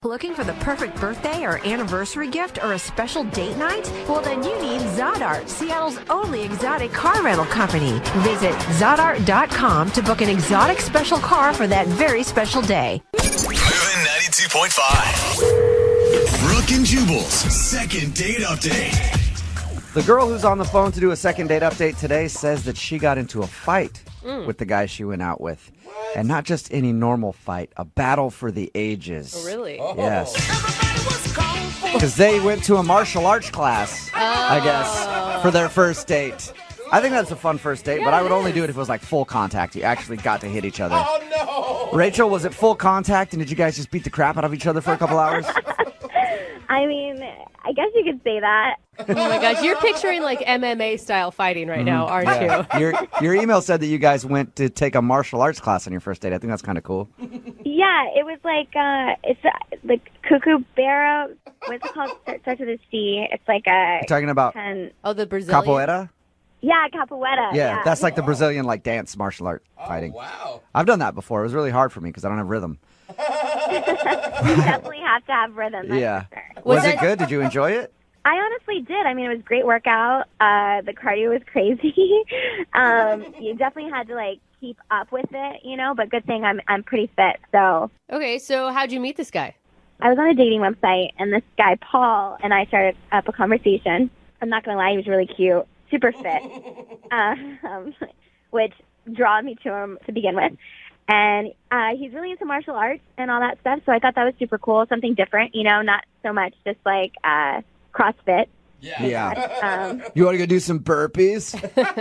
Looking for the perfect birthday or anniversary gift or a special date night? Well, then you need Zodart, Seattle's only exotic car rental company. Visit Zodart.com to book an exotic special car for that very special day. Moving 92.5. Brooke and Jubal's second date update. The girl who's on the phone to do a second date update today says that she got into a fight with the guy she went out with. And not just any normal fight, a battle for the ages. Oh, really? Yes. Because they went to a martial arts class, I guess, for their first date. I think that's a fun first date, but I would only do it if it was like full contact. You actually got to hit each other. Oh, no! Rachel, was it full contact, and did you guys just beat the crap out of each other for a couple hours? I mean, I guess you could say that. Oh my gosh, you're picturing like MMA style fighting right now, aren't you? Your email said that you guys went to take a martial arts class on your first date. I think that's kind of cool. Yeah, it was like, it's the Kookaburra, what's it called? Starts with a C. It's like a... You're talking about Oh, the Brazilian? capoeira? Yeah, capoeira. Yeah, that's like the Brazilian like dance martial art fighting. Wow. I've done that before. It was really hard for me because I don't have rhythm. You definitely have to have rhythm. That's Yeah. for sure. Was it good? Did you enjoy it? I honestly did. I mean, it was a great workout. The cardio was crazy. You definitely had to like keep up with it, you know. But good thing I'm pretty fit. So Okay, so how'd you meet this guy? I was on a dating website, and this guy Paul and I started up a conversation. I'm not gonna lie, he was really cute, super fit, which draw me to him to begin with. And he's really into martial arts and all that stuff. So I thought that was super cool, something different, you know, not so much just like CrossFit. Yeah. You want to go do some burpees?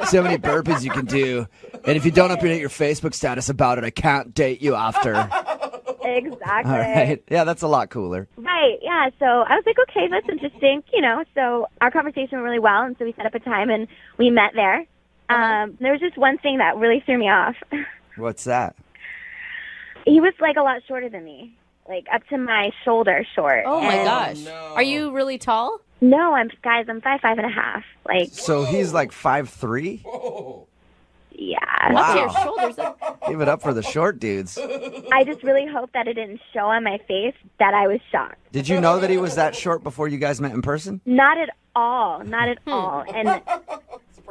See how many burpees you can do. And if you don't update your Facebook status about it, I can't date you after. Exactly. All right. Yeah, that's a lot cooler. Right, yeah. So I was like, okay, that's interesting, you know. So our conversation went really well, and so we set up a time, and we met there. There was just one thing that really threw me off. What's that? He was like a lot shorter than me, like up to my shoulder short. Oh my And- gosh. no. Are you really tall? No, I'm 5'5.5". Like, So he's like 5'3"? Whoa. yeah. Wow. Up to your shoulders. Give it up for the short dudes. I just really hope that it didn't show on my face that I was shocked. Did you know that he was that short before you guys met in person? Not at all. Not at all. And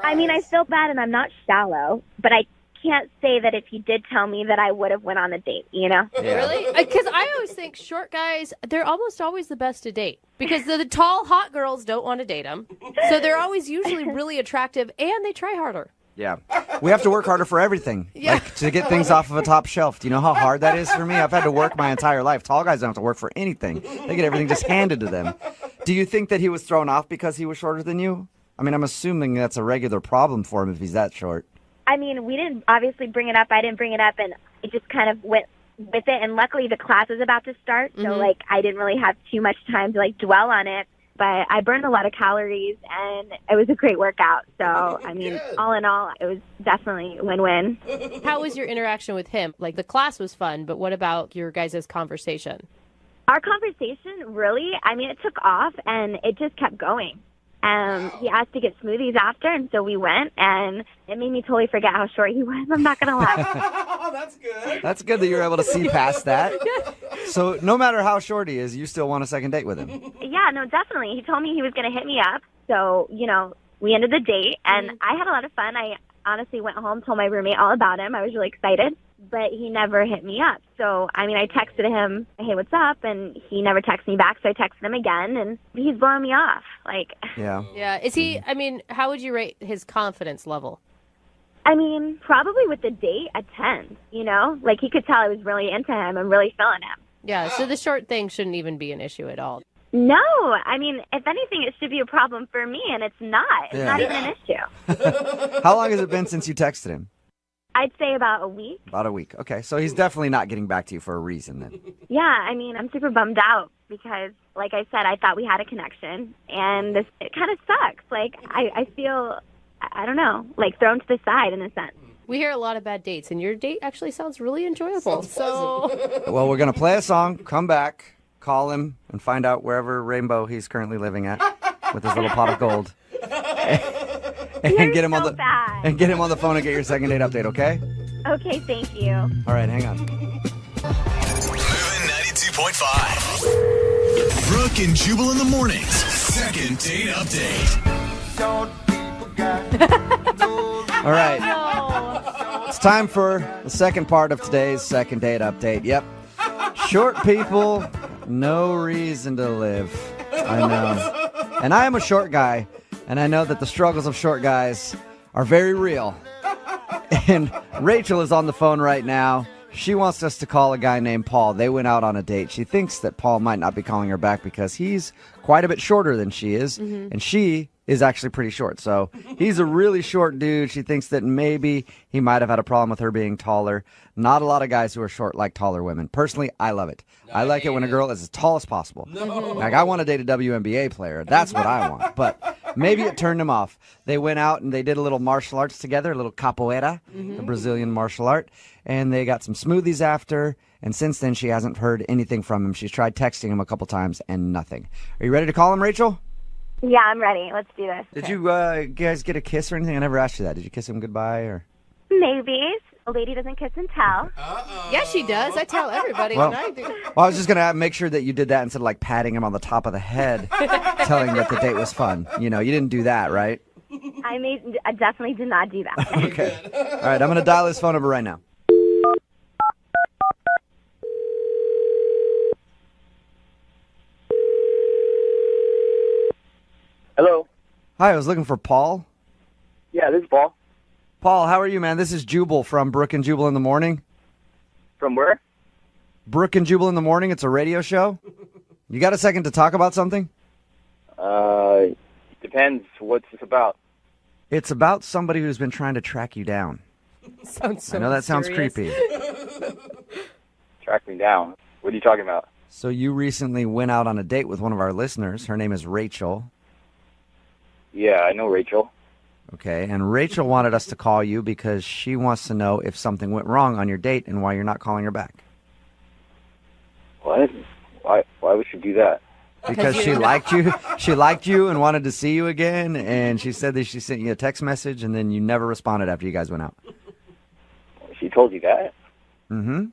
I mean, I feel bad, and I'm not shallow, but I can't say that if he did tell me that I would have went on the date, you know? Yeah. Really? Because I always think short guys, they're almost always the best to date. Because the tall, hot girls don't want to date them. So they're always usually really attractive, and they try harder. Yeah. We have to work harder for everything. Yeah. Like to get things off of a top shelf. Do you know how hard that is for me? I've had to work my entire life. Tall guys don't have to work for anything. They get everything just handed to them. Do you think that he was thrown off because he was shorter than you? I mean, I'm assuming that's a regular problem for him if he's that short. I mean, we didn't obviously bring it up. I didn't bring it up, and it just kind of went with it. And luckily, the class was about to start, so like I didn't really have too much time to like dwell on it. But I burned a lot of calories, and it was a great workout. So I mean, all in all, it was definitely a win-win. How was your interaction with him? Like, the class was fun, but what about your guys' conversation? Our conversation really, I mean, it took off, and it just kept going. He asked to get smoothies after, and so we went, and it made me totally forget how short he was. I'm not going to lie. That's good. That's good that you're able to see past that. So no matter how short he is, you still want a second date with him. Yeah, no, definitely. He told me he was going to hit me up. So, you know, we ended the date, and I had a lot of fun. I honestly went home, told my roommate all about him. I was really excited, but he never hit me up. So, I mean, I texted him, hey, what's up? And he never texted me back, so I texted him again, and he's blowing me off. Like, Yeah. Yeah. Is he, I mean, how would you rate his confidence level? I mean, probably with the date, a 10, you know? Like, he could tell I was really into him and really feeling him. Yeah, so the short thing shouldn't even be an issue at all. No, I mean, if anything, it should be a problem for me, and it's not. It's not even an issue. How long has it been since you texted him? I'd say about a week. About a week. Okay, so he's definitely not getting back to you for a reason then. Yeah, I mean, I'm super bummed out because, like I said, I thought we had a connection, and it kind of sucks. Like, I feel, I don't know, like thrown to the side in a sense. We hear a lot of bad dates, and your date actually sounds really enjoyable. Well, we're going to play a song, come back, call him, and find out wherever rainbow he's currently living at with his little pot of gold. And get him on the bad. and get him on the phone and get your second date update, okay? Okay, thank you. All right, hang on. Moving 92.5. 104.5. Brooke and Jubal in the mornings. Second date update. All right. It's time for the second part of today's second date update. Yep. Short people, no reason to live. I know. And I am a short guy, and I know that the struggles of short guys are very real. And Rachel is on the phone right now. She wants us to call a guy named Paul. They went out on a date. She thinks that Paul might not be calling her back because he's quite a bit shorter than she is, and she is actually pretty short. So he's a really short dude. She thinks that maybe he might have had a problem with her being taller. Not a lot of guys who are short like taller women. Personally, I love it. I like it when a girl is as tall as possible. Like, I want to date a WNBA player. That's what I want. But maybe it turned him off. They went out and they did a little martial arts together, a little capoeira, the Brazilian martial art. And they got some smoothies after. And since then, she hasn't heard anything from him. She's tried texting him a couple times and nothing. Are you ready to call him, Rachel? Yeah, I'm ready. Let's do this. Did you guys get a kiss or anything? I never asked you that. Did you kiss him goodbye or? Maybe. A lady doesn't kiss and tell. Yes, she does. I tell everybody Well, when I do. Well, I was just going to make sure that you did that instead of like patting him on the top of the head, telling him that the date was fun. You know, you didn't do that, right? I definitely did not do that. Okay. All right, I'm going to dial his phone number right now. Hello. Hi, I was looking for Paul. Yeah, this is Paul. Paul, how are you, man? This is Jubal from Brooke and Jubal in the Morning. From where? Brooke and Jubal in the Morning. It's a radio show. You got a second to talk about something? Depends. What's this about? It's about somebody who's been trying to track you down. Sounds so I know that sounds mysterious. creepy. Track me down. What are you talking about? So you recently went out on a date with one of our listeners. Her name is Rachel. Yeah, I know Rachel. Okay, and Rachel wanted us to call you because she wants to know if something went wrong on your date and why you're not calling her back. What? Why would she do that? Because she liked you. She liked you and wanted to see you again, and she said that she sent you a text message and then you never responded after you guys went out. She told you that? Mm-hmm.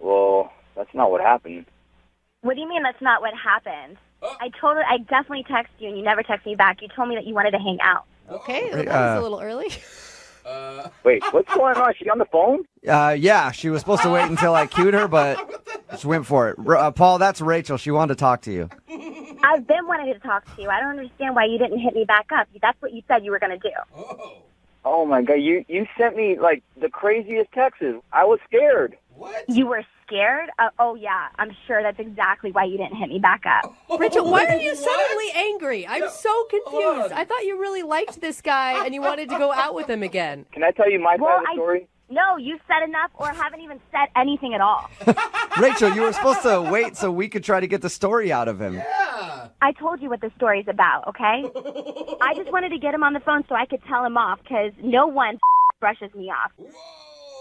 Well, that's not what happened. What do you mean that's not what happened? I definitely texted you and you never texted me back. You told me that you wanted to hang out. Okay, that was a little early. Wait, what's going on? Is she on the phone? Yeah, she was supposed to wait until I cued her, but she went for it. Paul, that's Rachel. She wanted to talk to you. I've been wanting to talk to you. I don't understand why you didn't hit me back up. That's what you said you were going to do. Oh my God, you sent me like the craziest texts. I was scared. You were scared? Oh, yeah. I'm sure that's exactly why you didn't hit me back up. Rachel, why are you suddenly angry? I'm so confused. I thought you really liked this guy and you wanted to go out with him again. Can I tell you my side of the story? No, you said enough or haven't even said anything at all. Rachel, you were supposed to wait so we could try to get the story out of him. I told you what the story's about, okay? I just wanted to get him on the phone so I could tell him off because no one brushes me off.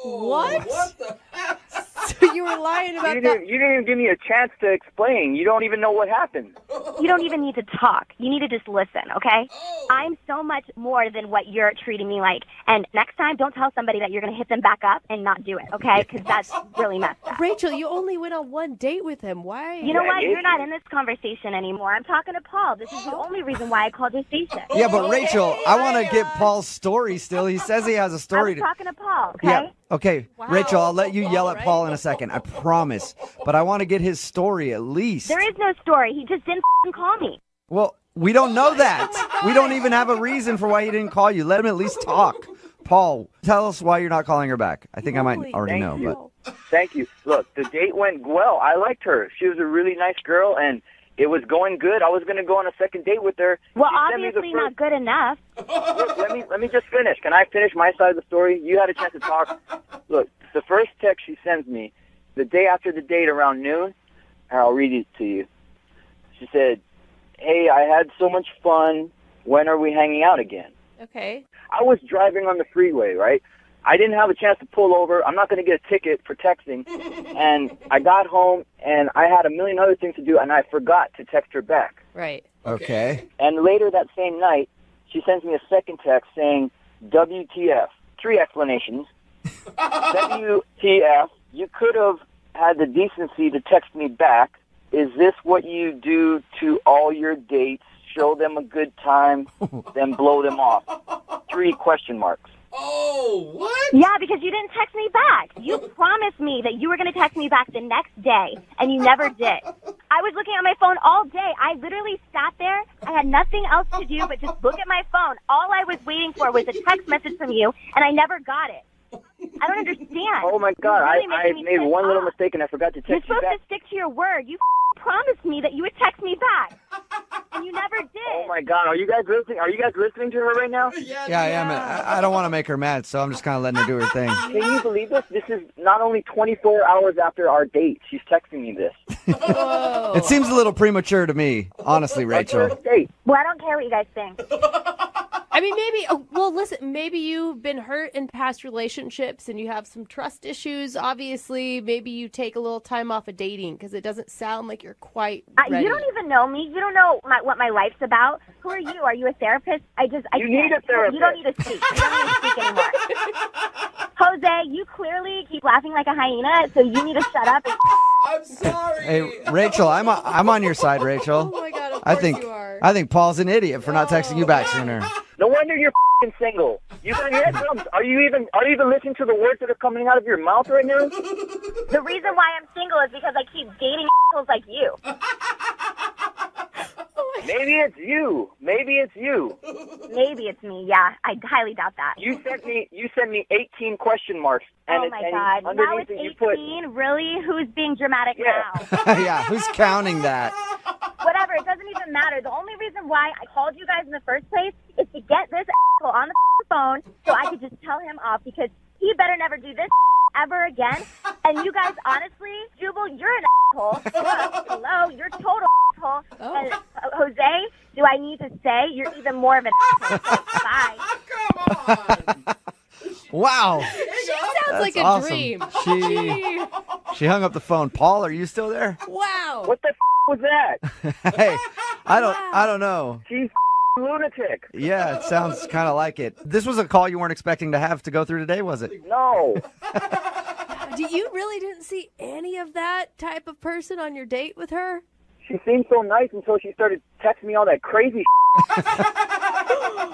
What? What the heck? So you were lying about that? You didn't even give me a chance to explain. You don't even know what happened. You don't even need to talk. You need to just listen, okay? I'm so much more than what you're treating me like. And next time, don't tell somebody that you're going to hit them back up and not do it, okay? Because that's really messed up. Rachel, you only went on one date with him. Why? You know what? You're not in this conversation anymore. I'm talking to Paul. This is the only reason why I called your station. Yeah, but Rachel, I want to get Paul's story still. He says he has a I story. was talking to Paul, okay? Yeah. Okay, Wow. Rachel, I'll let you yell All at right. Paul in a second. I promise. But I want to get his story at least. There is no story. He just didn't call me. Well, we don't know that. We don't even have a reason for why he didn't call you. Let him at least talk. Paul, tell us why you're not calling her back. I think I might already know, but Thank you. Look, the date went well. I liked her. She was a really nice girl, and it was going good. I was going to go on a second date with her. Well, She sent me the obviously first- not good enough. Look, let me just finish. Can I finish my side of the story? You had a chance to talk. Look, the first text she sends me, the day after the date around noon, and I'll read it to you. She said, "Hey, I had so much fun. When are we hanging out again?" Okay. I was driving on the freeway, right? I didn't have a chance to pull over. I'm not going to get a ticket for texting. And I got home, and I had a million other things to do, and I forgot to text her back. Right. okay. And later that same night, she sends me a second text saying, "WTF." 3 explanations. WTF. You could have had the decency to text me back. Is this what you do to all your dates? Show them a good time, then blow them off. 3 question marks. Oh, what? Yeah, because you didn't text me back. You promised me that you were going to text me back the next day, and you never did. I was looking at my phone all day. I literally sat there. I had nothing else to do but just look at my phone. All I was waiting for was a text message from you, and I never got it. I don't understand. Oh, my God. You're really I making me made pissed one little off. mistake, and I forgot to text You're you supposed back. to stick to your word. You promised me that you would text me back, and you never did. Oh, my God. Are you guys listening? Are you guys listening to her right now? Yeah, Yeah, I am. I don't want to make her mad, so I'm just kind of letting her do her thing. Can you believe this? This is not only 24 hours after our date. She's texting me this. It seems a little premature to me, honestly, Rachel. First date. Well, I don't care what you guys think. I mean, maybe, listen, maybe you've been hurt in past relationships and you have some trust issues. Obviously, maybe you take a little time off of dating because it doesn't sound like you're quite ready. You don't even know me. You don't know what my life's about. Who are you? Are you a therapist? I You need a therapist. You don't need to speak. You don't need to speak anymore. Jose, you clearly keep laughing like a hyena, so you need to shut up. I'm sorry. Hey, Rachel, I'm on your side, Rachel. Oh, my God, of I course think you are. I think Paul's an idiot for not texting you back sooner. No wonder you're single. You got your head thumbs. Are you even listening to the words that are coming out of your mouth right now? The reason why I'm single is because I keep dating assholes like you. Maybe it's you. Maybe it's you. Maybe it's me. Yeah, I highly doubt that. You sent me 18 question marks. And Oh it- my and God! Now underneath it's it you put 18. Really? Who's being dramatic Yeah. now? Yeah, who's counting that? Whatever. It doesn't even matter. The only reason why I called you guys in the first place is to get this asshole on the phone so I could just tell him off because he better never do this ever again. And you guys, honestly, Jubal, you're an asshole. Hello, you're a total asshole. Oh. And Jose, do I need to say you're even more of an asshole? Bye. Come on. Wow. Sounds like a awesome. dream. She hung up the phone. Paul, are you still there? Wow. what the was that? Hey, I don't know. She's lunatic. Yeah, it sounds kind of like it. This was a call you weren't expecting to have to go through today, was it? No. You really didn't see any of that type of person on your date with her? She seemed so nice until she started texting me all that crazy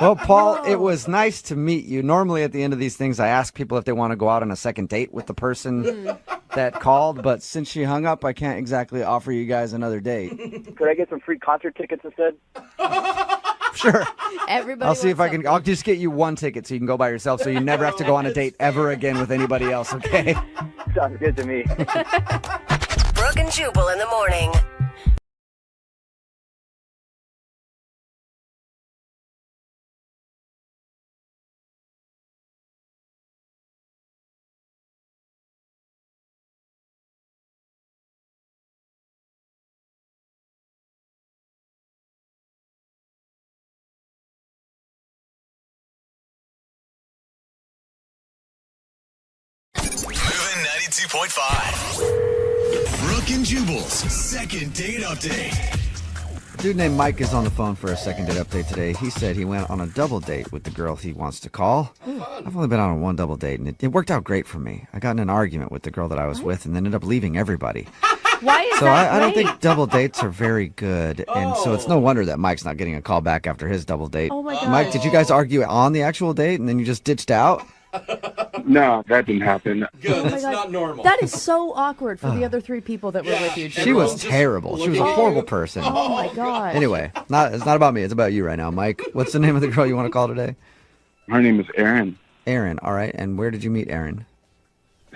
Well, Paul, it was nice to meet you. Normally at the end of these things, I ask people if they want to go out on a second date with the person that called, but since she hung up, I can't exactly offer you guys another date. Could I get some free concert tickets instead? Sure. Everybody I'll see if I wants can. I'll just get you one ticket so you can go by yourself so you never have to go on a date ever again with anybody else, okay? Sounds good to me. Brooke and Jubal in the morning. Moving 92.5. Brooke and Jubal's second date update. A dude named Mike is on the phone for a second date update today. He said he went on a double date with the girl he wants to call. I've only been on one double date, and it worked out great for me. I got in an argument with the girl that I was with and then ended up leaving everybody. Why is So that I don't great? think double dates are very good, and so it's no wonder that Mike's not getting a call back after his double date. Oh my God. Mike, did you guys argue on the actual date and then you just ditched out? No, that didn't happen. Good. my That's God. not normal. That is so awkward for the other 3 people that were with you, She Jubal. was terrible. She was a horrible person. Oh my God. Anyway, it's not about me. It's about you right now, Mike. What's the name of the girl you want to call today? Her name is Erin. Erin. All right. And where did you meet Erin?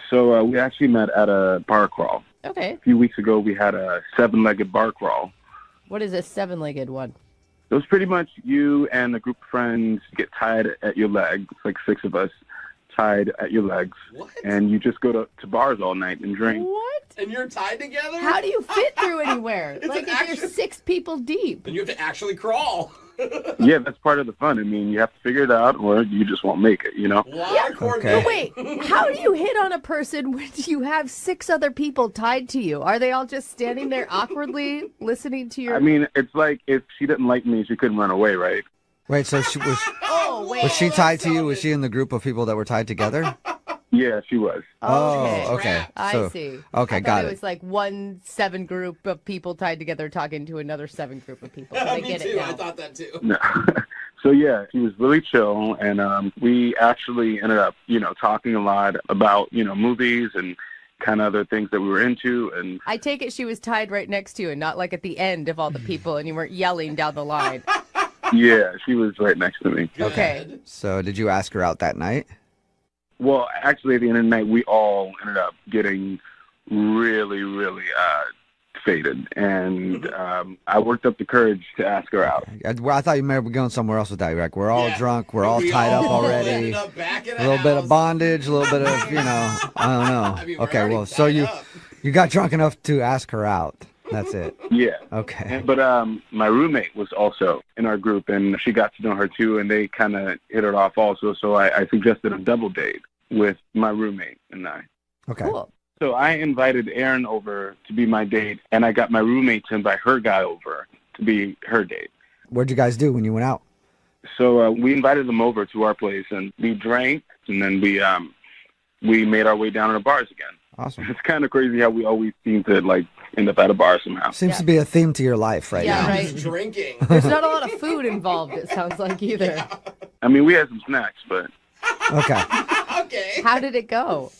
So we actually met at a bar crawl. Okay. A few weeks ago, we had a 7-legged bar crawl. What is a 7-legged one? It was pretty much you and a group of friends get tied at your legs, like 6 of us tied at your legs. What? And you just go to bars all night and drink. What? And you're tied together? How do you fit through anywhere? It's Like an if action- you're 6 people deep. And you have to actually crawl. Yeah, that's part of the fun. I mean, you have to figure it out or you just won't make it, you know? A lot of coordination. Okay. Wait, how do you hit on a person when you have 6 other people tied to you? Are they all just standing there awkwardly listening to your... I mean, it's like if she didn't like me, she couldn't run away, right? Wait, so she was oh, wait. she tied to you? Was she in the group of people that were tied together? Yeah, she was. Okay. I So- see. Okay, I got thought it. it was like one 7 group of people tied together talking to another 7 group of people. So I Me get too. it now. I thought that too. No. So yeah, she was really chill, and we actually ended up, talking a lot about, movies and kind of other things that we were into, and I take it she was tied right next to you and not like at the end of all the people and you weren't yelling down the line. yeah, she was right next to me. Okay. So did you ask her out that night? Well, actually, at the end of the night, we all ended up getting really, really faded, and I worked up the courage to ask her out. I thought you may be going somewhere else with that. You're like, we're all Yeah. drunk. We're all We tied up all already. ended up back in A little bit of house. bondage, a little bit of, I don't know. I mean, we're Okay, already well, so tied you up. you got drunk enough to ask her out. That's it. Yeah. Okay. But my roommate was also in our group, and she got to know her too, and they kind of hit it off also. So I suggested a double date with my roommate and I. Okay. Cool. So I invited Erin over to be my date, and I got my roommate to invite her guy over to be her date. What'd you guys do when you went out? So we invited them over to our place, and we drank, and then we made our way down to the bars again. Awesome. It's kind of crazy how we always seem to end up at a bar somehow. Seems to be a theme to your life right Yeah, now. right. Just drinking. There's not a lot of food involved, it sounds like, either. I mean, we had some snacks, but Okay. Okay. How did it go?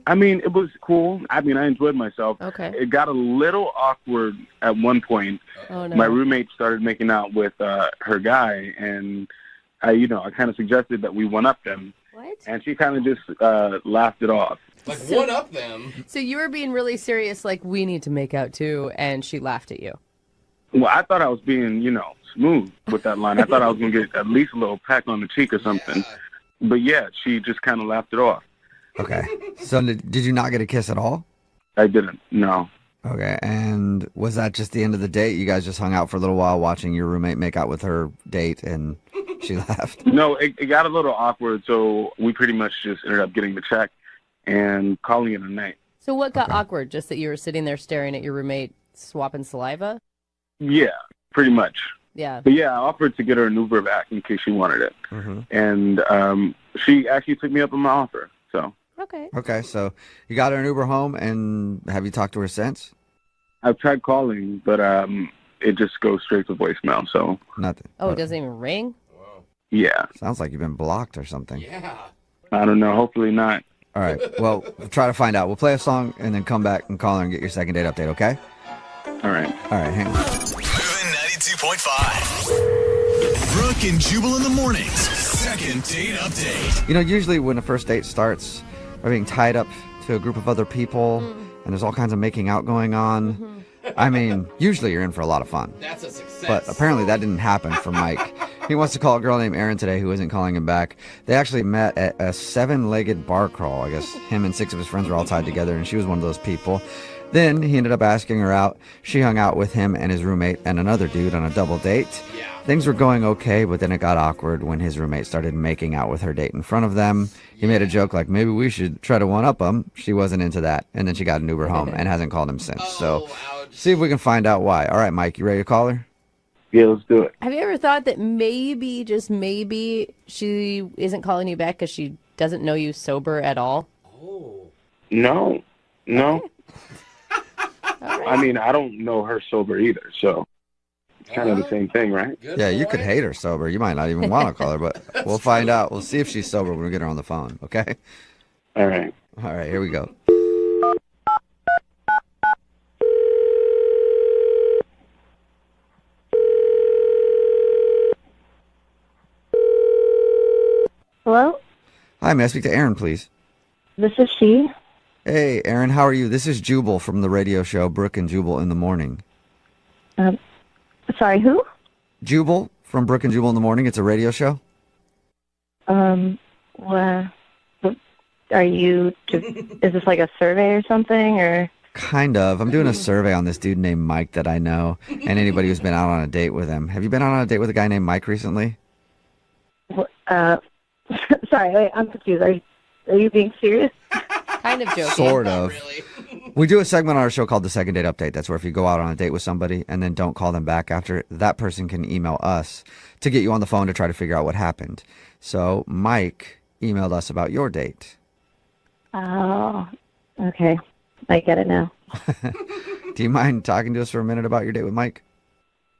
I mean, it was cool. I mean, I enjoyed myself. Okay. It got a little awkward at one point. Oh, no. My roommate started making out with her guy, and I kind of suggested that we one-up them, What? and she kind of just laughed it off. Like, one up them. So you were being really serious, like, we need to make out too, and she laughed at you. Well, I thought I was being, smooth with that line. I thought I was going to get at least a little peck on the cheek or something. But yeah, she just kind of laughed it off. Okay. So did you not get a kiss at all? I didn't, no. Okay. And was that just the end of the date? You guys just hung out for a little while watching your roommate make out with her date and she left? No, it got a little awkward, so we pretty much just ended up getting the check and calling it a night. So what got awkward? Just that you were sitting there staring at your roommate swapping saliva? Yeah, pretty much. Yeah. But yeah, I offered to get her an Uber back in case she wanted it. Mm-hmm. And she actually took me up on my offer, so. Okay. Okay. So you got her an Uber home, and have you talked to her since? I've tried calling, but it just goes straight to voicemail, so. Nothing. Oh, it doesn't even ring? Yeah, Sounds like you've been blocked or something. Yeah. I don't know. Hopefully not. All right. Well, we'll try to find out. We'll play a song and then come back and call her and get your second date update, okay? All right. All right. Hang on. Moving 92.5. Brooke and Jubal in the mornings. Second date update. You know, usually when a first date starts, we're being tied up to a group of other people, and there's all kinds of making out going on. I mean, usually you're in for a lot of fun. That's a success. But apparently that didn't happen for Mike. He wants to call a girl named Erin today who isn't calling him back. They actually met at a 7-legged bar crawl. I guess him and 6 of his friends were all tied together, and she was one of those people. Then he ended up asking her out. She hung out with him and his roommate and another dude on a double date. Yeah. Things were going okay, but then it got awkward when his roommate started making out with her date in front of them. He made a joke like, maybe we should try to one-up him. She wasn't into that. And then she got an Uber home and hasn't called him since. So ouch. see if we can find out why. All right, Mike, you ready to call her? Yeah, let's do it. Have you ever thought that maybe, just maybe, she isn't calling you back because she doesn't know you sober at all? Oh. No. I mean, I don't know her sober either, so it's kind of the same thing, right? Good Yeah, you boy. could hate her sober. You might not even want to call her, but we'll find out. We'll see if she's sober when we get her on the phone, okay? All right. All right, here we go. Hello? Hi, may I speak to Erin, please? This is she. Hey, Erin, how are you? This is Jubal from the radio show Brooke and Jubal in the Morning. Sorry, who? Jubal from Brooke and Jubal in the Morning. It's a radio show. What are you, is this like a survey or something, or? Kind of. I'm doing a survey on this dude named Mike that I know, and anybody who's been out on a date with him. Have you been out on a date with a guy named Mike recently? Sorry, wait, I'm confused. Are you being serious? Kind of joking. Sort Not of. really. We do a segment on our show called the Second Date Update. That's where if you go out on a date with somebody and then don't call them back after, that person can email us to get you on the phone to try to figure out what happened. So Mike emailed us about your date. Oh, okay. I get it now. Do you mind talking to us for a minute about your date with Mike?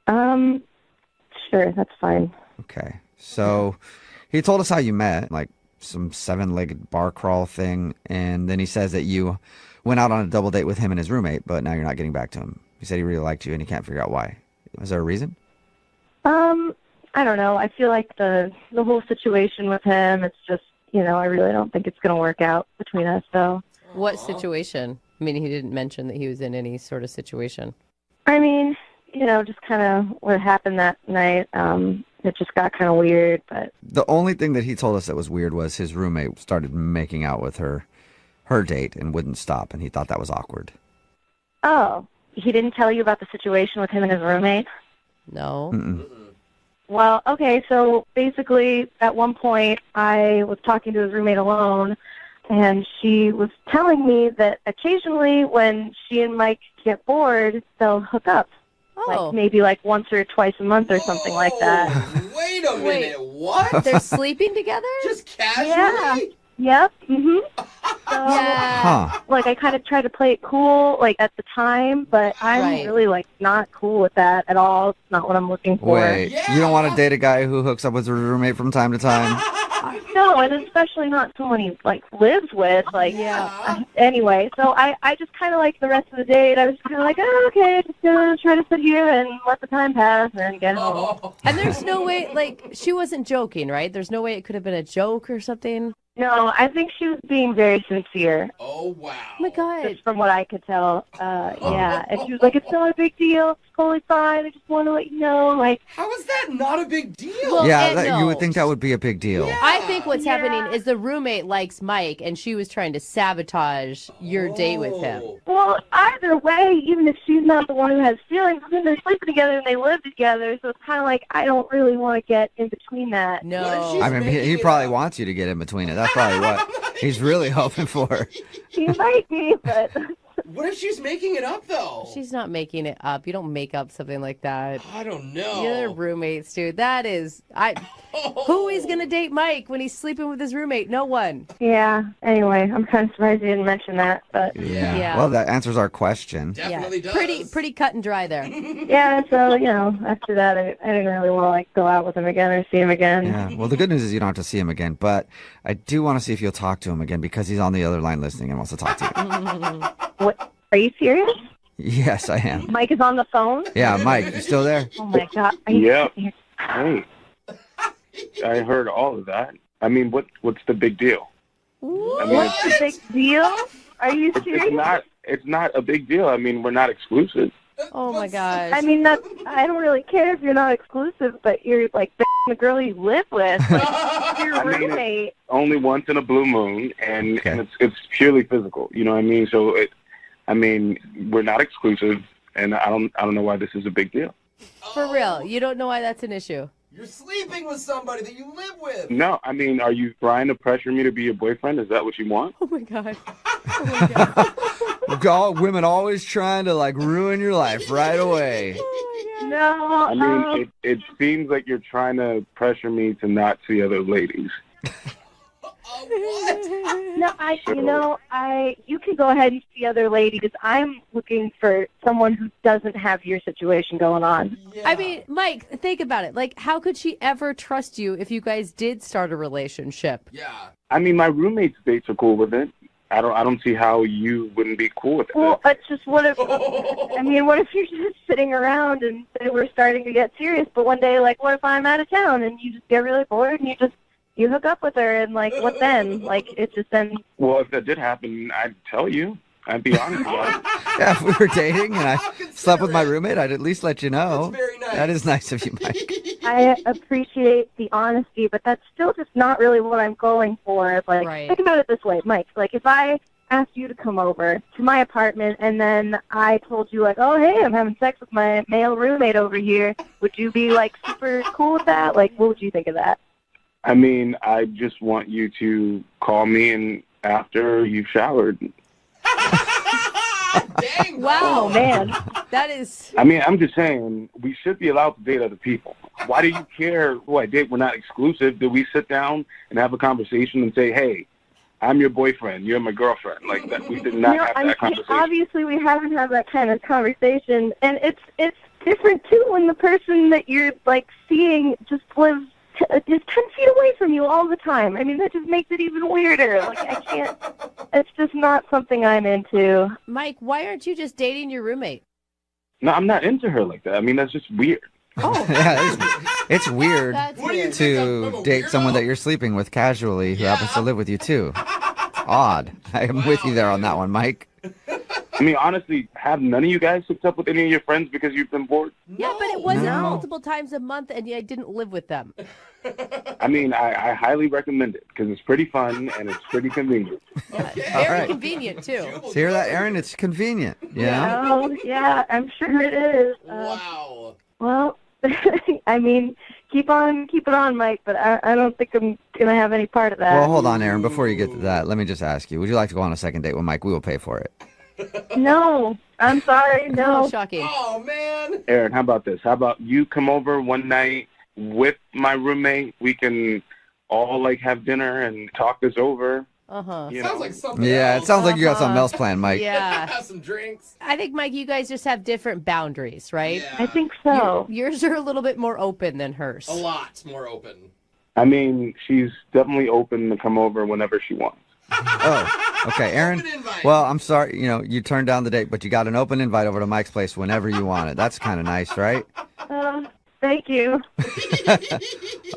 Sure, that's fine. Okay. So he told us how you met, like some 7-legged bar crawl thing, and then he says that you went out on a double date with him and his roommate, but now you're not getting back to him. He said he really liked you and he can't figure out why. Is there a reason? I don't know. I feel like the whole situation with him, it's just, I really don't think it's going to work out between us, though. What situation? I mean, he didn't mention that he was in any sort of situation. I mean, just kind of what happened that night. It just got kind of weird, but... The only thing that he told us that was weird was his roommate started making out with her date and wouldn't stop, and he thought that was awkward. Oh, he didn't tell you about the situation with him and his roommate? No. Mm-mm. Well, okay, so basically at one point I was talking to his roommate alone, and she was telling me that occasionally when she and Mike get bored, they'll hook up. Oh. Like maybe like once or twice a month or something like that. Wait a minute. What? They're sleeping together? Just casually? Yeah. Yep. So, Huh. like, I kind of tried to play it cool, like, at the time, but I'm really, like, not cool with that at all. It's not what I'm looking for. Wait, you don't want to date a guy who hooks up with a roommate from time to time? No, and especially not someone he, like, lives with. Like, anyway, so I just kind of, like, the rest of the date, I was kind of like, oh, okay, just gonna try to sit here and let the time pass and get home. And there's no way, like, she wasn't joking, right? There's no way it could have been a joke or something? No, I think she was being very sincere. Oh, wow. Oh, my God. Just from what I could tell. Yeah. And she was like, it's not a big deal. It's totally fine. I just want to let you know. Like, how is that not a big deal? Well, you would think that would be a big deal. Yeah. I think what's happening is the roommate likes Mike, and she was trying to sabotage your date with him. well, either way, even if she's not the one who has feelings, then they're sleeping together and they live together. So it's kind of like, I don't really want to get in between that. No. I mean, he probably wants you to get in between it. That's probably what he's really hoping for. She might be, but... What if she's making it up, though? She's not making it up. You don't make up something like that. I don't know. You're roommates, dude. That is... Who is going to date Mike when he's sleeping with his roommate? No one. Yeah. Anyway, I'm kind of surprised you didn't mention that, but... Yeah. Well, that answers our question. Definitely does. Pretty cut and dry there. Yeah, so, after that, I didn't really want to, like, go out with him again or see him again. Yeah. Well, the good news is you don't have to see him again, but I do want to see if you'll talk to him again because he's on the other line listening and wants to talk to you. What? Are you serious? Yes, I am. Mike is on the phone? Yeah, Mike, you still there? Oh, my God. Are you Yep. serious? Hey, I heard all of that. I mean, what's the big deal? I mean, What's the big deal? Are you serious? it's not a big deal. I mean, we're not exclusive. Oh, my gosh. I mean, I don't really care if you're not exclusive, but you're, like, the girl you live with. Like, your I mean, roommate. Only once in a blue moon, and it's purely physical. You know what I mean? So we're not exclusive, and I don't know why this is a big deal. For real. You don't know why that's an issue. You're sleeping with somebody that you live with. No, I mean, are you trying to pressure me to be your boyfriend? Is that what you want? Oh, my God. Women always trying to, like, ruin your life right away. No. I mean, it seems like you're trying to pressure me to not see other ladies. No, you can go ahead and see other ladies. I'm looking for someone who doesn't have your situation going on. Yeah. I mean, Mike, think about it. Like, how could she ever trust you if you guys did start a relationship? Yeah. I mean, my roommate's dates are cool with it. I don't see how you wouldn't be cool with it. Well, it's just what if you're just sitting around and say we're starting to get serious, but one day, like, what if I'm out of town and you just get really bored and you hook up with her and, like, what then? Like, it's just then... Well, if that did happen, I'd tell you. I'd be honest about it. Yeah, if we were dating and I slept with my roommate, I'd at least let you know. That's very nice. That is nice of you, Mike. I appreciate the honesty, but that's still just not really what I'm going for. Like, think about it this way, Mike. Like, if I asked you to come over to my apartment and then I told you, like, oh, hey, I'm having sex with my male roommate over here, would you be, like, super cool with that? Like, what would you think of that? I mean, I just want you to call me after you've showered. Dang, wow, man. That is... I mean, I'm just saying, we should be allowed to date other people. Why do you care who I date? We're not exclusive. Did we sit down and have a conversation and say, hey, I'm your boyfriend. You're my girlfriend. Like that. We did not have that conversation. Obviously, we haven't had that kind of conversation, and it's different too when the person that you're like seeing just lives just 10 feet away from you all the time. I mean, that just makes it even weirder. Like, I can't. It's just not something I'm into. Mike, why aren't you just dating your roommate? No, I'm not into her like that. I mean, that's just weird. Oh, Yeah, it's weird that's What do you weird. think? I'm to a date weirdo? someone that you're sleeping with casually who happens to live with you too. Odd. I'm with you there on that one, Mike. I mean, honestly, have none of you guys hooked up with any of your friends because you've been bored? Yeah, but it wasn't No. multiple times a month, and I didn't live with them. I mean, I highly recommend it because it's pretty fun and it's pretty convenient. Very right. convenient, too. So hear that, Aaron? It's convenient. Yeah. Oh, yeah, I'm sure it is. Wow. Well, I mean, keep it on, Mike, but I don't think I'm going to have any part of that. Well, hold on, Aaron. Before you get to that, let me just ask you: would you like to go on a second date with Mike? We will pay for it. No, I'm sorry, Oh, no. shocking. Oh, man. Aaron, how about this? How about you come over one night with my roommate? We can all like have dinner and talk this over. Uh-huh. You Sounds know? like something Yeah, else. it sounds like you got something else planned, Mike. Yeah. Have some drinks. I think, Mike, you guys just have different boundaries, right? Yeah. I think so. Yours are a little bit more open than hers. A lot more open. I mean, she's definitely open to come over whenever she wants. Oh, okay, Aaron. Open invite. Well, I'm sorry. You turned down the date, but you got an open invite over to Mike's place whenever you want it. That's kind of nice, right? Thank you.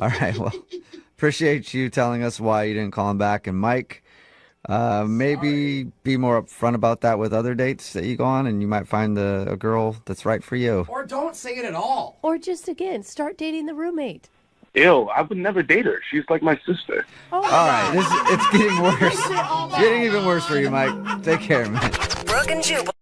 All right. Well, appreciate you telling us why you didn't call him back. And Mike, maybe be more upfront about that with other dates that you go on, and you might find a girl that's right for you. Or don't say it at all. Or just, again, start dating the roommate. Ew, I would never date her. She's like my sister. Oh, my All right. God. It's getting worse. It's getting even worse for you, Mike. Take care, man. Brooke and Jubal.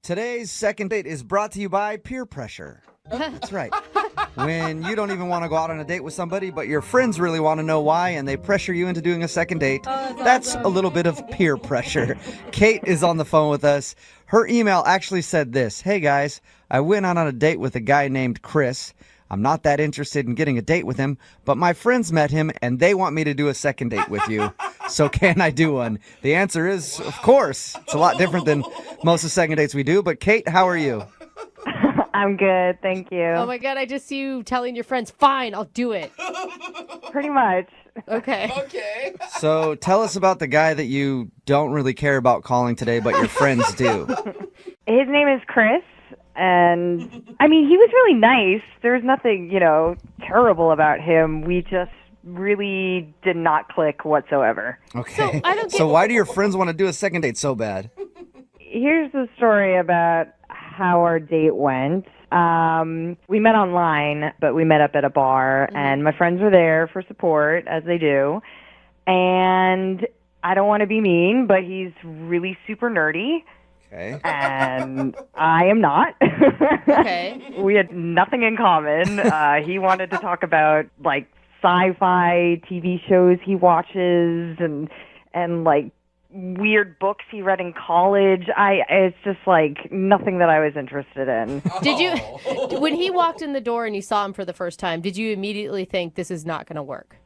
Today's second date is brought to you by peer pressure. That's right. When you don't even want to go out on a date with somebody, but your friends really want to know why, and they pressure you into doing a second date, that's a little bit of peer pressure. Kate is on the phone with us. Her email actually said this: "Hey guys, I went out on a date with a guy named Chris. I'm not that interested in getting a date with him, but my friends met him and they want me to do a second date with you. So can I do one?" The answer is, of course. It's a lot different than most of the second dates we do. But Kate, how are you? I'm good, thank you. Oh, my God. I just see you telling your friends, fine, I'll do it. Pretty much. Okay. Okay. So tell us about the guy that you don't really care about calling today, but your friends do. His name is Chris, and I mean, he was really nice. There was nothing, terrible about him. We just really did not click whatsoever. Okay. So, I don't get- So why do your friends want to do a second date so bad? Here's the story about how our date went. We met online, but we met up at a bar, and my friends were there for support, as they do. And I don't want to be mean, but he's really super nerdy, Okay. and I am not. Okay. We had nothing in common. He wanted to talk about like sci-fi TV shows he watches and like weird books he read in college. It's just like nothing that I was interested in. Did you, when he walked in the door and you saw him for the first time, did you immediately think this is not going to work?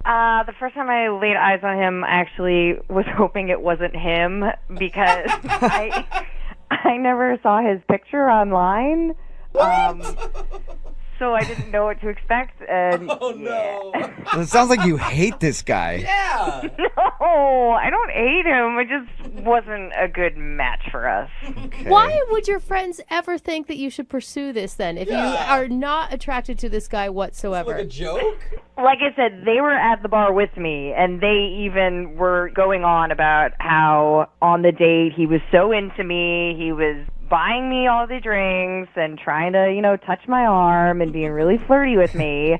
The first time I laid eyes on him, I actually was hoping it wasn't him because I never saw his picture online. So I didn't know what to expect. And Oh, no. Well, it sounds like you hate this guy. Yeah. no, I don't hate him. It just wasn't a good match for us. Okay. Why would your friends ever think that you should pursue this then if you Yeah. are not attracted to this guy whatsoever? Like a joke? Like I said, they were at the bar with me, and they even were going on about how on the date he was so into me. He was buying me all the drinks and trying to, touch my arm and being really flirty with me.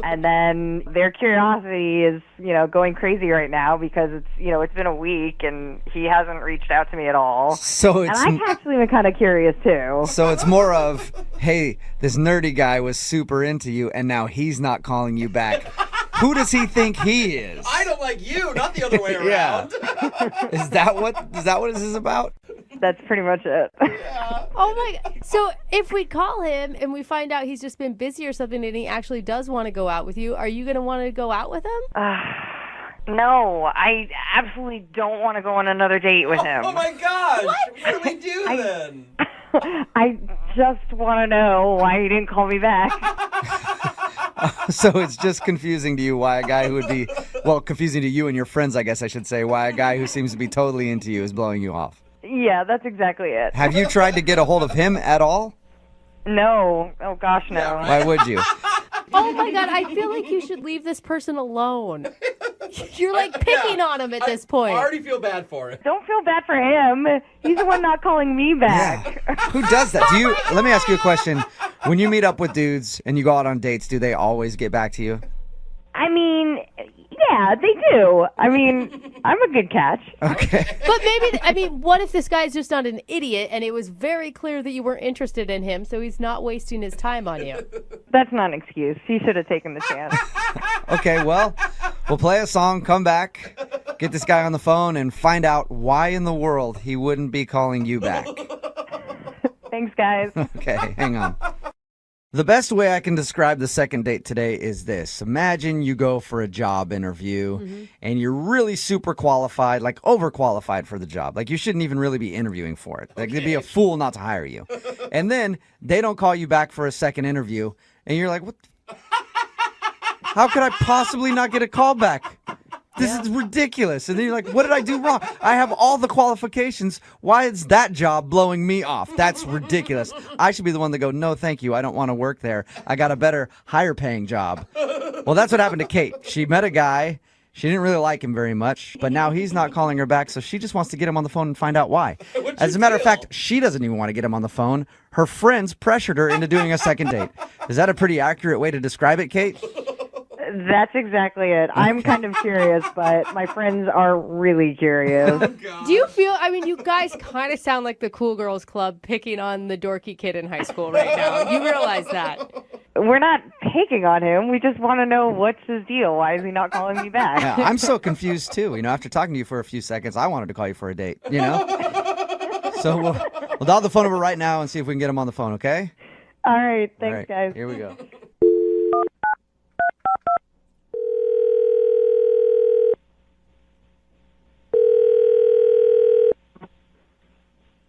And then their curiosity is, going crazy right now because it's been a week and he hasn't reached out to me at all. So And it's I've actually been kind of curious too. so it's more of, hey, this nerdy guy was super into you and now he's not calling you back. Who does he think he is? I don't like you, not the other way around. Yeah. Is that what this is about? That's pretty much it. Oh my God. So if we call him and we find out he's just been busy or something and he actually does want to go out with you, are you going to want to go out with him? No, I absolutely don't want to go on another date with him. Oh my gosh! What do we do then? I just want to know why he didn't call me back. So it's just confusing to you why a guy who would be, well, confusing to you and your friends, I guess I should say, why a guy who seems to be totally into you is blowing you off. Yeah, that's exactly it. Have you tried to get a hold of him at all? No. Oh, gosh, no. Yeah, right. Why would you? Oh my God, I feel like you should leave this person alone. You're like picking on him at this point. I already feel bad for it. Don't feel bad for him. He's the one not calling me back. Who does that? Let me ask you a question. When you meet up with dudes and you go out on dates, do they always get back to you? I mean, yeah, they do. I mean, I'm a good catch. Okay. But maybe, what if this guy's just not an idiot and it was very clear that you weren't interested in him, so he's not wasting his time on you? That's not an excuse. He should have taken the chance. Okay, well, we'll play a song, come back, get this guy on the phone, and find out why in the world he wouldn't be calling you back. Thanks, guys. Okay, hang on. The best way I can describe the second date today is this. Imagine you go for a job interview and you're really super qualified, like overqualified for the job. Like you shouldn't even really be interviewing for it. Like they'd be a fool not to hire you. And then they don't call you back for a second interview and you're like, what? How could I possibly not get a call back? This is ridiculous. And then you're like, what did I do wrong? I have all the qualifications. Why is that job blowing me off? That's ridiculous. I should be the one to go, no, thank you. I don't want to work there. I got a better, higher paying job. Well, that's what happened to Kate. She met a guy. She didn't really like him very much, but now he's not calling her back, so she just wants to get him on the phone and find out why. As a matter of fact, she doesn't even want to get him on the phone. Her friends pressured her into doing a second date. Is that a pretty accurate way to describe it, Kate? That's exactly it. I'm kind of curious, but my friends are really curious. Do you feel, you guys kind of sound like the Cool Girls Club picking on the dorky kid in high school right now. You realize that. We're not picking on him. We just want to know what's his deal. Why is he not calling me back? Yeah, I'm so confused, too. After talking to you for a few seconds, I wanted to call you for a date, So we'll dial the phone number right now and see if we can get him on the phone, okay? All right. Thanks, All right, guys. Here we go.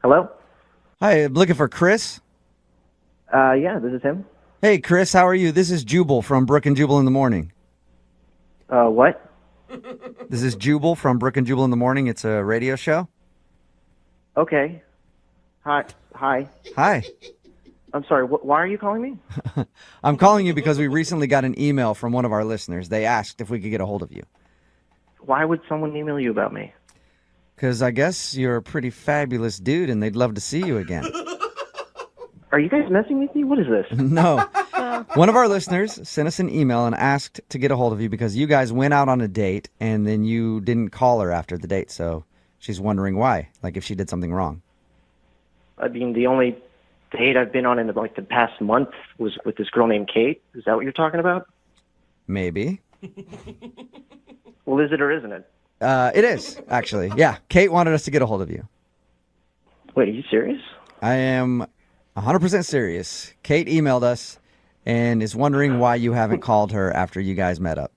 Hello? Hi, I'm looking for Chris. Yeah, this is him. Hey, Chris, how are you? This is Jubal from Brooke and Jubal in the Morning. What? This is Jubal from Brooke and Jubal in the Morning. It's a radio show. Okay. Hi. Hi. I'm sorry, why are you calling me? I'm calling you because we recently got an email from one of our listeners. They asked if we could get a hold of you. Why would someone email you about me? Because I guess you're a pretty fabulous dude and they'd love to see you again. Are you guys messing with me? What is this? No. One of our listeners sent us an email and asked to get a hold of you because you guys went out on a date and then you didn't call her after the date. So she's wondering why, like if she did something wrong. I mean, the only date I've been on in the past month was with this girl named Kate. Is that what you're talking about? Maybe. Well, is it or isn't it? It is, actually. Yeah, Kate wanted us to get a hold of you. Wait, are you serious? I am 100% serious. Kate emailed us and is wondering why you haven't called her after you guys met up.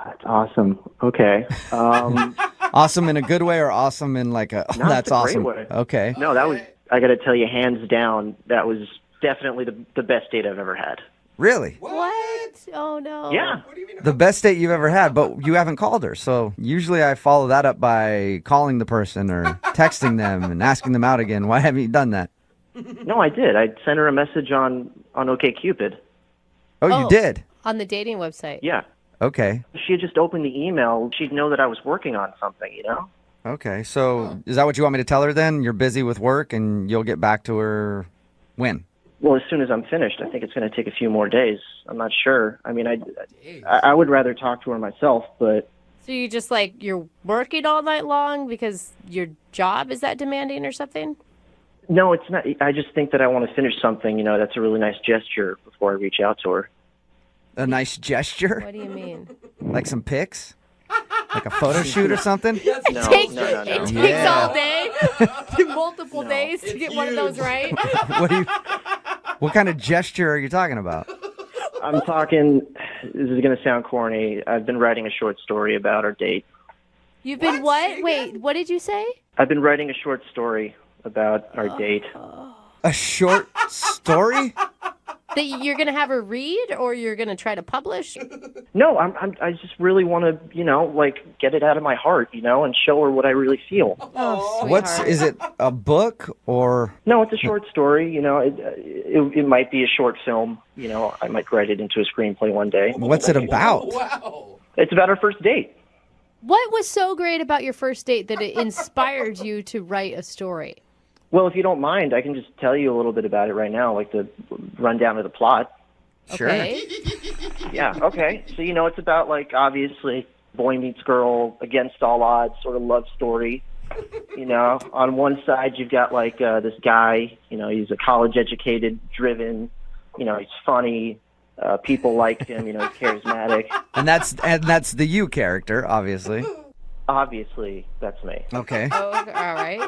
That's awesome. Okay. Awesome in a good way or awesome in like a, oh, No, that's it's a great awesome. way. Okay. No, that was, I got to tell you, hands down, that was definitely the best date I've ever had. Really? What? Oh, no. Yeah. The best date you've ever had, but you haven't called her. So usually I follow that up by calling the person or texting them and asking them out again. Why haven't you done that? No, I did. I sent her a message on OkCupid. Oh, you did? On the dating website. Yeah. Okay. If she had just opened the email, she'd know that I was working on something, Okay. So is that what you want me to tell her then? You're busy with work and you'll get back to her when? Well, as soon as I'm finished. I think it's going to take a few more days. I'm not sure. I mean, I would rather talk to her myself, but... So you just you're working all night long because your job is that demanding or something? No, it's not. I just think that I want to finish something, that's a really nice gesture before I reach out to her. A nice gesture? What do you mean? Like some pics? Like a photo shoot or something? It takes Yeah. all day, multiple days to get one of those right. What kind of gesture are you talking about? I'm talking, this is going to sound corny. I've been writing a short story about our date. You've been what? Wait, what did you say? I've been writing a short story about our date. A short story? That you're going to have her read or you're going to try to publish? No, I just really want to, like get it out of my heart, and show her what I really feel. Is it a book or? No, it's a short story. It might be a short film. I might write it into a screenplay one day. What's it about? Wow. It's about our first date. What was so great about your first date that it inspired you to write a story? Well, if you don't mind, I can just tell you a little bit about it right now, like the rundown of the plot. Sure. Okay. Yeah, okay. So, it's about, like, obviously, boy meets girl, against all odds, sort of love story. On one side, you've got, like, this guy, he's a college-educated, driven, he's funny. People like him, he's charismatic. And that's the you character, obviously. Obviously, that's me. Okay. Oh, all right.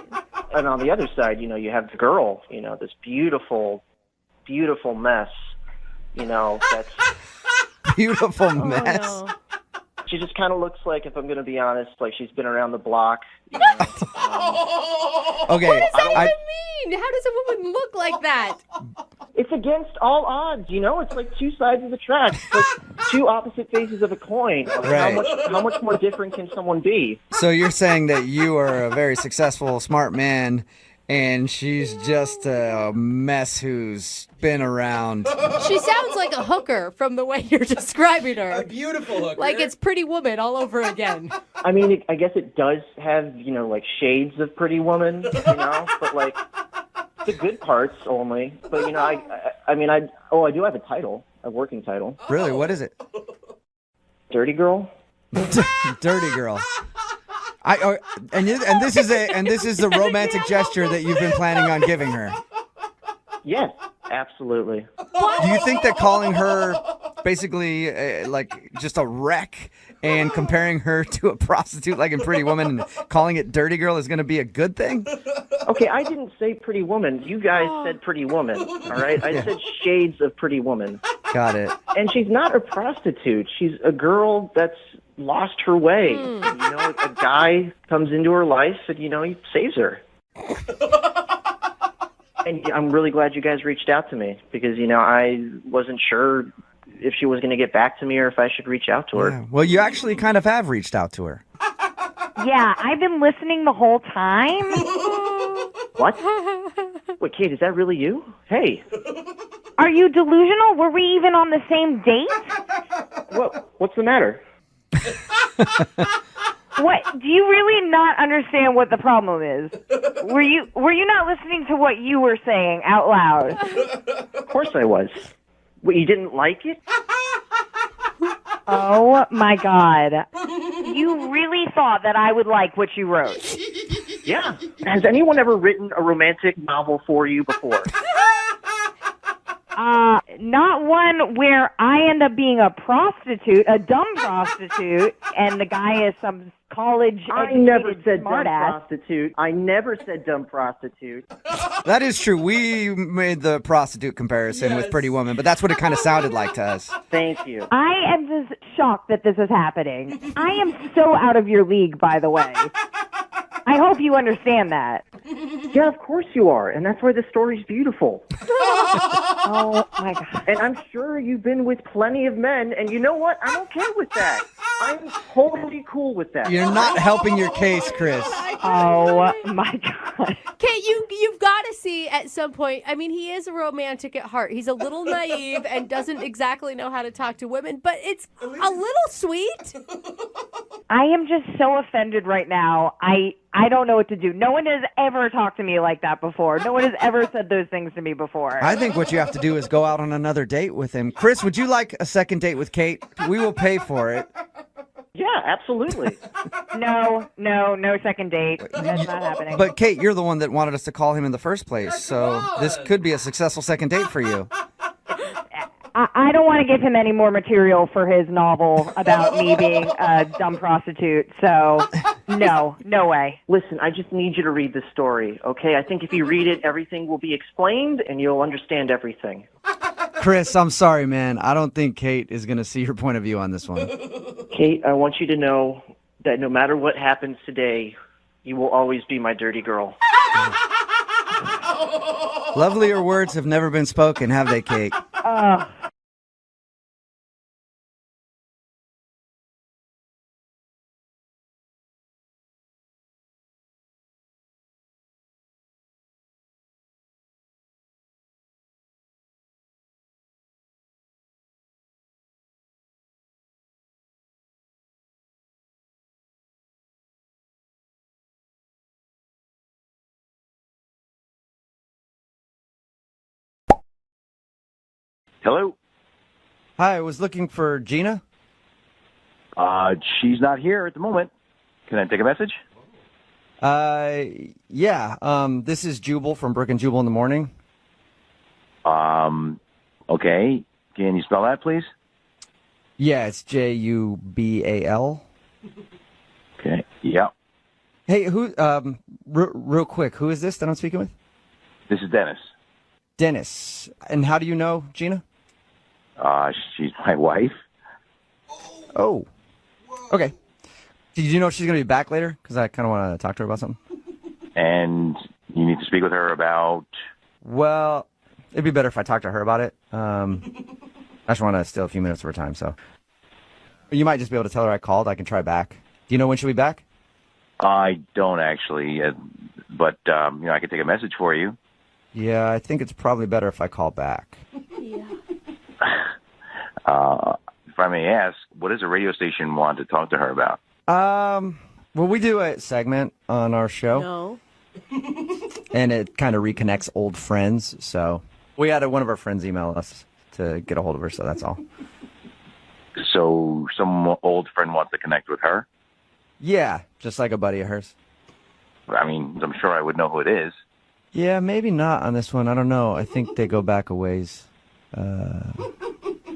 And on the other side, you have the girl, this beautiful, beautiful mess, that's... Beautiful mess. Oh, no. She just kind of looks like, if I'm going to be honest, like she's been around the block. Okay. What does that even mean? How does a woman look like that? It's against all odds, It's like two sides of the track. It's like two opposite faces of a coin. Right. How much more different can someone be? So you're saying that you are a very successful, smart man, and she's just a mess who's been around. She sounds like a hooker from the way you're describing her. A beautiful hooker. Like it's Pretty Woman all over again. I mean, I guess it does have, like shades of Pretty Woman, but like the good parts only. But, I do have a title, a working title. Really? What is it? Dirty Girl. Dirty Girl. And this is the romantic gesture that you've been planning on giving her. Yes, absolutely. Do you think that calling her basically like just a wreck and comparing her to a prostitute like in Pretty Woman and calling it Dirty Girl is going to be a good thing? Okay, I didn't say Pretty Woman. You guys said Pretty Woman, all right? I said shades of Pretty Woman. Got it. And she's not a prostitute. She's a girl that's lost her way. A guy comes into her life and, he saves her. And I'm really glad you guys reached out to me because, I wasn't sure if she was going to get back to me or if I should reach out to her. Yeah. Well, you actually kind of have reached out to her. Yeah, I've been listening the whole time. What? Wait, Kate, is that really you? Hey. Are you delusional? Were we even on the same date? What's the matter? What? Do you really not understand what the problem is? Were you not listening to what you were saying out loud? Of course I was. What, you didn't like it? Oh my God. You really thought that I would like what you wrote? Yeah. Has anyone ever written a romantic novel for you before? Not one where I end up being a prostitute, a dumb prostitute, and the guy is some college I never said smart dumb ass. prostitute. I never said dumb prostitute. That is true. We made the prostitute comparison with Pretty Woman, but that's what it kind of sounded like to us. Thank you. I am just shocked that this is happening. I am so out of your league, by the way. I hope you understand that. Yeah, of course you are, and that's why the story's beautiful. Oh, my God. And I'm sure you've been with plenty of men, and you know what? I'm okay with that. I'm totally cool with that. You're not helping your case, Chris. Oh, my God. Kate, you've got to see at some point, I mean, he is a romantic at heart. He's a little naive and doesn't exactly know how to talk to women, but it's a little sweet. I am just so offended right now. I don't know what to do. No one has ever talked to me like that before. No one has ever said those things to me before. I think what you have to do is go out on another date with him. Chris, would you like a second date with Kate? We will pay for it. Yeah, absolutely. No second date. That's not happening. But Kate, you're the one that wanted us to call him in the first place, so this could be a successful second date for you. I don't want to give him any more material for his novel about me being a dumb prostitute. So, no way. Listen, I just need you to read the story, okay? I think if you read it, everything will be explained and you'll understand everything. Chris, I'm sorry, man. I don't think Kate is going to see your point of view on this one. Kate, I want you to know that no matter what happens today, you will always be my dirty girl. Lovelier words have never been spoken, have they, Kate? Hello? Hi, I was looking for Gina. She's not here at the moment. Can I take a message? Yeah. This is Jubal from Brooke and Jubal in the Morning. Okay. Can you spell that, please? Yeah, it's Jubal. Okay. Yeah. Hey, who? Real quick, who is this that I'm speaking with? This is Dennis. Dennis. And how do you know Gina? She's my wife. Oh. Okay. Did you know she's going to be back later? Because I kind of want to talk to her about something. And you need to speak with her about... Well, it'd be better if I talked to her about it. I just want to steal a few minutes of her time, so... You might just be able to tell her I called. I can try back. Do you know when she'll be back? I don't actually, but I can take a message for you. Yeah, I think it's probably better if I call back. Yeah. If I may ask, what does a radio station want to talk to her about? Well, we do a segment on our show. No. And it kind of reconnects old friends, so we had one of our friends email us to get a hold of her, so that's all. So some old friend wants to connect with her? Yeah, just like a buddy of hers. I mean, I'm sure I would know who it is. Yeah, maybe not on this one. I don't know. I think they go back a ways.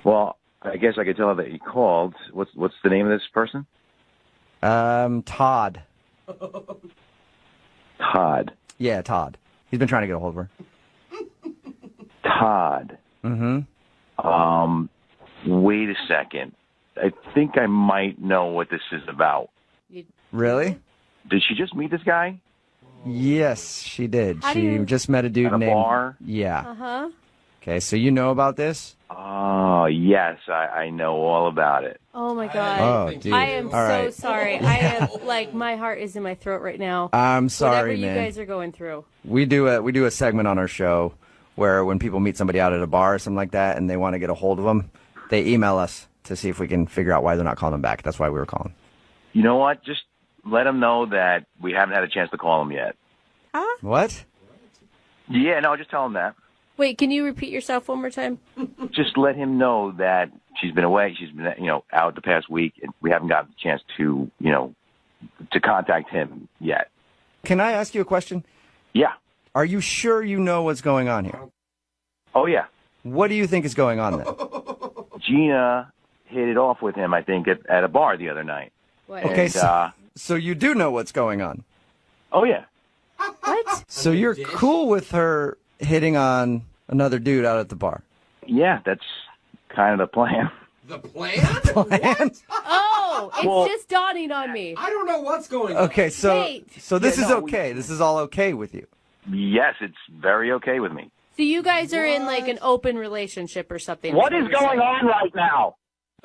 Well, I guess I could tell her that you called. What's the name of this person? Todd. Todd. Yeah, Todd. He's been trying to get a hold of her. Todd. Mm-hmm. Wait a second. I think I might know what this is about. Really? Did she just meet this guy? Yes, she did. How do She you- just met a dude At a named... bar? Yeah. Uh-huh. Okay, so you know about this? Oh, yes, I know all about it. Oh, my God. Oh, dude. I am All right. sorry. I am, my heart is in my throat right now. I'm sorry, Whatever you man. guys are going through. We do a segment on our show where when people meet somebody out at a bar or something like that and they want to get a hold of them, they email us to see if we can figure out why they're not calling them back. That's why we were calling. You know what? Just let them know that we haven't had a chance to call them yet. Huh? What? Yeah, no, just tell them that. Wait, can you repeat yourself one more time? Just let him know that she's been away. She's been, out the past week, and we haven't gotten the chance to, to contact him yet. Can I ask you a question? Yeah. Are you sure you know what's going on here? Oh, yeah. What do you think is going on then? Gina hit it off with him, I think, at a bar the other night. What? Okay, And, so you do know what's going on. Oh, yeah. What? So you're cool with her hitting on another dude out at the bar? Yeah, that's kind of the plan. The plan? Plan? Oh, it's just dawning on me. I don't know what's going on. Okay, so Wait. this Yeah, is no, okay. This is all okay with you. Yes, it's very okay with me. So you guys are in like an open relationship or something. What is going on right now?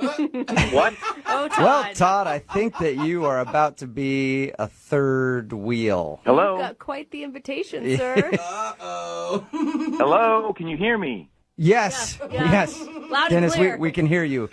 What? Oh, Todd. Well, Todd, I think that you are about to be a third wheel. Hello? You've got quite the invitation, sir. Uh-oh. Hello? Can you hear me? Yes, Yeah. yes. Loud and Dennis, clear. we can hear you.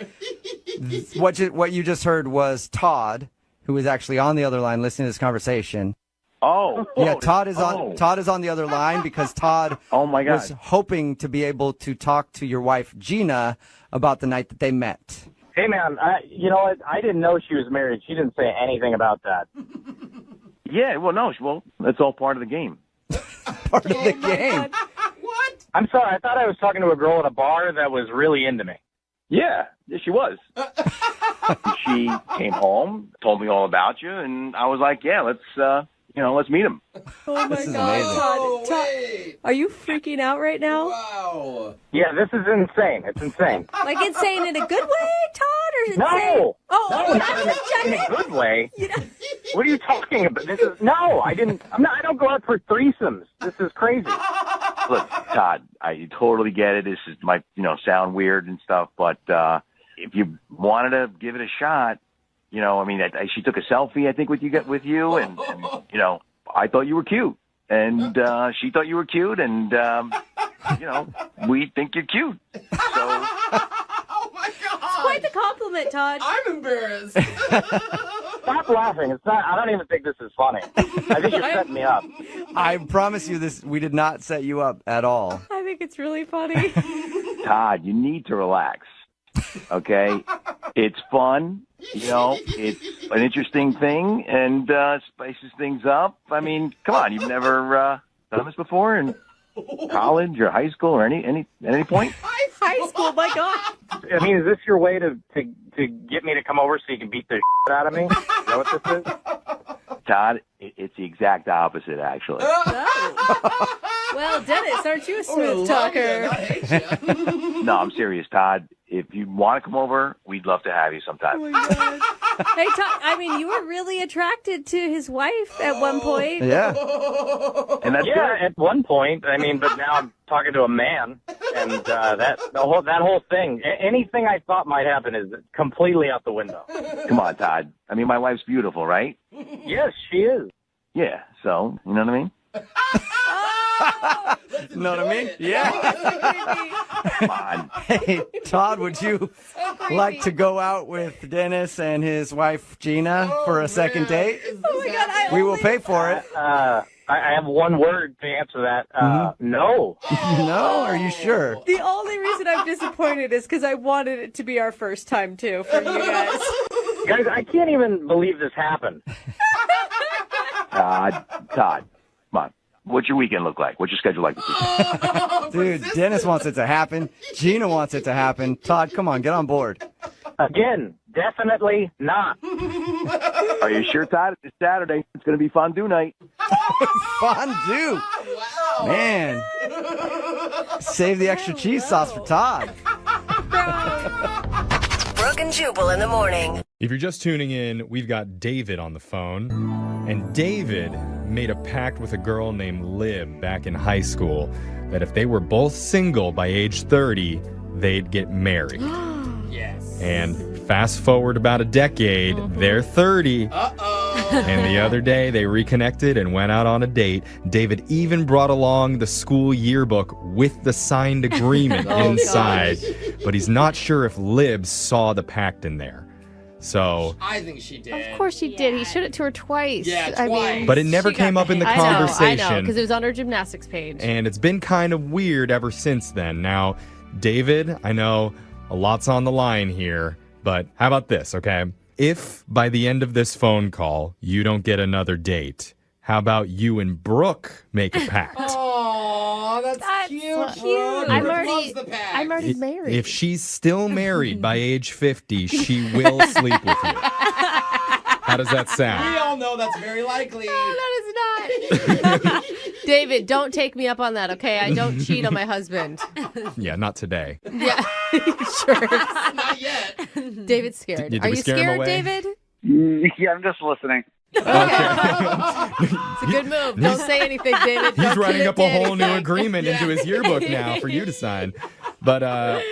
What you just heard was Todd, who is actually on the other line listening to this conversation. Oh. Yeah, Todd is on. Oh. Todd is on the other line because Todd Oh, my God. was hoping to be able to talk to your wife Gina about the night that they met. Hey, man, you know what? I didn't know she was married. She didn't say anything about that. Yeah, well, no, that's all part of the game. Part of the game. What? I'm sorry. I thought I was talking to a girl at a bar that was really into me. Yeah, she was. She came home, told me all about you, and I was like, yeah, let's meet him. Oh my This is God, amazing. Todd, are you freaking out right now? Wow. Yeah, this is insane. It's insane. Like insane in a good way, Todd, or insane? No! Oh, No, okay, not I'm in just a checking. good way. What are you talking about? I don't go out for threesomes. This is crazy. Look, Todd, I totally get it. This is might sound weird and stuff, but if you wanted to give it a shot, she took a selfie, I think, with you, and I thought you were cute, and she thought you were cute, and we think you're cute. So. Oh my God! It's quite the compliment, Todd. I'm embarrassed. Stop laughing. It's not. I don't even think this is funny. I think you're setting me up. I promise you this, we did not set you up at all. I think it's really funny. Todd, you need to relax. Okay? It's fun. It's an interesting thing and spices things up. I mean, come on, you've never done this before in college or high school or any point? High school, my God. I mean, is this your way to get me to come over so you can beat the shit out of me? Is that what this is? Todd, it's the exact opposite, actually. Well, Dennis, aren't you a smooth talker? No, I'm serious, Todd. If you want to come over, we'd love to have you sometime. Oh my God. Hey, Todd, I mean, you were really attracted to his wife at one point. Yeah. And that's good. At one point. I mean, but now I'm talking to a man, and that whole thing. Anything I thought might happen is completely out the window. Come on, Todd. I mean, my wife's beautiful, right? Yes, she is. Yeah. So, you know what I mean? Know what I mean? Yeah. Come on. Hey, Todd, would you like to go out with Dennis and his wife Gina for a second date? Oh my God, We will pay for it. I have one word to answer that. No. No? Are you sure? The only reason I'm disappointed is because I wanted it to be our first time, too, for you guys. Guys, I can't even believe this happened. Todd, come on. What's your weekend look like? What's your schedule like this weekend? Dude, Dennis wants it to happen. Gina wants it to happen. Todd, come on, get on board. Again, definitely not. Are you sure, Todd? It's Saturday. It's going to be fondue night. Fondue. Wow. Man. Save the extra cheese sauce for Todd. Brooke and Jubal in the morning. If you're just tuning in, we've got David on the phone. And David made a pact with a girl named Lib back in high school that if they were both single by age 30, they'd get married. Yes. And fast forward about a decade, they're 30. And the other day, they reconnected and went out on a date. David even brought along the school yearbook with the signed agreement inside. But he's not sure if Lib saw the pact in there. So, I think she did. Of course she did. He showed it to her twice. Yeah, I twice. mean, but it never came up in the conversation. I know, because it was on her gymnastics page. And it's been kind of weird ever since then. Now, David, I know a lot's on the line here, but how about this, okay? If by the end of this phone call you don't get another date, how about you and Brooke make a pact? Aw, that's cute. Brooke. I'm Brooke already, loves the pact. I'm already married. If she's still married by age 50, she will sleep with you. How does that sound? We all know that's very likely. That is not. David, don't take me up on that, okay? I don't cheat on my husband. Yeah, not today. Yeah, sure. Not yet. David's scared. Did Are we you scare him scared, away? David? Yeah, I'm just listening. It's a good move. Don't say anything, David. He's Don't writing commit up to a whole new anything. agreement into his yearbook now for you to sign. But,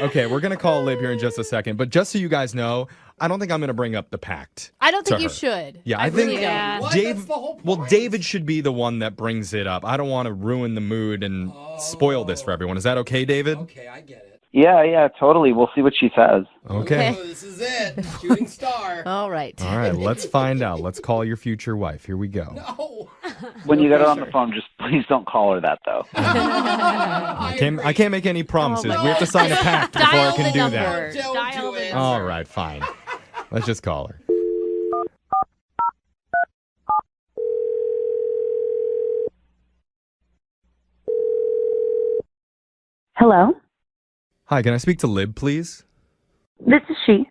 okay, we're going to call Lib here in just a second. But just so you guys know, I don't think I'm going to bring up the pact. I don't think to you her. should. Yeah, I really think don't. What? Dave. That's the whole point. Well, David should be the one that brings it up. I don't want to ruin the mood and spoil this for everyone. Is that okay, David? Okay, I get it. Yeah, totally. We'll see what she says. Okay. Oh, this is it. Shooting star. All right. All right, let's find out. Let's call your future wife. Here we go. No. When you get her on the phone, just please don't call her that, though. I can't make any promises. my We have to sign a pact before I Dial can the do number. that. Don't Dial do the it. number. All right, fine. Let's just call her. Hello, Hi, can I speak to Lib, please? this is she.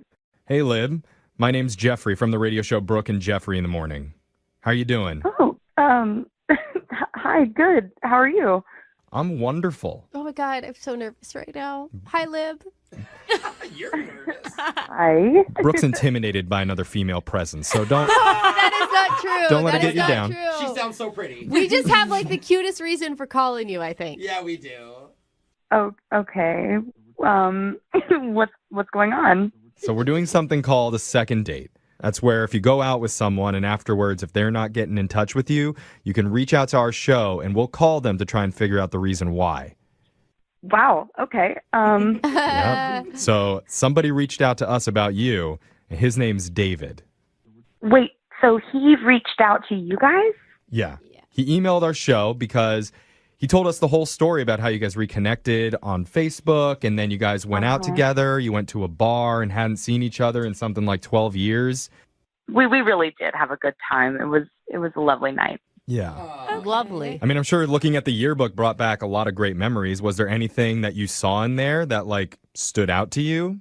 Hey, Lib. My name's Jeffrey from the radio show Brooke and Jeffrey in the Morning. How you doing? Oh, hi, good. How are you? I'm wonderful. Oh my God, I'm so nervous right now. Hi, Lib. You're nervous. Hi. Brooke's intimidated by another female presence, so don't That is not true. Don't let That it is get you not down. true. She sounds so pretty. We just have like the cutest reason for calling you, I think. Yeah, we do. Oh, okay. What's going on? So we're doing something called a second date. That's where if you go out with someone and afterwards, if they're not getting in touch with you, you can reach out to our show and we'll call them to try and figure out the reason why. Wow. Okay. Yep. So somebody reached out to us about you, and his name's David. Wait. So he reached out to you guys? Yeah. He emailed our show because he told us the whole story about how you guys reconnected on Facebook and then you guys went out together. You went to a bar and hadn't seen each other in something like 12 years. We really did have a good time. It was a lovely night. Yeah. Lovely. I mean, I'm sure looking at the yearbook brought back a lot of great memories. Was there anything that you saw in there that like stood out to you?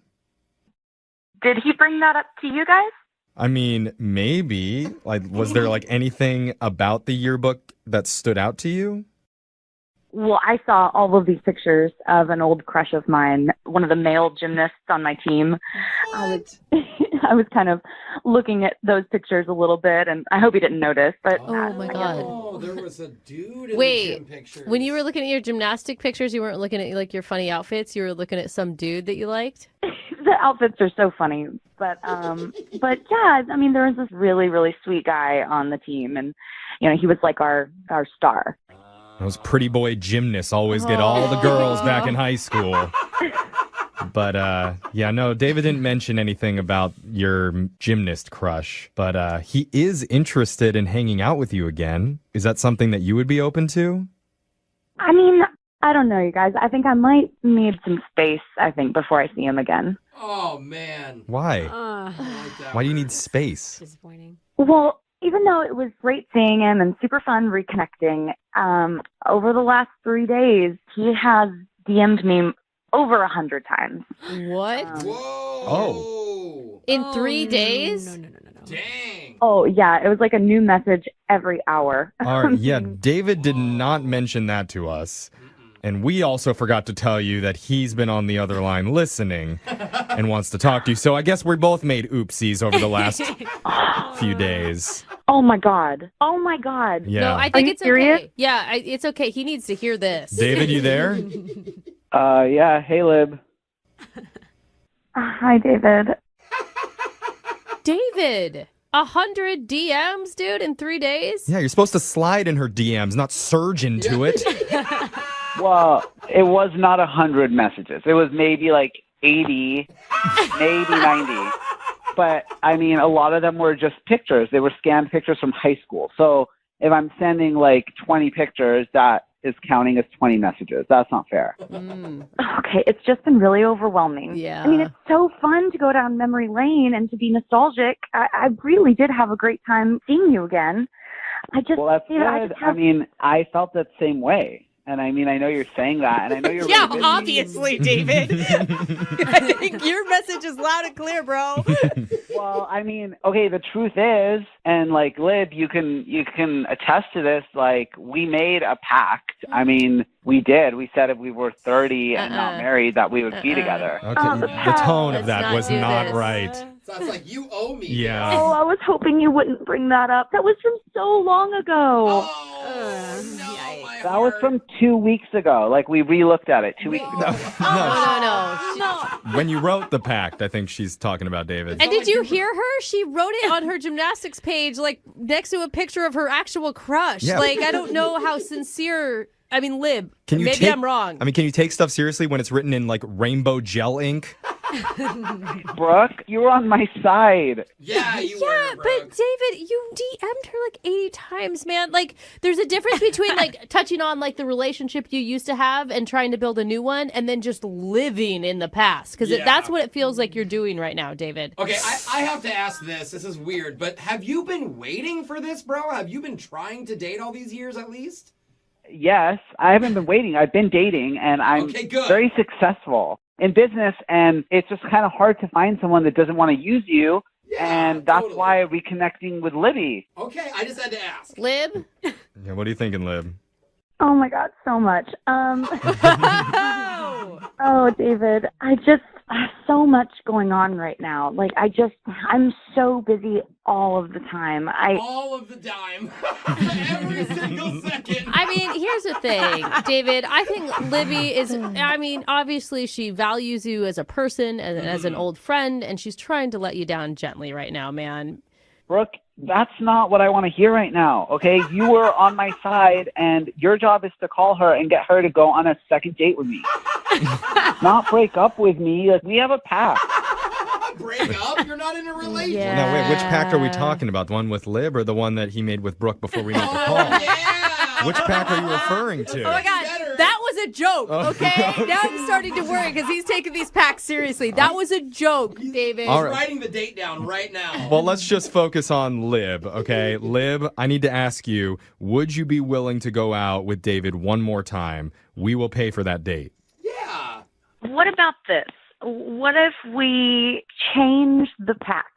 Did he bring that up to you guys? I mean, maybe. Like, was there like anything about the yearbook that stood out to you? Well, I saw all of these pictures of an old crush of mine, one of the male gymnasts on my team. I was kind of looking at those pictures a little bit, and I hope he didn't notice. But Oh my God. Oh, there was a dude in the Wait, gym pictures. when you were looking at your gymnastic pictures, you weren't looking at like your funny outfits. You were looking at some dude that you liked. the outfits are so funny. But yeah, I mean, there was this really sweet guy on the team, and he was like our star. Those pretty boy gymnasts always get all the girls back in high school. But yeah, no, David didn't mention anything about your gymnast crush, but he is interested in hanging out with you again. Is that something that you would be open to? I mean, I don't know, you guys. I think I might need some space, before I see him again. Oh, man. Why? Why do you need space? Disappointing. Well, even though it was great seeing him and super fun reconnecting, over the last 3 days, he has DM'd me over 100 times. What? Oh. In 3 days? No. Dang. Oh, yeah. It was like a new message every hour. All right, yeah, David did not mention that to us. And we also forgot to tell you that he's been on the other line listening and wants to talk to you. So I guess we both made oopsies over the last few days. Oh, my God. Oh, my God. Yeah. No, I think it's serious? okay. Yeah, it's okay. He needs to hear this. David, you there? Yeah. Hey, Lib. Hi, David. David, 100 DMs, dude, in 3 days? Yeah, you're supposed to slide in her DMs, not surge into it. Well, it was not 100 messages. It was maybe like 80, maybe 90. But, I mean, a lot of them were just pictures. They were scanned pictures from high school. So if I'm sending like 20 pictures, that is counting as 20 messages. That's not fair. Okay, it's just been really overwhelming. Yeah. I mean, it's so fun to go down memory lane and to be nostalgic. I really did have a great time seeing you again. Well, that's good. I mean, I felt that same way. And I mean, I know you're saying that, and I know you're Yeah, really busy. obviously, David. I think your message is loud and clear, bro. Well, I mean, okay, the truth is, and like Lib, you can attest to this, like we made a pact. I mean, we did. We said if we were 30 and not married that we would be together. Okay, the tone of that was not right. Sounds like you owe me. Yeah. Oh, I was hoping you wouldn't bring that up. That was from so long ago. That was from 2 weeks ago. Like we re-looked at it 2 weeks ago. No. When you wrote the pact, I think she's talking about David. And did you hear her? She wrote it on her gymnastics page, like next to a picture of her actual crush. Yeah. Like, I don't know how sincere. I mean, Lib, Can you maybe take- I'm wrong. I mean, can you take stuff seriously when it's written in like rainbow gel ink? Brooke, you were on my side. Yeah, but David, you DM'd her like 80 times, man. Like, there's a difference between like touching on like the relationship you used to have and trying to build a new one, and then just living in the past. Because Yeah. that's what it feels like you're doing right now, David. Okay, I have to ask this. This is weird, but have you been waiting for this, bro? Have you been trying to date all these years at least? Yes, I haven't been waiting. I've been dating, and I'm Okay, good. very successful in business, and it's just kind of hard to find someone that doesn't want to use you, and that's why I'm reconnecting with Libby. Okay, I just had to ask. Lib? Yeah, what are you thinking, Lib? Oh my God, so much. Oh, David, I have so much going on right now. Like, I'm so busy all of the time. All of the time. Every single second. I mean, here's the thing, David. I think Libby is, obviously she values you as a person and as an old friend, and she's trying to let you down gently right now, man. Brooke, that's not what I want to hear right now, okay? You were on my side, and your job is to call her and get her to go on a second date with me. Not break up with me. Like, we have a pact. Break up? You're not in a relationship. Well, now, wait, which pact are we talking about? The one with Lib or the one that he made with Brooke before we made the call? Yeah. Which pact are you referring to? Oh my God, that was a joke, okay? Now I'm starting to worry because he's taking these packs seriously. That was a joke, David. All He's right. writing the date down right now. Well, let's just focus on Lib, okay? Lib, I need to ask you, would you be willing to go out with David one more time? We will pay for that date. Yeah. What about this? What if we change the pact?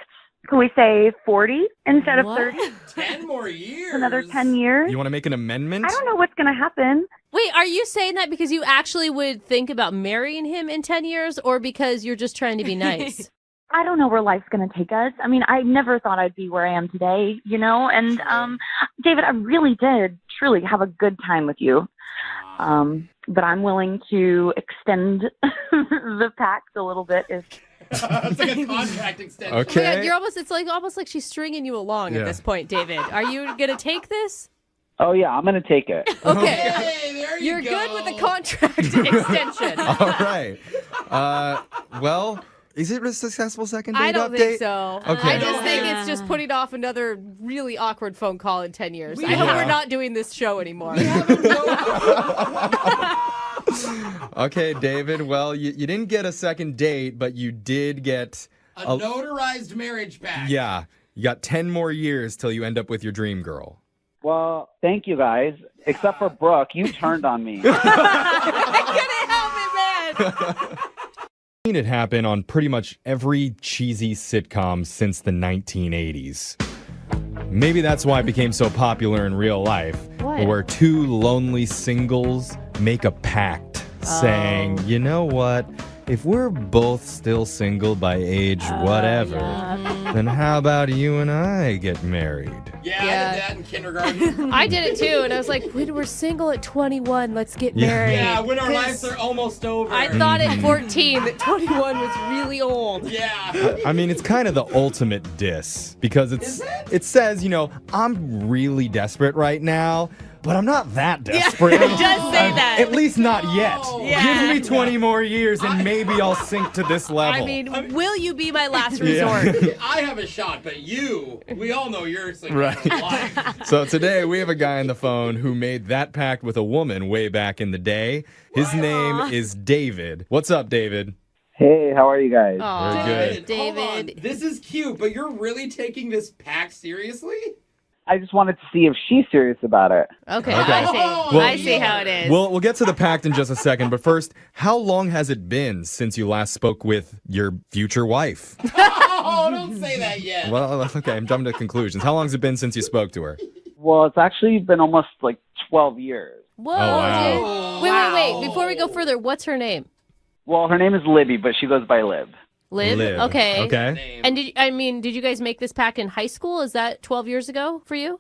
Can we say 40 instead of 30? 10 more years. Another 10 years? You want to make an amendment? I don't know what's going to happen. Wait, are you saying that because you actually would think about marrying him in 10 years or because you're just trying to be nice? I don't know where life's going to take us. I mean, I never thought I'd be where I am today, you know? And, David, I really did truly have a good time with you. But I'm willing to extend the pact a little bit if... It's like a contract extension. Okay. Oh my God, it's almost like she's stringing you along at this point, David. Are you going to take this? Oh, yeah, I'm going to take it. Okay. Hey, there you You're go. good with the contract extension. All right. Well, is it a successful second date I don't update? think so. Okay. I just think it's just putting off another really awkward phone call in 10 years. I hope Yeah. we're not doing this show anymore. Okay, David. Well, you didn't get a second date, but you did get A notarized marriage pact. Yeah, you got 10 more years till you end up with your dream girl. Well, thank you guys. Except for Brooke, you turned on me. I couldn't help it, man. Seen it happen on pretty much every cheesy sitcom since the 1980s. Maybe that's why it became so popular in real life. What? Where two lonely singles make a pact saying, you know what? If we're both still single by age whatever, then how about you and I get married? Yeah, I did that in kindergarten. I did it too, and I was like, when we're single at 21, let's get Yeah. married. Yeah, when our lives are almost over. I thought at 14 that 21 was really old. Yeah. I mean, it's kind of the ultimate diss because it says, you know, I'm really desperate right now, but I'm not that desperate. It does say that. At least not yet. Yeah. Give me 20 more years and maybe I'll sink to this level. I mean, will you be my last Yeah. resort? I have a shot, but we all know you're single for life. So today we have a guy on the phone who made that pact with a woman way back in the day. His name is David. What's up, David? Hey, how are you guys? Aw, Very good. Hold on. David. This is cute, but you're really taking this pact seriously? I just wanted to see if she's serious about it. Okay, Okay. I see. Well, I see how it is. We'll get to the pact in just a second, but first, how long has it been since you last spoke with your future wife? Oh, don't say that yet. Well, okay, I'm jumping to conclusions. How long has it been since you spoke to her? Well, it's actually been almost like 12 years. Whoa, wow. dude. Wait. Before we go further, what's her name? Well, her name is Libby, but she goes by Lib. Liv? Liv. Okay. Okay. And did you guys make this pact in high school? Is that 12 years ago for you?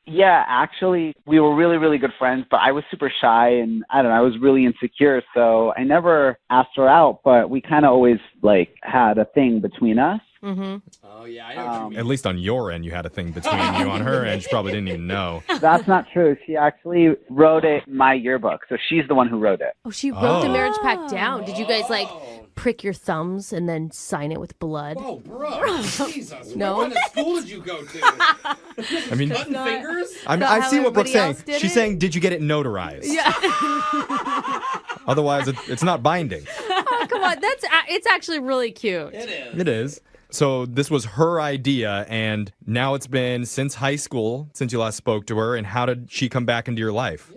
Yeah, actually, we were really, really good friends, but I was super shy and I don't know, I was really insecure. So I never asked her out, but we kind of always like had a thing between us. Mm-hmm. Oh, yeah, I know what you mean. At least on your end, you had a thing between you. On her end, she probably didn't even know. That's not true. She actually wrote it in my yearbook. So she's the one who wrote it. Oh, she wrote the Oh. marriage pact down. Did you guys like prick your thumbs and then sign it with blood? Whoa, bro. Jesus. No? What kind of school did you go to? I mean, Cutting fingers? I see what Brooke's saying. else did She's it? saying, did you get it notarized? Yeah. Otherwise, it's not binding. Oh, come on. It's actually really cute. It is. It is. So this was her idea, and now it's been since high school, since you last spoke to her, and how did she come back into your life?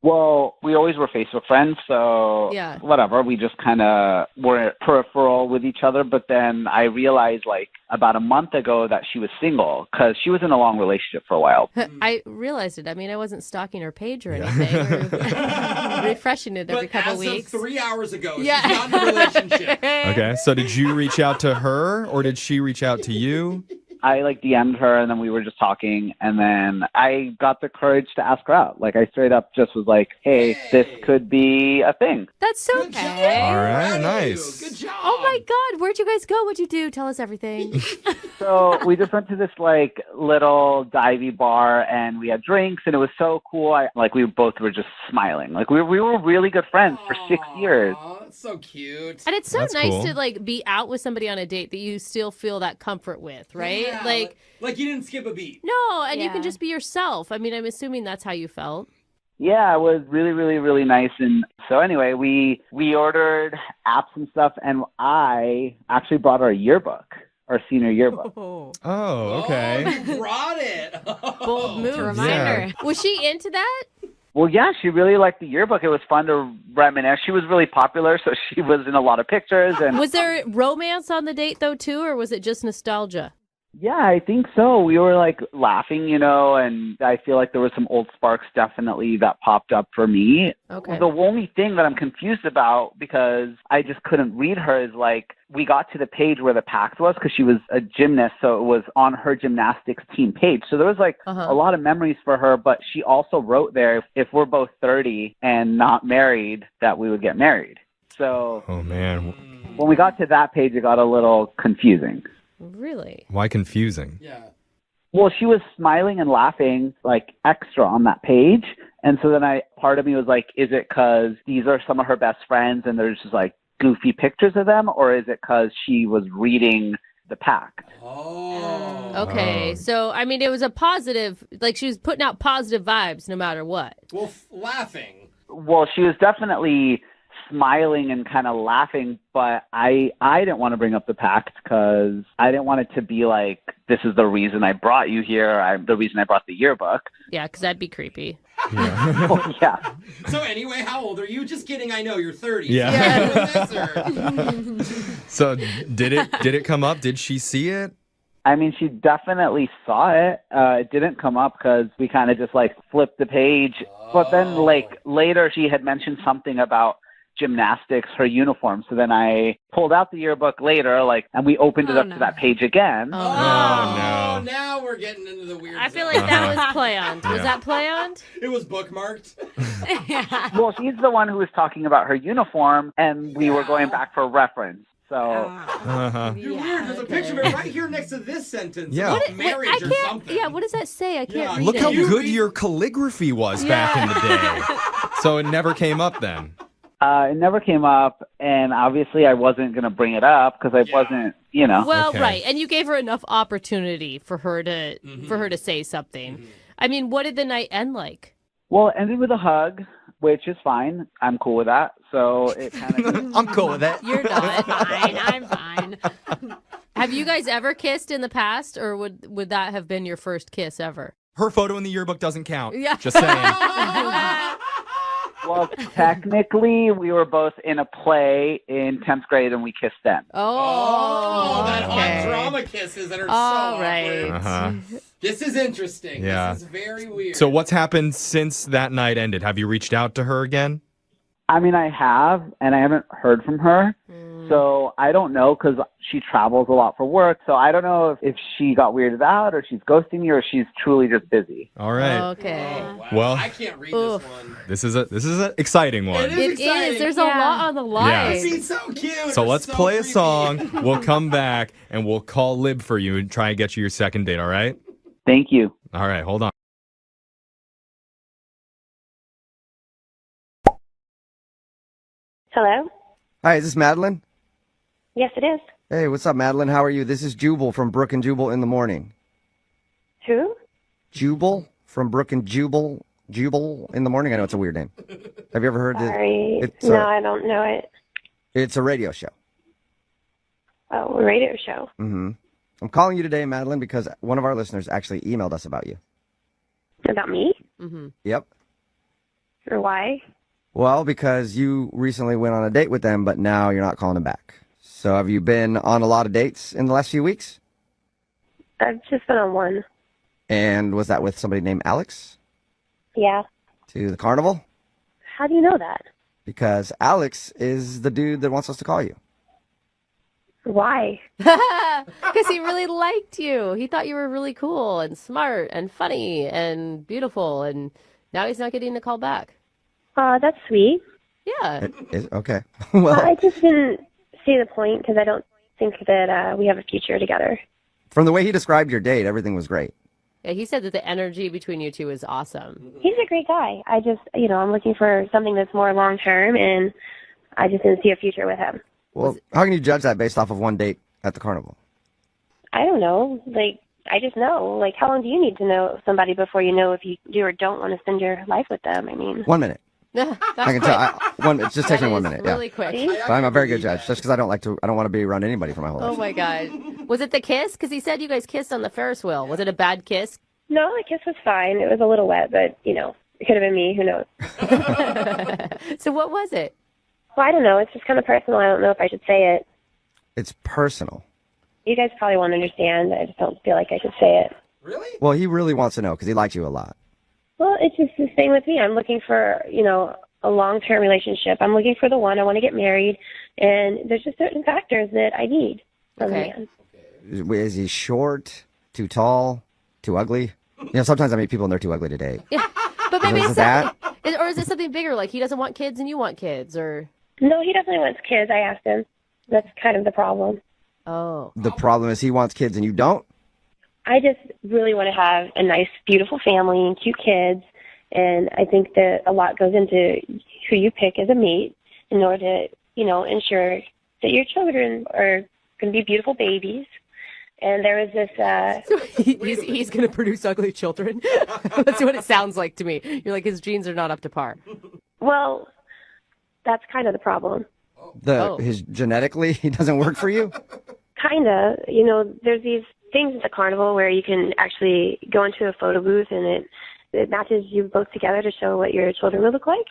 Well, we always were Facebook friends, so Yeah. whatever. We just kind of were peripheral with each other. But then I realized, like, about a month ago that she was single because she was in a long relationship for a while. I realized it. I mean, I wasn't stalking her page or anything. Or refreshing it every couple as weeks. of 3 hours ago, Yeah. she's not in a relationship. Okay, so did you reach out to her or did she reach out to you? I like DM'd her and then we were just talking and then I got the courage to ask her out. Like I straight up just was like, hey, this could be a thing. That's so cute. All right, nice. Good job. Oh my God, where'd you guys go? What'd you do? Tell us everything. So we just went to this like little divey bar and we had drinks and it was so cool. We both were just smiling. Like we were really good friends for 6 years. Oh, that's so cute. And it's so That's nice cool. to like be out with somebody on a date that you still feel that comfort with, right? Yeah, like you didn't skip a beat. No, and you can just be yourself. I mean, I'm assuming that's how you felt. Yeah, it was really, really, really nice. And so anyway, we ordered apps and stuff and I actually brought our yearbook, our senior yearbook. Oh, okay. You brought it. Bold move. reminder. Was she into that? Well, yeah, she really liked the yearbook. It was fun to reminisce. She was really popular, so she was in a lot of pictures. And Was there romance on the date though too, or was it just nostalgia? yeah, I think so. We were like laughing, and I feel like there was some old sparks definitely that popped up for me. Okay. The only thing that I'm confused about, because I just couldn't read her, is like we got to the page where the pact was because she was a gymnast, so it was on her gymnastics team page. So there was like a lot of memories for her, but she also wrote there, if we're both 30 and not married, that we would get married. So Oh, man. when we got to that page, it got a little confusing. Really? Why confusing? Yeah. Well, she was smiling and laughing like extra on that page. And so then part of me was like, is it because these are some of her best friends and there's just like goofy pictures of them? Or is it because she was reading the pact? Oh. Okay. So, I mean, it was a positive, like she was putting out positive vibes no matter what. Well, laughing. Well, she was definitely smiling and kind of laughing, but I didn't want to bring up the pact because I didn't want it to be like, this is the reason I brought you here, the reason I brought the yearbook. Yeah, because that'd be creepy. Well, yeah. So anyway, how old are you? Just kidding. I know you're 30. Yeah. So So did it come up? Did she see it? I mean, she definitely saw it. It didn't come up because we kind of just like flipped the page. But then like later she had mentioned something about gymnastics, her uniform. So then I pulled out the yearbook later, and we opened it up to that page again. Oh, now we're getting into the weird I feel like that was play-on. Was Yeah. that play-on? It was bookmarked. Well, she's the one who was talking about her uniform, and we were going back for reference. So You're weird. There's a picture of it right here next to this sentence. Yeah. About marriage I or can't. something. Yeah, what does that say? I can't read Look it. how good your calligraphy was back in the day. So it never came up then. it never came up, and obviously I wasn't going to bring it up because I wasn't, Well, right, and you gave her enough opportunity for her to say something. I mean, what did the night end like? Well, it ended with a hug, which is fine. I'm cool with that. So it kind of. I'm cool with that. You're not. Fine, I'm fine. Have you guys ever kissed in the past, or would that have been your first kiss ever? Her photo in the yearbook doesn't count. Yeah. Just saying. Well, technically, we were both in a play in 10th grade, and we kissed then. Oh, that okay. hot drama kisses that are All so right. awkward. This is interesting. Yeah. This is very weird. So what's happened since that night ended? Have you reached out to her again? I mean, I have, and I haven't heard from her. So I don't know because she travels a lot for work. So I don't know if she got weirded out or she's ghosting me or she's truly just busy. All right. Okay. Well, I can't read this one. this is an exciting one. It is. There's a lot on the line. Yeah. It's so cute. So It's let's so play a creepy. song. We'll come back and we'll call Lib for you and try and get you your second date. All right? Thank you. All right. Hold on. Hello? Hi, is this Madeline? Yes, it is. Hey, what's up, Madeline? How are you? This is Jubal from Brooke and Jubal in the Morning. Who? Jubal from Brooke and Jubal in the Morning? I know it's a weird name. Have you ever heard Sorry. it? No, I don't know it. It's a radio show. Oh, a radio show. Mm-hmm. I'm calling you today, Madeline, because one of our listeners actually emailed us about you. About me? Mm-hmm. Yep. Or why? Well, because you recently went on a date with them, but now you're not calling them back. So have you been on a lot of dates in the last few weeks? I've just been on one. And was that with somebody named Alex? Yeah. To the carnival? How do you know that? Because Alex is the dude that wants us to call you. Why? Because he really liked you. He thought you were really cool and smart and funny and beautiful, and now he's not getting the call back. That's sweet. Yeah. Okay. Well, I just didn't see the point because I don't think that we have a future together. from the way he described your date, everything was great. Yeah, he said that the energy between you two is awesome. He's a great guy. I just, I'm looking for something that's more long term, and I just didn't see a future with him. Well, how can you judge that based off of one date at the carnival? I don't know. I just know. How long do you need to know somebody before you know if you do or don't want to spend your life with them? I mean, 1 minute. That's I can tell. It just takes me 1 minute. really Yeah. quick. But I'm a very good judge, just because I don't want to be around anybody for my whole life. Oh my God. Was it the kiss? Because he said you guys kissed on the Ferris wheel. Was it a bad kiss? no, the kiss was fine. It was a little wet, but it could have been me. Who knows? So what was it? Well, I don't know. It's just kind of personal. I don't know if I should say it. It's personal. You guys probably won't understand. I just don't feel like I should say it. Well, he really wants to know because he likes you a lot. Well, it's just the same with me. I'm looking for, a long-term relationship. I'm looking for the one. I want to get married, and there's just certain factors that I need from a man. Is he short, too tall, too ugly? Sometimes I meet people and they're too ugly to date. Yeah, but maybe Is it's that? or is it something bigger? Like he doesn't want kids and you want kids, or No, he definitely wants kids. I asked him. That's kind of the problem. oh, The problem is he wants kids and you don't? I just really want to have a nice, beautiful family and cute kids. And I think that a lot goes into who you pick as a mate in order to, ensure that your children are going to be beautiful babies. And there was this... he's going to produce ugly children. That's what it sounds like to me. You're like, his genes are not up to par. Well, that's kind of the problem. His genetically, he doesn't work for you? Kind of. There's these things at the carnival where you can actually go into a photo booth and it matches you both together to show what your children will look like.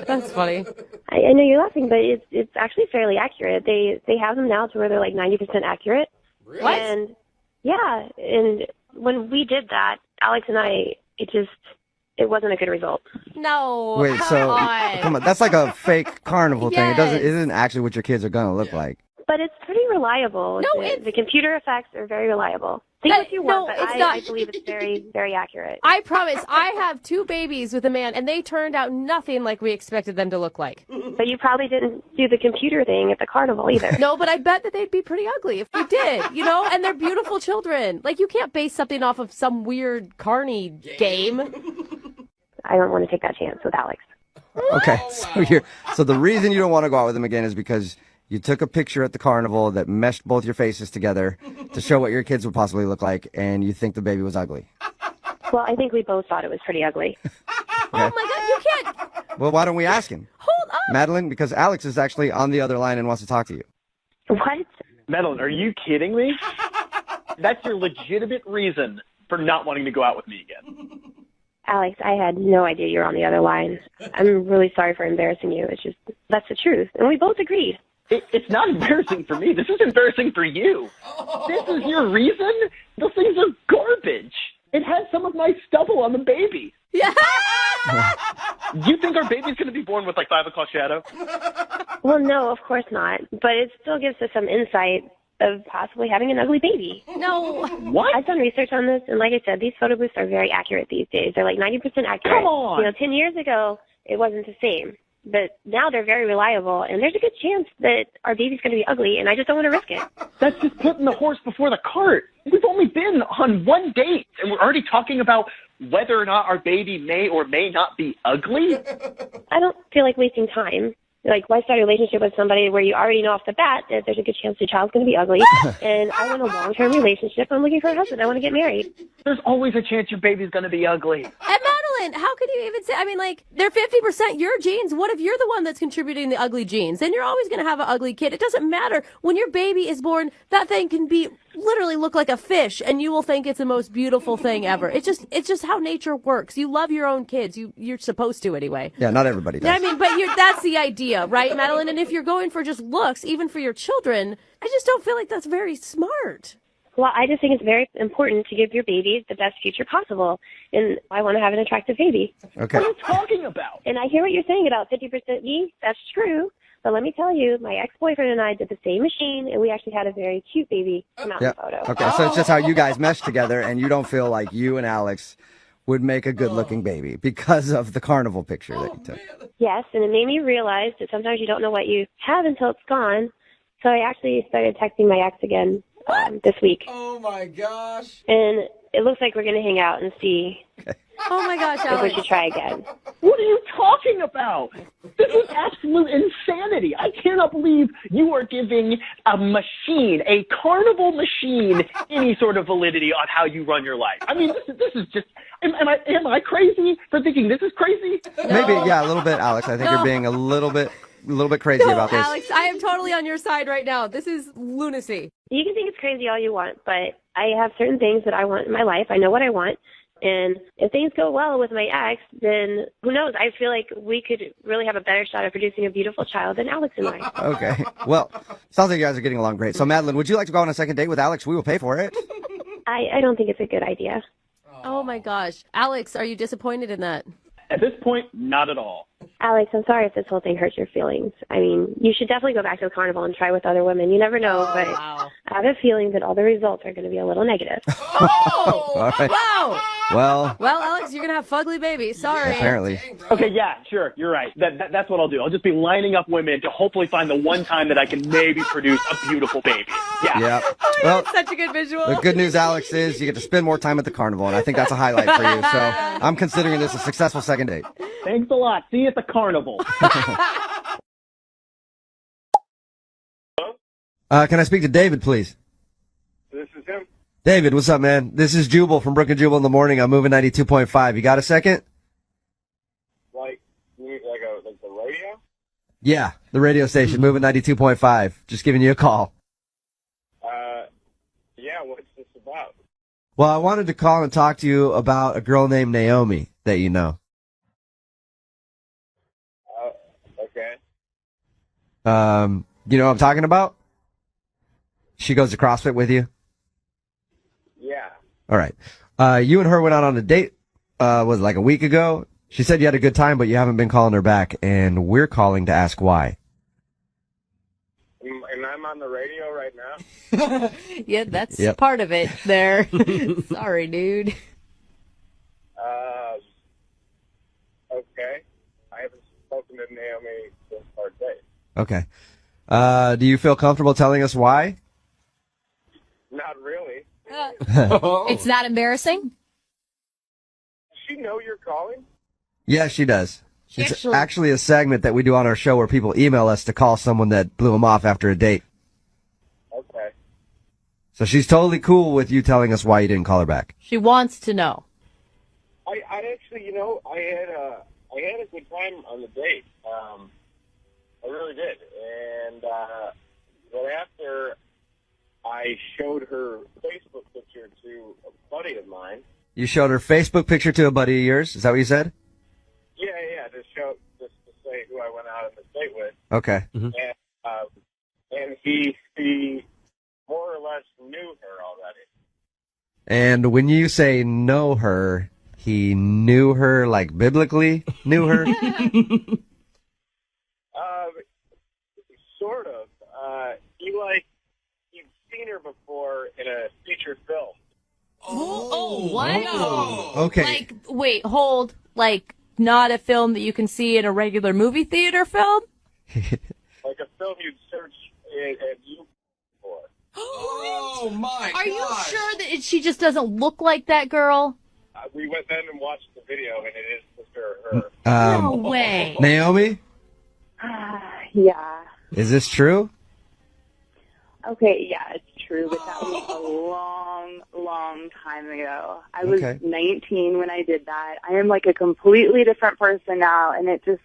That's funny. I know you're laughing, but it's actually fairly accurate. They have them now to where they're like 90% accurate. Really? What? And yeah, and when we did that, Alex and I, it wasn't a good result. No. Wait, so come on, that's like a fake carnival thing. It Yes. isn't actually what your kids are gonna look like. But it's pretty reliable. No, the computer effects are very reliable. Think what you want, but it's not. I believe it's very, very accurate. I promise. I have 2 babies with a man, and they turned out nothing like we expected them to look like. But you probably didn't do the computer thing at the carnival either. No, but I bet that they'd be pretty ugly if we did, and they're beautiful children. Like, you can't base something off of some weird carny game. I don't want to take that chance with Alex. Okay, so the reason you don't want to go out with him again is because you took a picture at the carnival that meshed both your faces together to show what your kids would possibly look like, and you think the baby was ugly. Well, I think we both thought it was pretty ugly. Oh my God, you can't. Well, why don't we ask him? Hold up. Madeline, because Alex is actually on the other line and wants to talk to you. What? Madeline, are you kidding me? That's your legitimate reason for not wanting to go out with me again. Alex, I had no idea you were on the other line. I'm really sorry for embarrassing you. That's the truth. And we both agreed. It's not embarrassing for me. This is embarrassing for you. This is your reason? Those things are garbage. It has some of my stubble on the baby. Yeah. You think our baby's going to be born with 5 o'clock shadow? Well, no, of course not. But it still gives us some insight of possibly having an ugly baby. No. What? I've done research on this, and like I said, these photo booths are very accurate these days. They're like 90% accurate. Come on. 10 years ago, it wasn't the same. But now they're very reliable, and there's a good chance that our baby's going to be ugly, and I just don't want to risk it. That's just putting the horse before the cart. We've only been on one date, and we're already talking about whether or not our baby may or may not be ugly. I don't feel like wasting time. Why start a relationship with somebody where you already know off the bat that there's a good chance your child's going to be ugly? And I want a long-term relationship. I'm looking for a husband. I want to get married. There's always a chance your baby's going to be ugly. And Madeline, how could you even say, I mean, like, they're 50% your genes. What if you're the one that's contributing the ugly genes? Then you're always going to have an ugly kid. It doesn't matter. When your baby is born, that thing can be literally look like a fish, and you will think it's the most beautiful thing ever. It's just how nature works. You love your own kids. You're supposed to anyway. Yeah, not everybody does. I mean, but that's the idea, right, Madeline? And if you're going for just looks, even for your children, I just don't feel like that's very smart. Well, I just think it's very important to give your baby the best future possible, and I want to have an attractive baby. Okay. What are you talking about? And I hear what you're saying about 50% me. That's true. But let me tell you, my ex-boyfriend and I did the same machine, and we actually had a very cute baby come out in the photo. Okay, so it's just how you guys mesh together, and you don't feel like you and Alex would make a good-looking baby because of the carnival picture that you took. Yes, and it made me realize that sometimes you don't know what you have until it's gone. So I actually started texting my ex again this week. Oh my gosh. And it looks like we're going to hang out and see Oh my gosh, if we Alex. should try again. What are you talking about? This is absolute insanity. I cannot believe you are giving a machine, a carnival machine, any sort of validity on how you run your life. I mean, this is just. Am I crazy for thinking this is crazy? Maybe, yeah, a little bit, Alex. I think you're being a little bit crazy about this. Alex, I am totally on your side right now. This is lunacy. You can think it's crazy all you want, but I have certain things that I want in my life. I know what I want. And if things go well with my ex, then who knows? I feel like we could really have a better shot at producing a beautiful child than Alex and I. Okay. Well, sounds like you guys are getting along great. So, Madeline, would you like to go on a second date with Alex? We will pay for it. I don't think it's a good idea. Oh my gosh. Alex, are you disappointed in that? At this point, not at all. Alex, I'm sorry if this whole thing hurts your feelings. I mean, you should definitely go back to the carnival and try with other women. You never know, but I have a feeling that all the results are going to be a little negative. All right. Wow. Well, Alex, you're going to have fugly babies. Sorry. apparently. Okay, yeah, sure, you're right. That's what I'll do. I'll just be lining up women to hopefully find the one time that I can maybe produce a beautiful baby. Yeah. Yeah. Oh, Well, that's such a good visual. the good news, Alex, is you get to spend more time at the carnival, and I think that's a highlight for you. So I'm considering this a successful second date. Thanks a lot. See you at the carnival. Can I speak to David, please? This is him. David, what's up, man? This is Jubal from Brooke and Jubal in the morning. I'm moving 92.5. You got a second? Like the radio? Yeah, the radio station, moving 92.5. Just giving you a call. Yeah. What's this about? Well, I wanted to call and talk to you about a girl named Naomi that you know. Okay. You know what I'm talking about? She goes to CrossFit with you? Yeah. All right. You and her went out on a date, was it like a week ago? She said you had a good time, but you haven't been calling her back, and we're calling to ask why. And I'm on the radio right now. Yeah, that's Yep. part of it there. Sorry, dude. Okay. I haven't spoken to Naomi since our date. Okay. Do you feel comfortable telling us why? Not really. It's not embarrassing? Does she know you're calling? Yeah, she does. She It's actually a segment that we do on our show where people email us to call someone that blew them off after a date. Okay. So she's totally cool with you telling us why you didn't call her back. She wants to know. I actually, I had a good time on the date. I really did. And but after I showed her Facebook picture to a buddy of mine. You showed her Facebook picture to a buddy of yours. Is that what you said? Yeah, just to say who I went out on the date with. Okay. And he more or less knew her already. And when you say know her, he knew her like biblically knew her? Sort of. He'd seen her before in a feature film. Oh, what? Okay. Like, wait, hold. Like, not a film that you can see in a regular movie theater film? Like a film you'd search at YouTube for. Oh my Are you sure that she just doesn't look like that girl? We went then and watched the video, and it is for her. No way. Naomi, Yeah. is this true? Okay, yeah, it's true, but that was a long time ago. I was Okay. 19 when I did that. I am like a completely different person now, and it just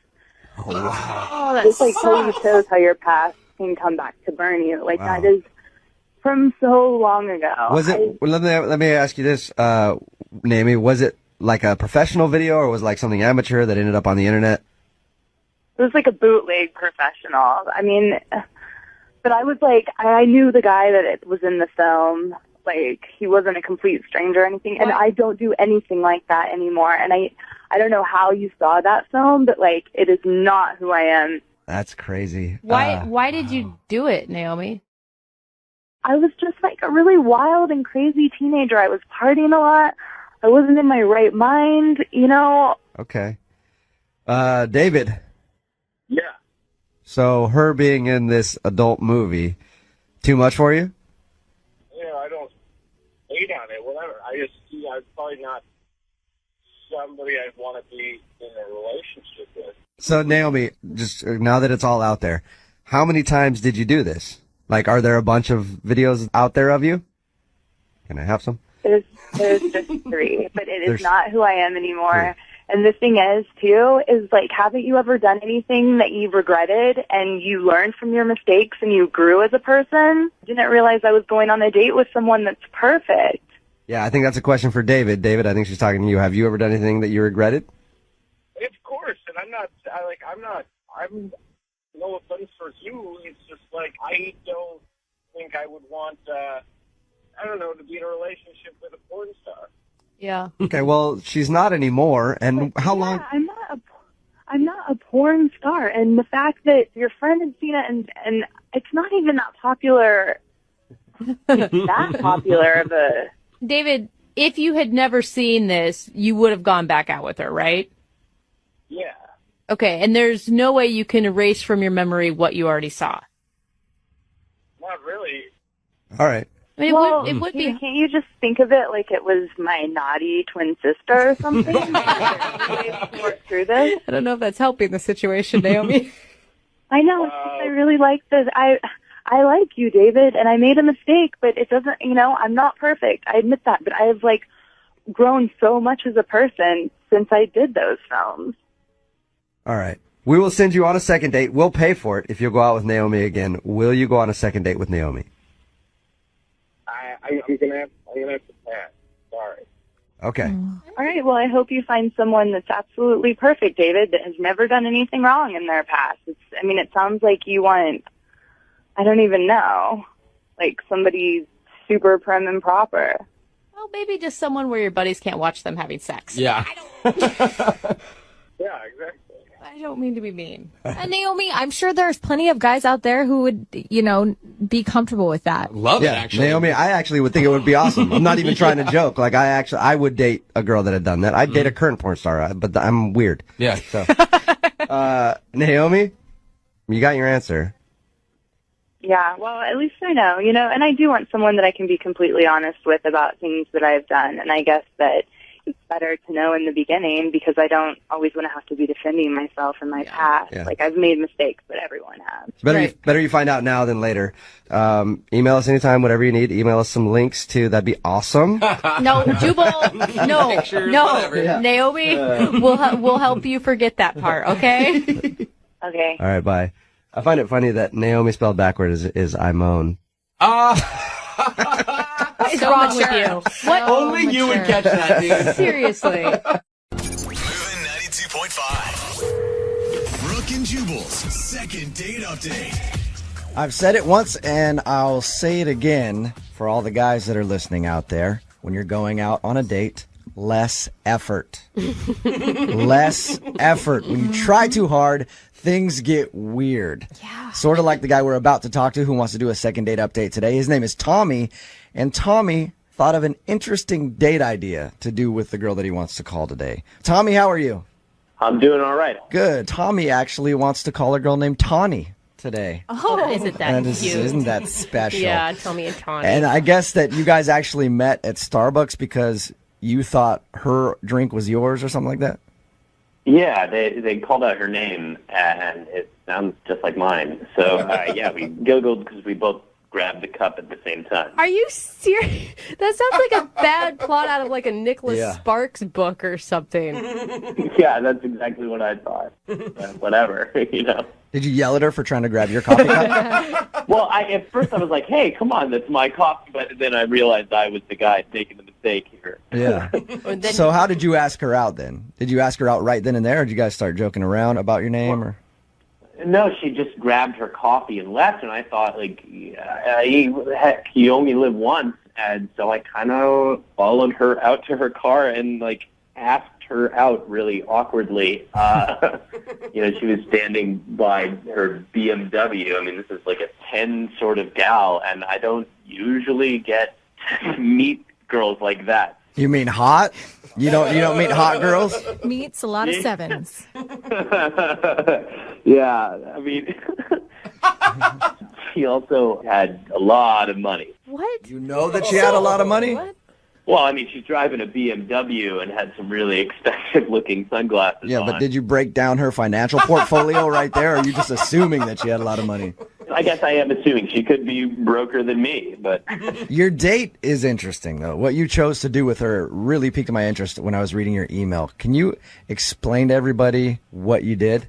that just like totally sucks. shows how your past can come back to burn you. Like Wow. that is from so long ago. Was it? Well, let me ask you this, Naomi. Was it like a professional video, or was it like something amateur that ended up on the internet? It was like a bootleg professional. I mean, but I was like, I knew the guy that it was in the film. Like, he wasn't a complete stranger or anything. And I don't do anything like that anymore. And I don't know how you saw that film, but like, it is not who I am. That's crazy. Why did you do it, Naomi? I was just like a really wild and crazy teenager. I was partying a lot. I wasn't in my right mind, you know. Okay. David. Yeah. So her being in this adult movie, too much for you? I don't hate on it, whatever. I'm probably not somebody I'd want to be in a relationship with. So Naomi, just now that it's all out there, how many times did you do this? Like, are there a bunch of videos out there of you? Can I have some? There's just 3, but it is There's not who I am anymore. And the thing is, too, is like, haven't you ever done anything that you regretted and you learned from your mistakes and you grew as a person? Didn't realize I was going on a date with someone that's perfect. Yeah, I think that's a question for David. David, I think she's talking to you. Have you ever done anything that you regretted? Of course, and I'm no offense for you. It's just like, I don't think I would want, to be in a relationship with a porn star. Yeah. Okay, well, she's not anymore. And how long? I'm not a porn star, and the fact that your friend had seen it, and it's not even that popular. That popular of a. David, if you had never seen this, you would have gone back out with her, right? Yeah. Okay, and there's no way you can erase from your memory what you already saw. Not really. All right. I mean, it would be. Can't you just think of it like it was my naughty twin sister or something? Is there any way to work through this? I don't know if that's helping the situation, Naomi. I know. It's just I really like this. I like you, David, and I made a mistake, but it doesn't. I'm not perfect. I admit that, but I have like grown so much as a person since I did those films. All right. We will send you on a second date. We'll pay for it if you'll go out with Naomi again. Will you go on a second date with Naomi? I'm gonna have to pass. Sorry. Okay. All right. Well, I hope you find someone that's absolutely perfect, David, that has never done anything wrong in their past. It sounds like you want, I don't even know, like somebody super prim and proper. Well, maybe just someone where your buddies can't watch them having sex. Yeah. Yeah, exactly. I don't mean to be mean. Naomi, I'm sure there's plenty of guys out there who would, be comfortable with that. Love it, Yeah, actually. Naomi, I actually would think it would be awesome. I'm not even trying to joke. Like, I would date a girl that had done that. I'd date a current porn star, but I'm weird. Yeah. So, Naomi, you got your answer. Yeah, well, at least I know, and I do want someone that I can be completely honest with about things that I've done, and I guess that it's better to know in the beginning because I don't always want to have to be defending myself in my past. Yeah. Like, I've made mistakes, but everyone has. It's better you find out now than later. Email us anytime, whatever you need. Email us some links too. That'd be awesome. No, Jubal. No, Pictures, no. whatever. Yeah. Naomi, we'll help you forget that part, okay? Okay. All right, bye. I find it funny that Naomi spelled backwards is I moan. What is wrong with you? What? Only you would catch that, dude. Seriously. Moving 92.5. Brooke and Jubal's second date update. I've said it once and I'll say it again for all the guys that are listening out there. When you're going out on a date, less effort. Less effort. When you try too hard, things get weird. Yeah. Sort of like the guy we're about to talk to who wants to do a second date update today. His name is Tommy, and Tommy thought of an interesting date idea to do with the girl that he wants to call today. Tommy, how are you? I'm doing all right. Good. Tommy actually wants to call a girl named Tawny today. Oh, isn't that And cute? isn't that special? Yeah, Tommy and Tawny. And I guess that you guys actually met at Starbucks because you thought her drink was yours or something like that? Yeah, they called out her name, and it sounds just like mine. So, yeah, we Googled because we both grab the cup at the same time. Are you serious? That sounds like a bad plot out of like a Nicholas Yeah. Sparks book or something. Yeah, that's exactly what I thought. Whatever, you know. Did you yell at her for trying to grab your coffee cup? Well, at first I was like, "Hey, come on, that's my coffee," but then I realized I was the guy making the mistake here. Yeah. So how did you ask her out then? Did you ask her out right then and there, or did you guys start joking around about your name? Or No, she just grabbed her coffee and left, and I thought, like, heck, you only live once, and so I kind of followed her out to her car and, like, asked her out really awkwardly. You know, she was standing by her BMW. I mean, this is like a 10 sort of gal, and I don't usually get to meet girls like that. you mean hot? You don't meet hot girls? Meets a lot of sevens. Yeah, I mean, she also had a lot of money. What? You know that she had a lot of money? What? Well, I mean, she's driving a BMW and had some really expensive-looking sunglasses Yeah, on. but did you break down her financial portfolio right there, or are you just assuming that she had a lot of money? I guess I am assuming she could be broker than me, but Your date is interesting, though. What you chose to do with her really piqued my interest when I was reading your email. Can you explain to everybody what you did?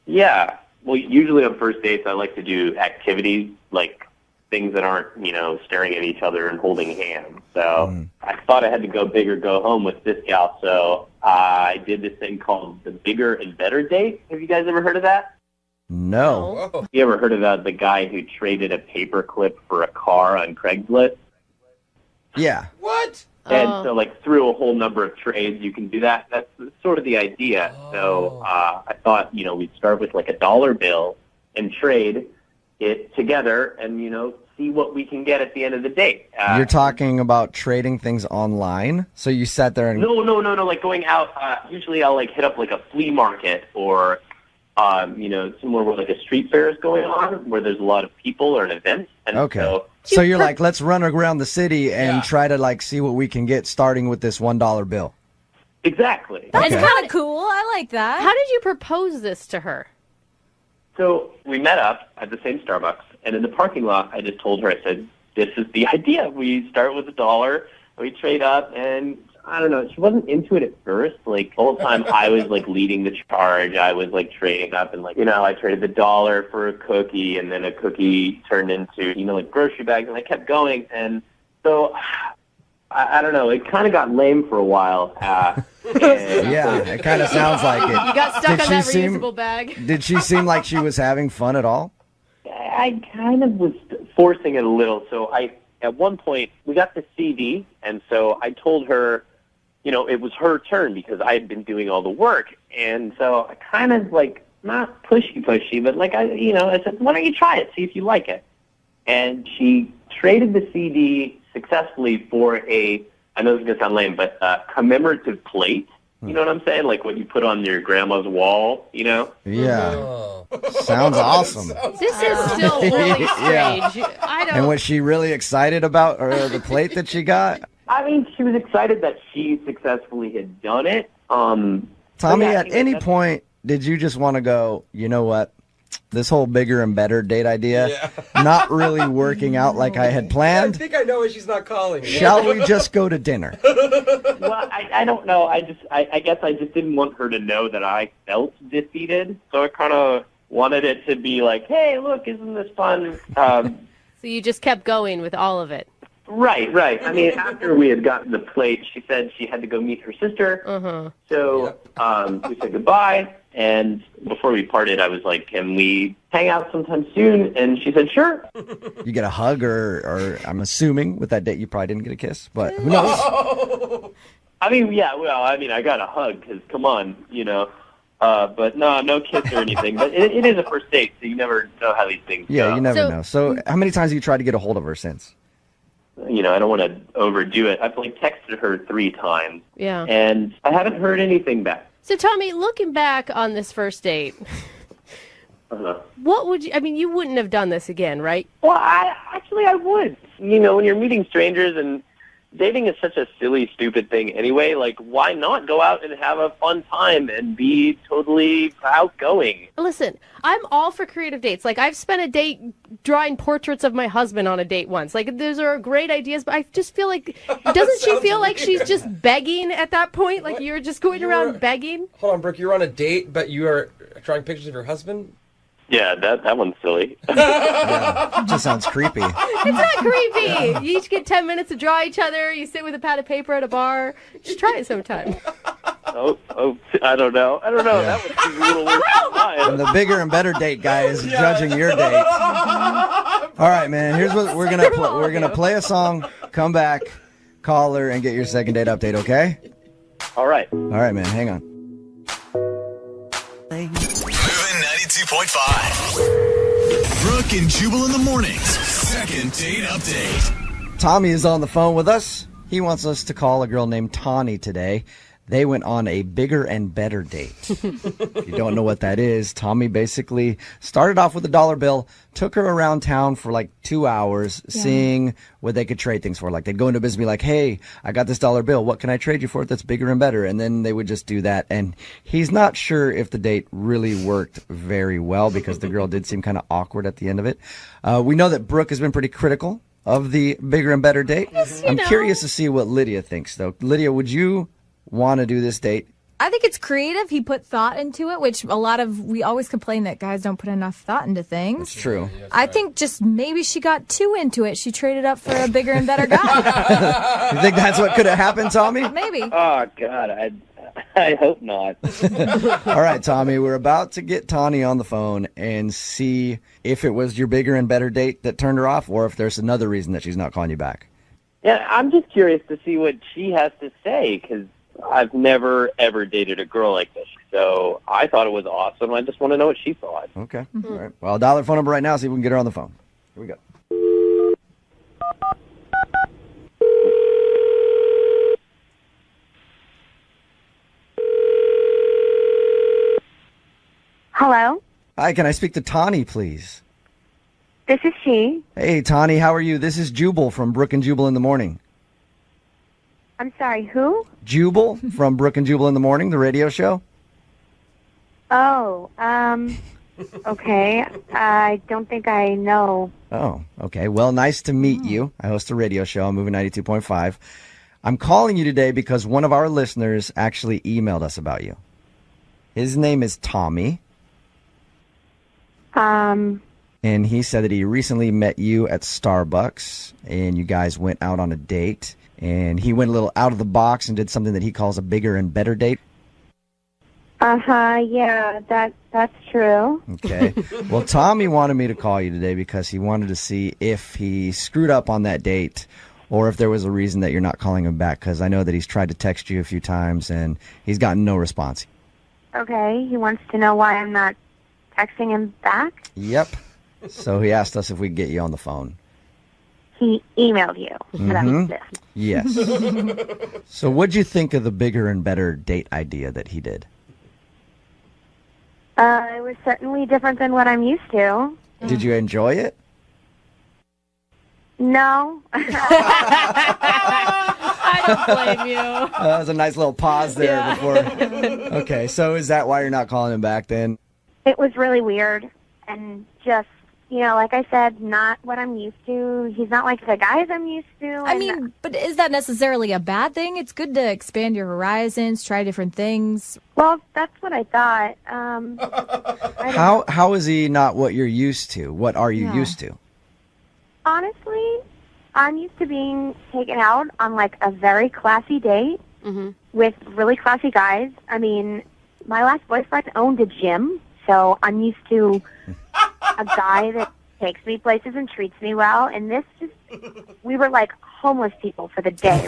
yeah. Well, usually on first dates, I like to do activities like things that aren't, you know, staring at each other and holding hands. So I thought I had to go big or go home with this gal. So I did this thing called the bigger and better date. Have you guys ever heard of that? No. You ever heard about the guy who traded a paperclip for a car on Craigslist? Yeah. What? And so, like, through a whole number of trades, you can do that. That's sort of the idea. So I thought, you know, we'd start with, like, a dollar bill and trade it together and, you know, see what we can get at the end of the date. You're talking about trading things online? So you sat there and... No, like, going out, usually I'll, like, hit up, like, a flea market or, you know, somewhere where, like, a street fair is going on where there's a lot of people or an event. And Okay. So you're like, let's run around the city and try to, like, see what we can get starting with this $1 bill. Exactly. That's Okay. kind of cool. I like that. How did you propose this to her? So we met up at the same Starbucks, and in the parking lot, I just told her, I said, this is the idea. We start with $1, we trade up, and I don't know, she wasn't into it at first. Like, the whole time I was, like, leading the charge. I was, like, trading up, and, like, you know, I traded the $1 for a cookie, and then a cookie turned into, you know, like, grocery bags, and I kept going. And so, I don't know, it kind of got lame for a while. Yeah, it kind of sounds like it. You got stuck Did on she that seem- reusable bag. Did she seem like she was having fun at all? I kind of was forcing it a little. So at one point, we got the CD, and so I told her, you know, it was her turn because I had been doing all the work. And so I kind of, like, not pushy, but like, I said, why don't you try it, see if you like it. And she traded the CD successfully for I know this is going to sound lame, but commemorative plate. You know what I'm saying? Like what you put on your grandma's wall, you know? Yeah. Sounds awesome. This is still really Yeah. strange. I don't. And was she really excited about the plate that she got? I mean, she was excited that she successfully had done it. Tommy, yeah, at any point, did you just want to go, you know what? This whole bigger and better date idea, not really working out like I had I planned. think I know why she's not calling me. Shall we just go to dinner? Well, I don't know. I guess I just didn't want her to know that I felt defeated. So I kind of wanted it to be like, hey, look, isn't this fun? So you just kept going with all of it. Right. I mean, after we had gotten the plate, she said she had to go meet her sister. Uh-huh. So we said goodbye. And before we parted, I was like, can we hang out sometime soon? And she said, sure. You get a hug, or I'm assuming with that date you probably didn't get a kiss, but who knows? I mean, yeah, well, I mean, I got a hug because, come on, you know. But no kiss or anything. But it is a first date, so you never know how these things Yeah, go. you never know. So how many times have you tried to get a hold of her since? You know, I don't want to overdo it. I've like texted her 3 times. Yeah. And I haven't heard anything back. So Tommy, looking back on this first date, what would you? I mean, you wouldn't have done this again, right? Well, I would. You know, when you're meeting strangers and dating is such a silly, stupid thing anyway. Like, why not go out and have a fun time and be totally outgoing? Listen, I'm all for creative dates. Like, I've spent a date drawing portraits of my husband on a date once. Like, those are great ideas, but I just feel like, doesn't she feel like she's just begging at that point? Like, you're just going around begging? Hold on, Brooke, you're on a date, but you are drawing pictures of your husband? Yeah, that one's silly. Just sounds creepy. It's not creepy. You each get 10 minutes to draw each other. You sit with a pad of paper at a bar. Just try it sometime. Oh, I don't know. That would be a little worse than mine. And the bigger and better date guy is judging your date. All right, man. Here's what we're gonna we're gonna play a song, come back, call her, and get your second date update. Okay? All right. All right, man. Hang on. Moving 92.5. Brooke and Jubal in the mornings. Second date update. Tommy is on the phone with us. He wants us to call a girl named Tawny today. They went on a bigger and better date. If you don't know what that is, Tommy basically started off with a dollar bill, took her around town for like 2 hours, seeing what they could trade things for. Like, they'd go into business and be like, hey, I got this dollar bill. What can I trade you for that's bigger and better? And then they would just do that. And he's not sure if the date really worked very well because the girl did seem kind of awkward at the end of it. We know that Brooke has been pretty critical of the bigger and better date. I'm curious to see what Lydia thinks, though. Lydia, would you want to do this date? I think it's creative. He put thought into it, which we always complain that guys don't put enough thought into things. It's true. I think just maybe she got too into it. She traded up for a bigger and better guy. You think that's what could have happened, Tommy? Maybe. Oh, God, I hope not. All right, Tommy, we're about to get Tawny on the phone and see if it was your bigger and better date that turned her off or if there's another reason that she's not calling you back. Yeah, I'm just curious to see what she has to say, because I've never, ever dated a girl like this. So I thought it was awesome. I just want to know what she thought. Okay. All right. Well, I'll dial her phone number right now, see if we can get her on the phone. Here we go. Hello? Hi, can I speak to Tawny, please? This is she. Hey, Tawny, how are you? This is Jubal from Brooke and Jubal in the Morning. I'm sorry, who? Jubal from Brooke and Jubal in the Morning, the radio show. Oh, okay. I don't think I know. Oh, okay. Well, nice to meet you. I host a radio show on Moving 92.5. I'm calling you today because one of our listeners actually emailed us about you. His name is Tommy. And he said that he recently met you at Starbucks, and you guys went out on a date, and he went a little out of the box and did something that he calls a bigger and better date. Yeah, that's true. Okay. Well, Tommy wanted me to call you today because he wanted to see if he screwed up on that date or if there was a reason that you're not calling him back, because I know that he's tried to text you a few times and he's gotten no response. Okay, he wants to know why I'm not texting him back? Yep. So he asked us if we could get you on the phone. He emailed you. So that was this. Yes. So what'd you think of the bigger and better date idea that he did? It was certainly different than what I'm used to. Did you enjoy it? No. I don't blame you. That was a nice little pause there before. Okay, so is that why you're not calling him back then? It was really weird and just, like I said, not what I'm used to. He's not like the guys I'm used to. I mean, but is that necessarily a bad thing? It's good to expand your horizons, try different things. Well, that's what I thought. How is he not what you're used to? What are you used to? Honestly, I'm used to being taken out on like a very classy date with really classy guys. I mean, my last boyfriend owned a gym, so I'm used to a guy that takes me places and treats me well. And this we were like homeless people for the day.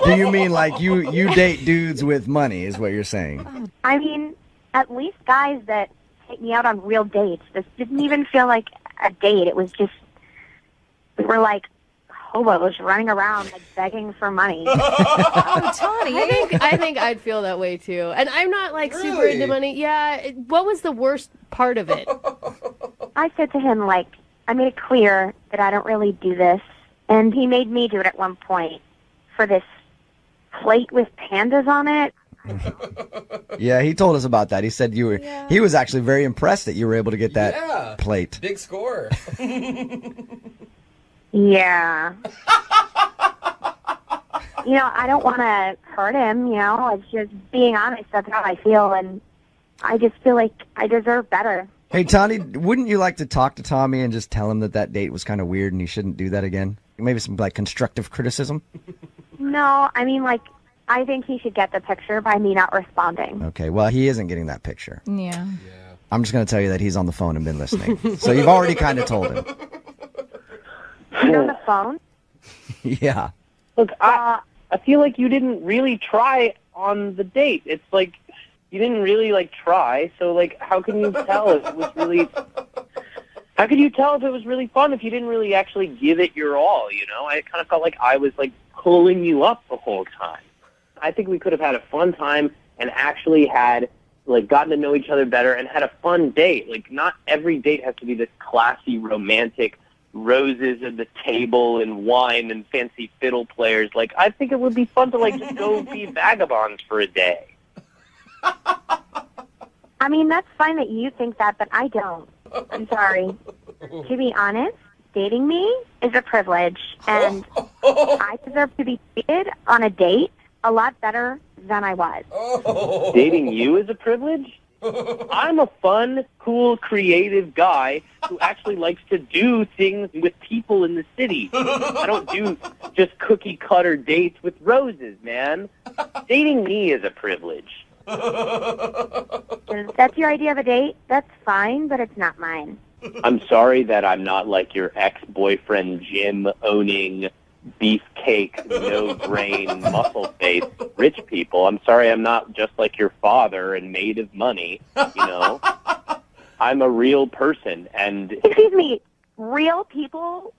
Do you mean like you date dudes with money is what you're saying? I mean, at least guys that take me out on real dates. This didn't even feel like a date. It was just, we were like hobos running around like begging for money. Oh, Tawny, I think I'd feel that way too. And I'm not like super into money. Yeah. What was the worst part of it? I said to him, like, I made it clear that I don't really do this And he made me do it at one point for this plate with pandas on it. Yeah, he told us about that. He said he was actually very impressed that you were able to get that plate. Big score. Yeah. I don't want to hurt him, It's just being honest. That's how I feel, and I just feel like I deserve better. Hey, Tani, wouldn't you like to talk to Tommy and just tell him that date was kind of weird and he shouldn't do that again? Maybe some, constructive criticism? No, I mean, I think he should get the picture by me not responding. Okay, well, he isn't getting that picture. Yeah. I'm just going to tell you that he's on the phone and been listening. So you've already kind of told him. He's on the phone? Yeah. Look, I feel like you didn't really try on the date. It's like you didn't really try. So how can you tell if it was really? How could you tell if it was really fun if you didn't really actually give it your all? I kind of felt like I was pulling you up the whole time. I think we could have had a fun time and actually had gotten to know each other better and had a fun date. Not every date has to be this classy, romantic, roses at the table and wine and fancy fiddle players. I think it would be fun to just go be vagabonds for a day. I mean, that's fine that you think that, but I don't. I'm sorry. To be honest, dating me is a privilege, and I deserve to be treated on a date a lot better than I was. Dating you is a privilege? I'm a fun, cool, creative guy who actually likes to do things with people in the city. I don't do just cookie-cutter dates with roses, man. Dating me is a privilege. If that's your idea of a date, that's fine, but it's not mine. I'm sorry that I'm not like your ex-boyfriend Jim owning beefcake, no-brain, muscle-face rich people. I'm sorry I'm not just like your father and made of money, I'm a real person, and... Excuse me, real people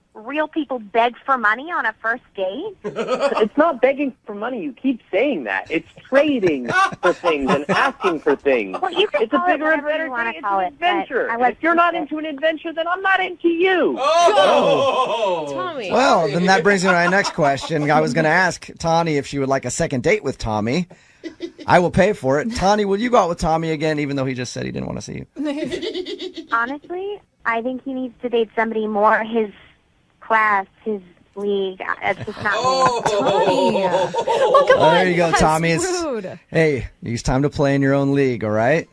beg for money on a first date? It's not begging for money. You keep saying that. It's trading for things and asking for things. Well, you can it's a call bigger it and whatever better you want thing. to It's call an it. adventure. I And like if you're not into an adventure, then I'm not into you. Tommy. Well, then that brings me to my next question. I was going to ask Tani if she would like a second date with Tommy. I will pay for it. Tani, will you go out with Tommy again, even though he just said he didn't want to see you? Honestly, I think he needs to date somebody more his class, his league. It's just not me. Oh, come on. There you go, That's Tommy. rude. Hey, it's time to play in your own league, all right?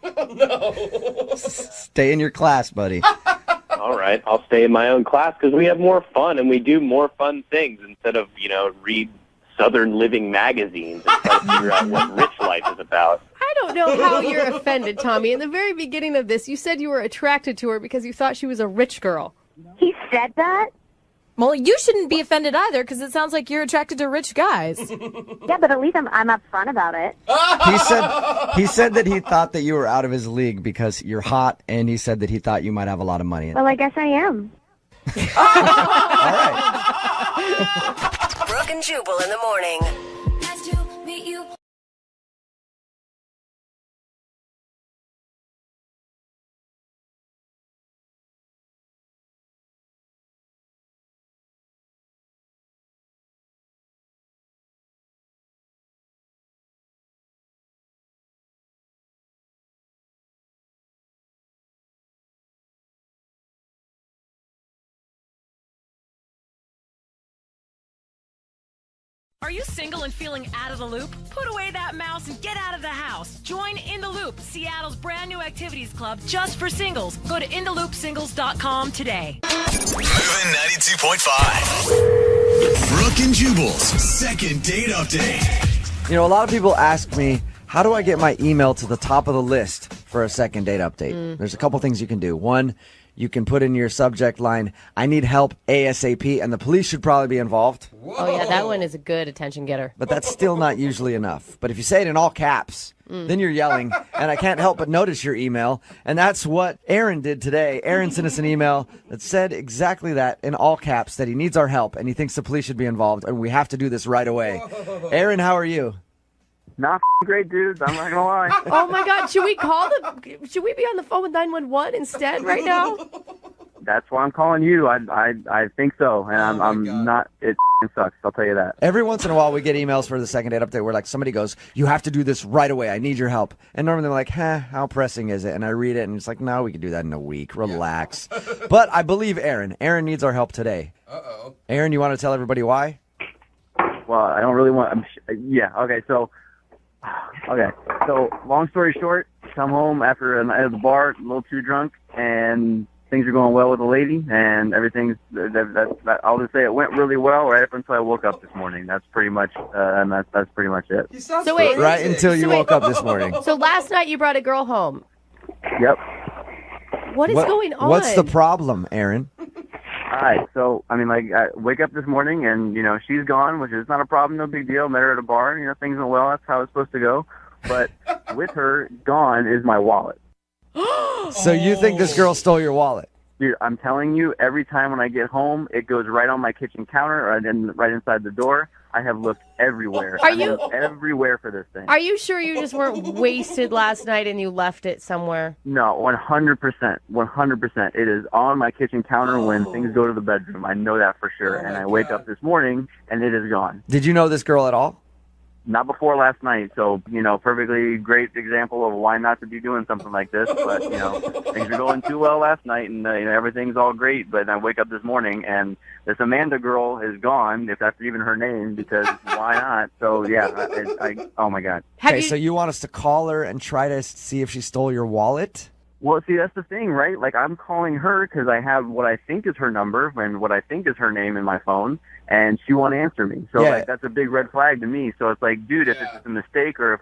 Stay in your class, buddy. All right, I'll stay in my own class because we have more fun and we do more fun things instead of, read Southern Living magazines and try to figure out what rich life is about. I don't know how you're offended, Tommy. In the very beginning of this, you said you were attracted to her because you thought she was a rich girl. He said that? Well, you shouldn't be offended either because it sounds like you're attracted to rich guys. Yeah, but at least I'm upfront about it. He said that he thought that you were out of his league because you're hot, and he said that he thought you might have a lot of money. Well, I guess I am. Brooke and Jubal in the morning. Nice to meet you. Are you single and feeling out of the loop? Put away that mouse and get out of the house. Join In the Loop, Seattle's brand new activities club just for singles. Go to intheloopsingles.com today. Moving 92.5. Brooke and Jubal's second date update. A lot of people ask me, how do I get my email to the top of the list for a second date update? There's a couple things you can do. One, you can put in your subject line, I need help ASAP, and the police should probably be involved. Oh, yeah, that one is a good attention getter. But that's still not usually enough. But if you say it in all caps, then you're yelling, and I can't help but notice your email. And that's what Aaron did today. Aaron sent us an email that said exactly that in all caps, that he needs our help, and he thinks the police should be involved, and we have to do this right away. Aaron, how are you? Not great, dudes. I'm not gonna lie. Oh my God! Should we be on the phone with 911 instead right now? That's why I'm calling you. I think so, and I'm not. It sucks. I'll tell you that. Every once in a while, we get emails for the second date update where like somebody goes, "You have to do this right away. I need your help." And normally they're like, how pressing is it? And I read it, and it's like, no, we can do that in a week. Relax. But I believe Aaron. Aaron needs our help today. Uh-oh. Aaron, you want to tell everybody why? Well, I don't really want. Yeah. Okay. So, long story short, come home after a night at the bar, a little too drunk, and things are going well with the lady, and everything's. I'll just say it went really well right up until I woke up this morning. That's pretty much, and that's pretty much it. So wait, right until you woke up this morning. So last night you brought a girl home. Yep. What is going on? What's the problem, Aaron? All right, so, I wake up this morning and, she's gone, which is not a problem, no big deal. Met her at a bar, things went well. That's how it's supposed to go. But with her gone is my wallet. So you think this girl stole your wallet? Dude, I'm telling you, every time when I get home, it goes right on my kitchen counter or then right inside the door. I have looked everywhere. Everywhere for this thing. Are you sure you just weren't wasted last night and you left it somewhere? No, 100%. 100%. It is on my kitchen counter when things go to the bedroom. I know that for sure. And I wake up this morning and it is gone. Did you know this girl at all? Not before last night, so, perfectly great example of why not to be doing something like this. But, things are going too well last night, and everything's all great. But I wake up this morning, and this Amanda girl is gone, if that's even her name, because why not? So, yeah, oh, my God. Okay, so you want us to call her and try to see if she stole your wallet? Well, see, that's the thing, right? Like, I'm calling her because I have what I think is her number and what I think is her name in my phone, and she won't answer me. So, that's a big red flag to me. So it's like, dude, if it's a mistake or if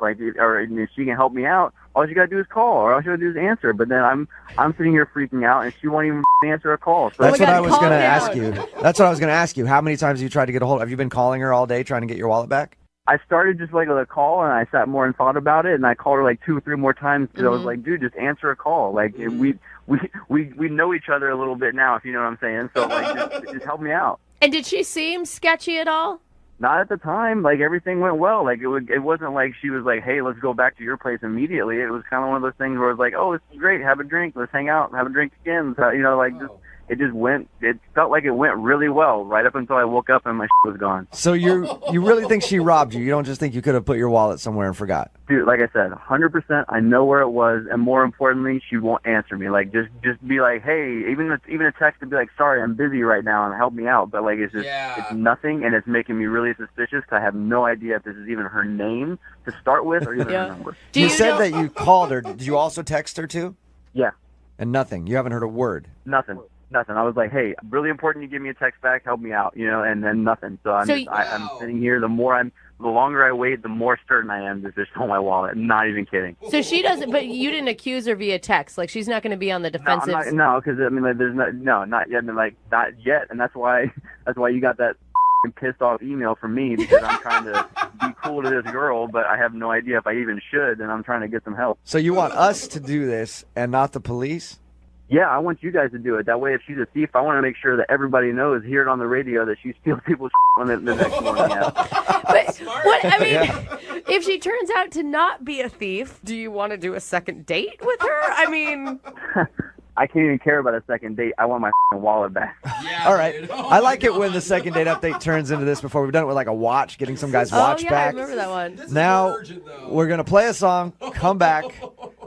she can help me out, all you gotta do is call, or all you gotta do is answer. But then I'm sitting here freaking out, and she won't even answer a call. So that's what I was gonna ask you. That's what I was gonna ask you. How many times have you tried to get a hold? Have you been calling her all day trying to get your wallet back? I started just like with a call, and I sat more and thought about it, and I called her like 2 or 3 more times because I was like, dude, just answer a call. Like we know each other a little bit now, if you know what I'm saying. So like, just help me out. And did she seem sketchy at all? Not at the time. Like everything went well. Like it wasn't like she was like, hey, let's go back to your place immediately. It was kind of one of those things where it was like, oh, this is great. Have a drink. Let's hang out. Have a drink again. So, it felt like it went really well right up until I woke up and my was gone. So you really think she robbed you? You don't just think you could have put your wallet somewhere and forgot? Dude, like I said, 100%. I know where it was, and more importantly, she won't answer me. Like just be like, hey, even a text to be like, sorry, I'm busy right now, and help me out. But like it's just it's nothing, and it's making me really suspicious. I have no idea if this is even her name to start with or even her number. You said that you called her. Did you also text her too? Yeah. And nothing. You haven't heard a word. Nothing. I was like, hey, really important you give me a text back, help me out, and then nothing. So I'm sitting here. The longer I wait, the more certain I am that they stole my wallet. Not even kidding. So she doesn't, but you didn't accuse her via text. Like she's not going to be on the defensive. No, because there's not yet. Not yet, and that's why you got that pissed off email from me because I'm trying to be cool to this girl, but I have no idea if I even should, and I'm trying to get some help. So you want us to do this and not the police? Yeah, I want you guys to do it. That way, if she's a thief, I want to make sure that everybody knows, hear it on the radio, that she steals people's on the next morning. Yeah. But if she turns out to not be a thief, do you want to do a second date with her? I can't even care about a second date. I want my wallet back. Yeah, all right. I like it when the second date update turns into this. Before we've done it with like a watch, getting some guy's watch back. I remember that one. Now we're gonna play a song, come back,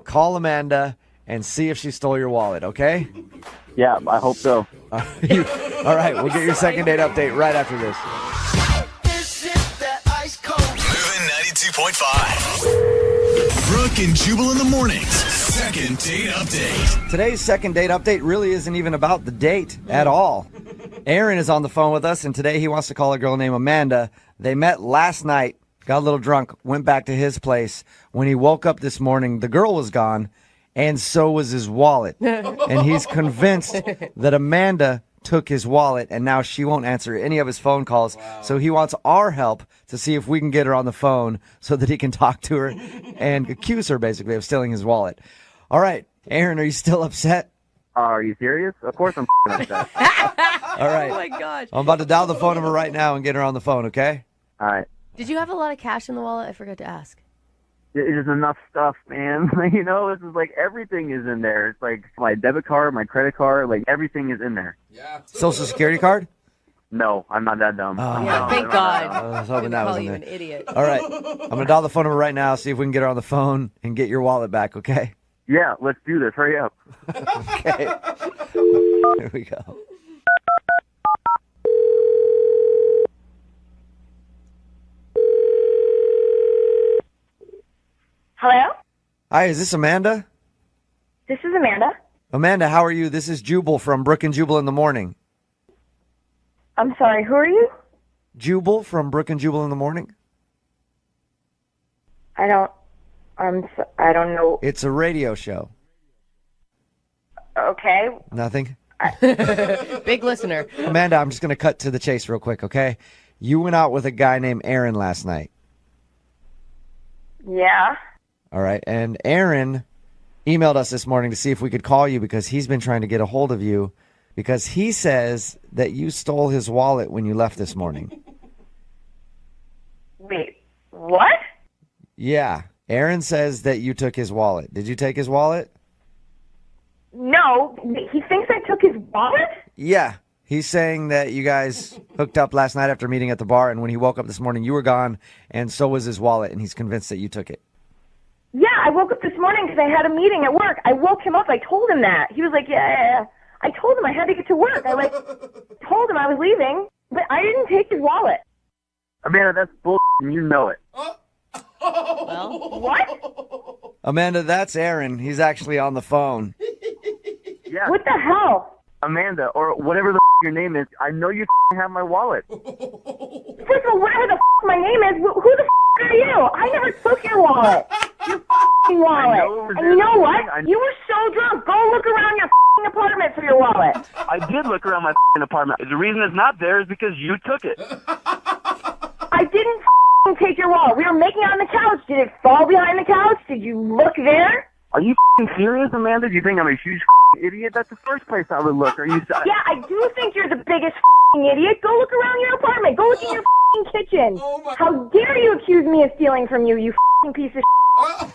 call Amanda, and see if she stole your wallet, okay? Yeah, I hope so. All right, we'll get your second date update right after this. Moving 92.5. Brooke and Jubal in the mornings. Second date update. Today's second date update really isn't even about the date at all. Aaron is on the phone with us, and today he wants to call a girl named Amanda. They met last night, got a little drunk, went back to his place. When he woke up this morning, the girl was gone. And so was his wallet. And he's convinced that Amanda took his wallet, and now she won't answer any of his phone calls. Wow. So he wants our help to see if we can get her on the phone so that he can talk to her and accuse her, basically, of stealing his wallet. All right. Aaron, are you still upset? Are you serious? Of course I'm upset. All right. Oh, my gosh. I'm about to dial the phone number right now and get her on the phone, okay? All right. Did you have a lot of cash in the wallet? I forgot to ask. There's enough stuff, man. You know, this is like everything is in there. It's like my debit card, my credit card, like everything is in there. Yeah. Social Security card? No, I'm not that dumb. Yeah, thank God. I was hoping that was Call in you there. an idiot. All right. I'm going to dial the phone number right now, see if we can get her on the phone and get your wallet back, okay? Yeah, let's do this. Hurry up. Okay. Here we go. Hello? Hi, is this Amanda? This is Amanda. Amanda, how are you? This is Jubal from Brooke and Jubal in the Morning. I'm sorry, who are you? Jubal from Brooke and Jubal in the Morning? I don't know. It's a radio show. Okay. Nothing? Big listener. Amanda, I'm just going to cut to the chase real quick, okay? You went out with a guy named Aaron last night. Yeah. All right. And Aaron emailed us this morning to see if we could call you because he's been trying to get a hold of you because he says that you stole his wallet when you left this morning. Wait, what? Yeah. Aaron says that you took his wallet. Did you take his wallet? No, he thinks I took his wallet? Yeah. He's saying that you guys hooked up last night after meeting at the bar, and when he woke up this morning, you were gone, and so was his wallet, and he's convinced that you took it. Yeah, I woke up this morning because I had a meeting at work. I woke him up. I told him that. He was like, yeah. I told him I had to get to work. I told him I was leaving, but I didn't take his wallet. Amanda, that's bull, and you know it. Well, what? Amanda, that's Aaron. He's actually on the phone. Yeah. What the hell? Amanda, or whatever the your name is, I know you have my wallet. First of all, whatever the my name is, who the are you? I never took your wallet. Your wallet. And you know what? You were so drunk. Go look around your apartment for your wallet. I did look around my apartment. The reason it's not there is because you took it. I didn't take your wallet. We were making out on the couch. Did it fall behind the couch? Did you look there? Are you serious, Amanda? Do you think I'm a huge idiot? That's the first place I would look. Are you? Yeah, I do think you're the biggest idiot. Go look around your apartment. Go look in your kitchen. How dare you accuse me of stealing from you, you piece of I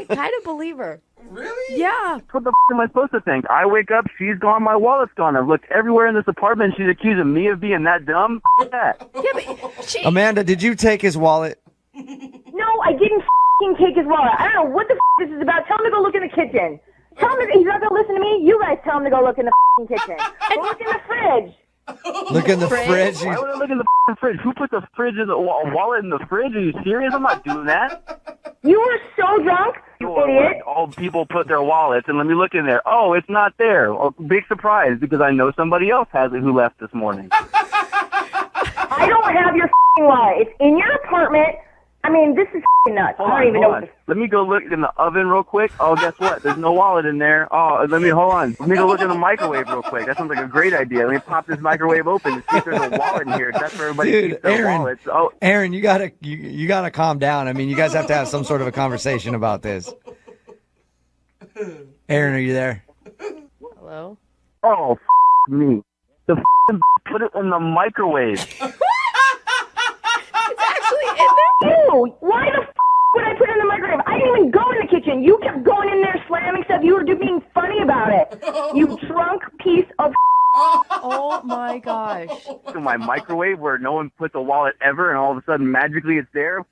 kind of believe her. Really? Yeah. What the am I supposed to think? I wake up, she's gone, my wallet's gone. I've looked everywhere in this apartment. She's accusing me of being that dumb. That. Yeah, but she... Amanda, did you take his wallet? No, I didn't take his wallet. I don't know what the this is about. Tell him to go look in the kitchen. Tell him he's not going to listen to me. You guys tell him to go look in the kitchen. Go look in the fridge. Look in the fridge. Why would I look in the fridge? Who put the fridge in the wallet in the fridge? Are you serious? I'm not doing that. You were so drunk, you idiot. All people put their wallets, and let me look in there. Oh, it's not there. Oh, big surprise, because I know somebody else has it who left this morning. I don't have your wallet. It's in your apartment. I mean, this is nuts. I don't even know what Let me go look in the oven real quick. Oh, guess what? There's no wallet in there. Oh, hold on. Let me go look in the microwave real quick. That sounds like a great idea. Let me pop this microwave open and see if there's a wallet in here. That's where everybody keeps their wallets. Oh, Aaron, you gotta calm down. I mean, you guys have to have some sort of a conversation about this. Aaron, are you there? Hello? Oh, me. The put it in the microwave. It's actually in there. Ew! Why the would I put it in the microwave? I didn't even go in the kitchen. You kept going in there slamming stuff. You were being funny about it. You drunk piece of Oh my gosh. To my microwave where no one puts a wallet ever and all of a sudden magically it's there.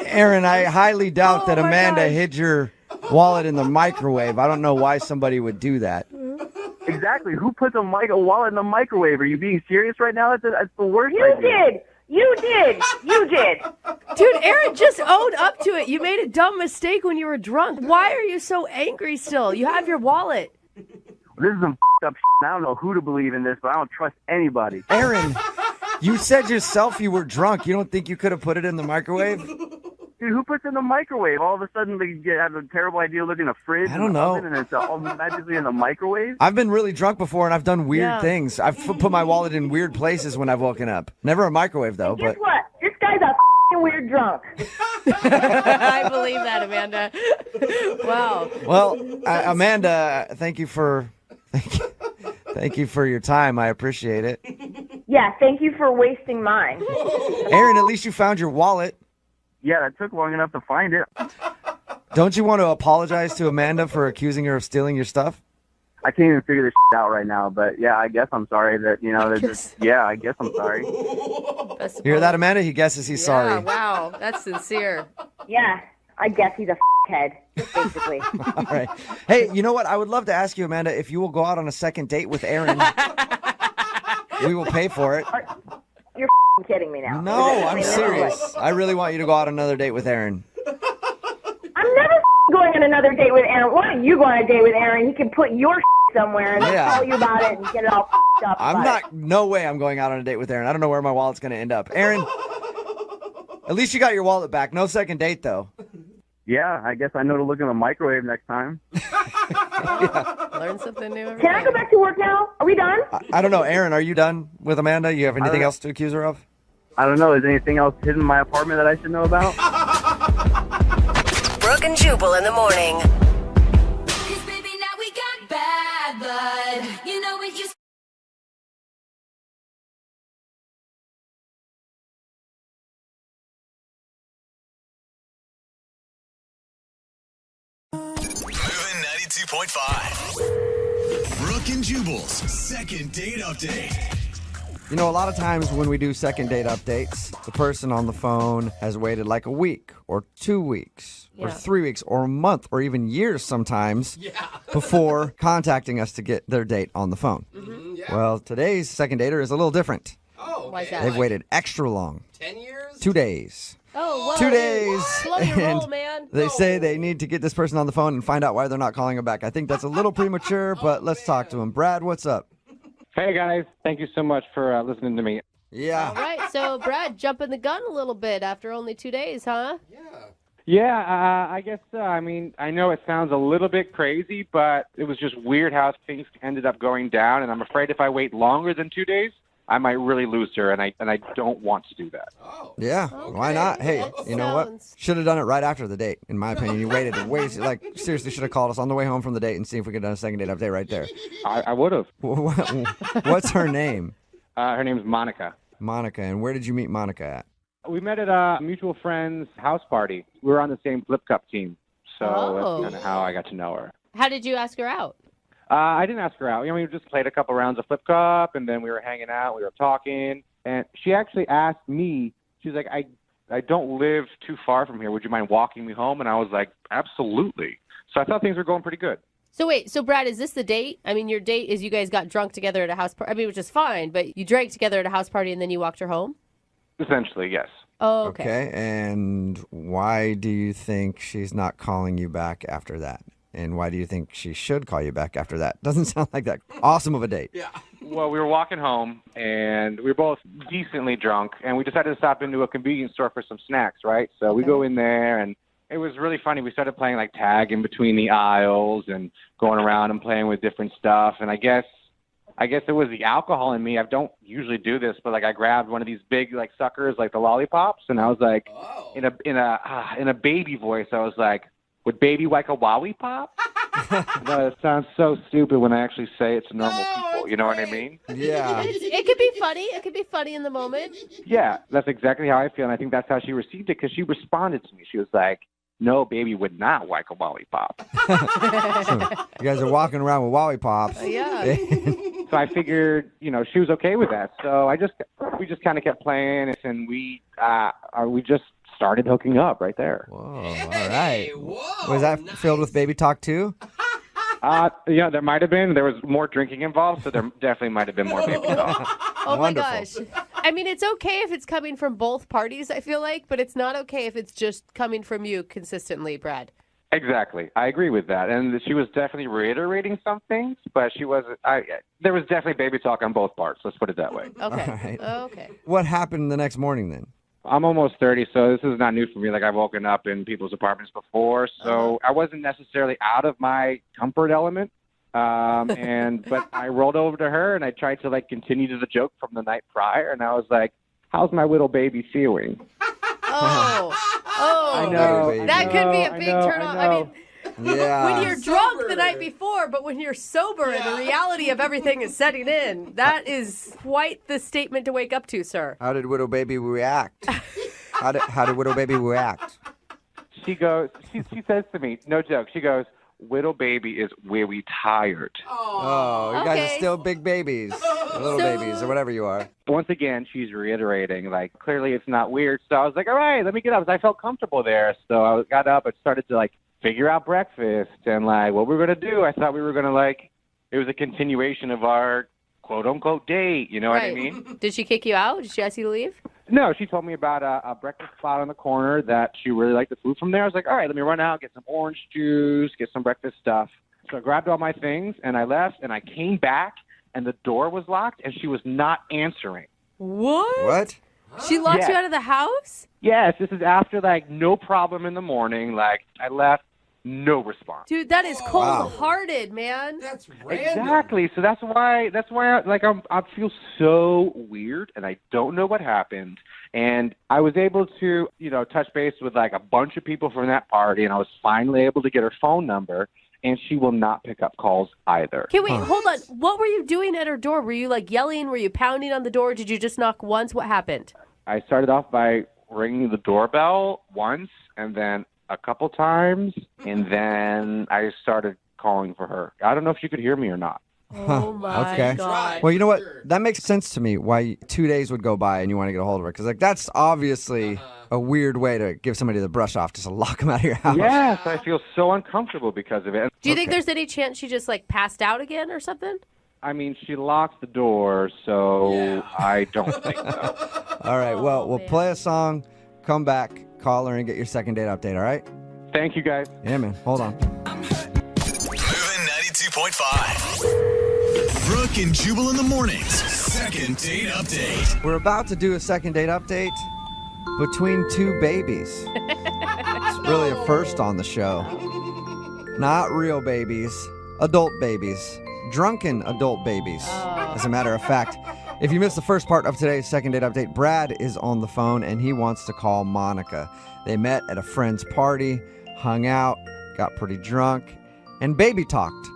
Aaron, I highly doubt that Amanda hid your wallet in the microwave. I don't know why somebody would do that. Exactly. Who puts a wallet in the microwave? Are you being serious right now? That's the worst You idea. did. You did. You did. Dude, Aaron just owned up to it. You made a dumb mistake when you were drunk. Why are you so angry still? You have your wallet. This is some up I don't know who to believe in this, but I don't trust anybody. Aaron, you said yourself you were drunk. You don't think you could have put it in the microwave? Dude, who puts it in the microwave? All of a sudden they have a terrible idea looking at a fridge. I don't know. And it's all magically in the microwave? I've been really drunk before, and I've done weird things. I've put my wallet in weird places when I've woken up. Never a microwave, though. Guess But what? This guy's a weird drunk. I believe that, Amanda. Wow. Well, Amanda, thank you for your time. I appreciate it. Yeah, thank you for wasting mine. Aaron, at least you found your wallet. Yeah, that took long enough to find it. Don't you want to apologize to Amanda for accusing her of stealing your stuff? I can't even figure this out right now, but yeah, I guess I'm sorry that, yeah, I guess I'm sorry. You hear that, Amanda? He guesses he's sorry. Wow, that's sincere. Yeah, I guess he's a head, basically. All right. Hey, you know what? I would love to ask you, Amanda, if you will go out on a second date with Aaron. We will pay for it. You're kidding me now. No, I'm serious. I really want you to go out on another date with Aaron. I'm never going on another date with Aaron. Why don't you go on a date with Aaron? He can put your somewhere and tell you about it and get it all up. No way I'm going out on a date with Aaron. I don't know where my wallet's going to end up. Aaron, at least you got your wallet back. No second date, though. Yeah, I guess I know to look in the microwave next time. Learn something new every Can I go back to work now? Are we done? I don't know. Aaron, are you done with Amanda? You have anything else to accuse her of? I don't know. Is there anything else hidden in my apartment that I should know about? Brooke and Jubal in the morning. Moving 92.5. Brooke and Jubal's second date update. You know, a lot of times when we do second date updates, the person on the phone has waited like a week or 2 weeks or 3 weeks or a month or even years sometimes before contacting us to get their date on the phone. Well, today's second dater is a little different. Why is that? They've waited extra long. 10 years? 2 days. Oh, whoa. 2 days. Slow your roll, man. They say they need to get this person on the phone and find out why they're not calling them back. I think that's a little premature, but let's talk to him. Brad, what's up? Hey, guys. Thank you so much for listening to me. Yeah. All right, so Brad, jumping the gun a little bit after only 2 days, huh? Yeah, I guess so. I mean, I know it sounds a little bit crazy, but it was just weird how things ended up going down, and I'm afraid if I wait longer than 2 days, I might really lose her, and I don't want to do that. Yeah, why not? Hey, you know what? Should have done it right after the date, in my opinion. You waited seriously should have called us on the way home from the date and see if we could have done a second date update right there. I would have. What's her name? Her name's Monica. Monica, and where did you meet Monica at? We met at a mutual friend's house party. We were on the same flip cup team, so that's kind of how I got to know her. How did you ask her out? I didn't ask her out. We just played a couple rounds of flip cup, and then we were hanging out. We were talking, and she actually asked me. She's like, "I don't live too far from here. Would you mind walking me home?" And I was like, "Absolutely." So I thought things were going pretty good. So wait, so Brad, is this the date? I mean, your date is you guys got drunk together at a house party. I mean, which is fine, but you drank together at a house party and then you walked her home? Essentially, yes. Oh, okay. Okay, and why do you think she's not calling you back after that? And why do you think she should call you back after that? Doesn't sound like that awesome of a date. Yeah. Well, we were walking home, and we were both decently drunk, and we decided to stop into a convenience store for some snacks, right? So we go in there, and it was really funny. We started playing, like, tag in between the aisles and going around and playing with different stuff. And I guess it was the alcohol in me. I don't usually do this, but, like, I grabbed one of these big, like, suckers, like the lollipops, and I was like, in a baby voice, I was like, "Would baby like a wowie pop?" No, it sounds so stupid when I actually say it to normal people. You know what I mean? Yeah. It could be funny. It could be funny in the moment. Yeah, that's exactly how I feel, and I think that's how she received it because she responded to me. She was like, "No, baby would not like a lollipop." You guys are walking around with lollipops. Yeah. So I figured, she was okay with that. So we just kind of kept playing, and we just started hooking up right there. Whoa, all right. Was that filled with baby talk too? Yeah, there might have been. There was more drinking involved, so there definitely might have been more baby talk. Oh Wonderful. my gosh. I mean, it's okay if it's coming from both parties, I feel like, but it's not okay if it's just coming from you consistently, Brad. Exactly. I agree with that. And she was definitely reiterating some things, but there was definitely baby talk on both parts. Let's put it that way. Okay. All right. Okay. What happened the next morning then? I'm almost 30, so this is not new for me. Like, I've woken up in people's apartments before, so I wasn't necessarily out of my comfort element. But I rolled over to her, and I tried to, continue to the joke from the night prior, and I was like, "How's my little baby feeling?" Oh, I know. That could be a big turn off. I mean, Yeah. when you're drunk the night before, but when you're sober and the reality of everything is setting in, that is quite the statement to wake up to, sir. How did Widow Baby react? How did Widow Baby react? She says to me, no joke, she goes, Widow Baby is very tired. Oh, you guys are still big babies, or little babies, or whatever you are. Once again, she's reiterating, like, clearly it's not weird. So I was like, all right, let me get up. I felt comfortable there. So I got up and started to, like, figure out breakfast and, like, what we were going to do. I thought we were going to, like, it was a continuation of our quote-unquote date. You know what I mean? Did she kick you out? Did she ask you to leave? No, she told me about a breakfast spot on the corner that she really liked the food from there. I was like, all right, let me run out, get some orange juice, get some breakfast stuff. So I grabbed all my things, and I left, and I came back, and the door was locked, and she was not answering. What? What? She locked you Yes. out of the house? Yes, this is after, like, no problem in the morning. Like, I left, no response. Dude, that is cold-hearted, man. That's Exactly. So that's why I feel so weird, and I don't know what happened. And I was able to, touch base with like a bunch of people from that party, and I was finally able to get her phone number, and she will not pick up calls either. Okay, wait, hold on. What were you doing at her door? Were you like yelling? Were you pounding on the door? Did you just knock once? What happened? I started off by ringing the doorbell once, and then a couple times, and then I started calling for her. I don't know if she could hear me or not. Oh my Okay. God. Well, you know what? That makes sense to me why 2 days would go by and you want to get a hold of her. Because, like, that's obviously a weird way to give somebody the brush off, just to lock them out of your house. Yes, I feel so uncomfortable because of it. Do you think there's any chance she just like passed out again or something? I mean, she locked the door, so I don't think so. All right. Well, we'll play a song, come back, call her, and get your second date update, all right? Thank you, guys. Yeah, man. Hold on. Moving 92.5. Brooke and Jubal in the mornings. Second date update. We're about to do a second date update between two babies. It's really a first on the show. Not real babies, adult babies. Drunken adult babies. As a matter of fact, if you missed the first part of today's second date update, Brad is on the phone and he wants to call Monica. They met at a friend's party, hung out, got pretty drunk, and baby talked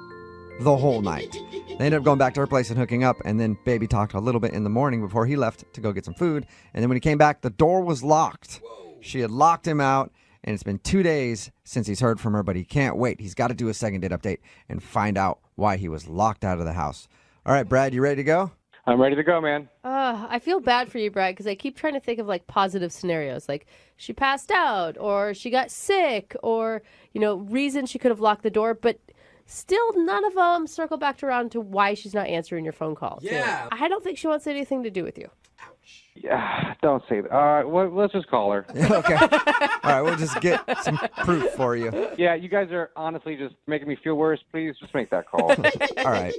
the whole night. They ended up going back to her place and hooking up, and then baby talked a little bit in the morning before he left to go get some food. And then when he came back, the door was locked. She had locked him out, and it's been 2 days since he's heard from her, but he can't wait. He's got to do a second date update and find out why he was locked out of the house. All right, Brad, you ready to go? I'm ready to go, man. I feel bad for you, Brad, because I keep trying to think of like positive scenarios, like she passed out or she got sick or, reason she could have locked the door, but still none of them circle back around to why she's not answering your phone calls. Yeah. I don't think she wants anything to do with you. Yeah, don't say that. All right, well, let's just call her. Okay. All right, we'll just get some proof for you. Yeah, you guys are honestly just making me feel worse. Please just make that call. All right.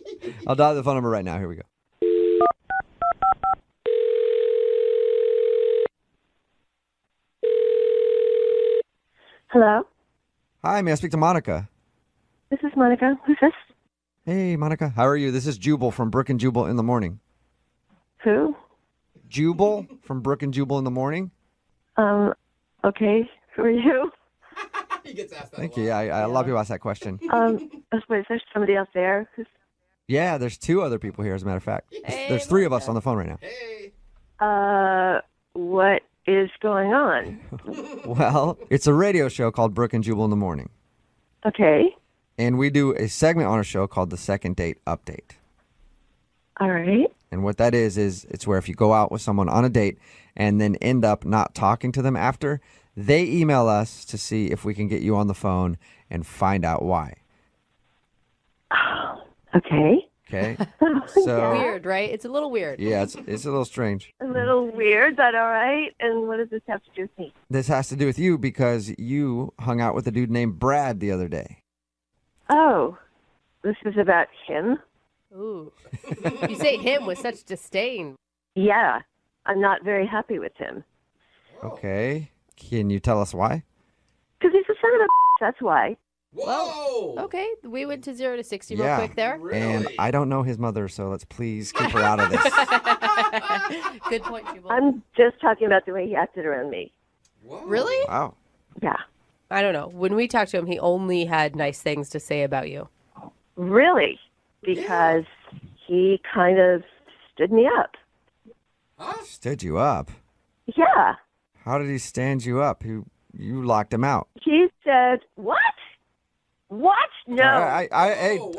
I'll dial the phone number right now. Here we go. Hello, Hi, may I speak to Monica? this is Monica. Who's this? Hey, Monica. How are you? This is Jubal from Brooke and Jubal in the Morning. Who? Jubal from Brooke and Jubal in the Morning? Okay. Who are you? He gets asked that. Thank you. Yeah, a lot of people ask that question. Wait, is there somebody else there? Yeah, there's two other people here, as a matter of fact. There's three of us on the phone right now. What is going on? Well, it's a radio show called Brooke and Jubal in the Morning. Okay. And we do a segment on our show called the Second Date Update. All right. And what that is it's where if you go out with someone on a date and then end up not talking to them after, they email us to see if we can get you on the phone and find out why. Okay. Okay? So Weird, right? It's a little weird. yeah, it's a little strange. A little weird, but all right. And what does this have to do with me? This has to do with you because you hung out with a dude named Brad the other day. Oh, this is about him? Ooh. You say him with such disdain. Yeah. I'm not very happy with him. Okay. Can you tell us why? Because he's a son of a that's why. Whoa. Okay, we went to 0 to 60 real quick there. And I don't know his mother, so let's please keep her out of this. Good point, Jubal. I'm just talking about the way he acted around me. Really? Wow. Yeah. I don't know. When we talked to him, he only had nice things to say about you. Really? Because he kind of stood me up. Stood you up. Yeah. How did he stand you up? You locked him out. He said, "What? What? No."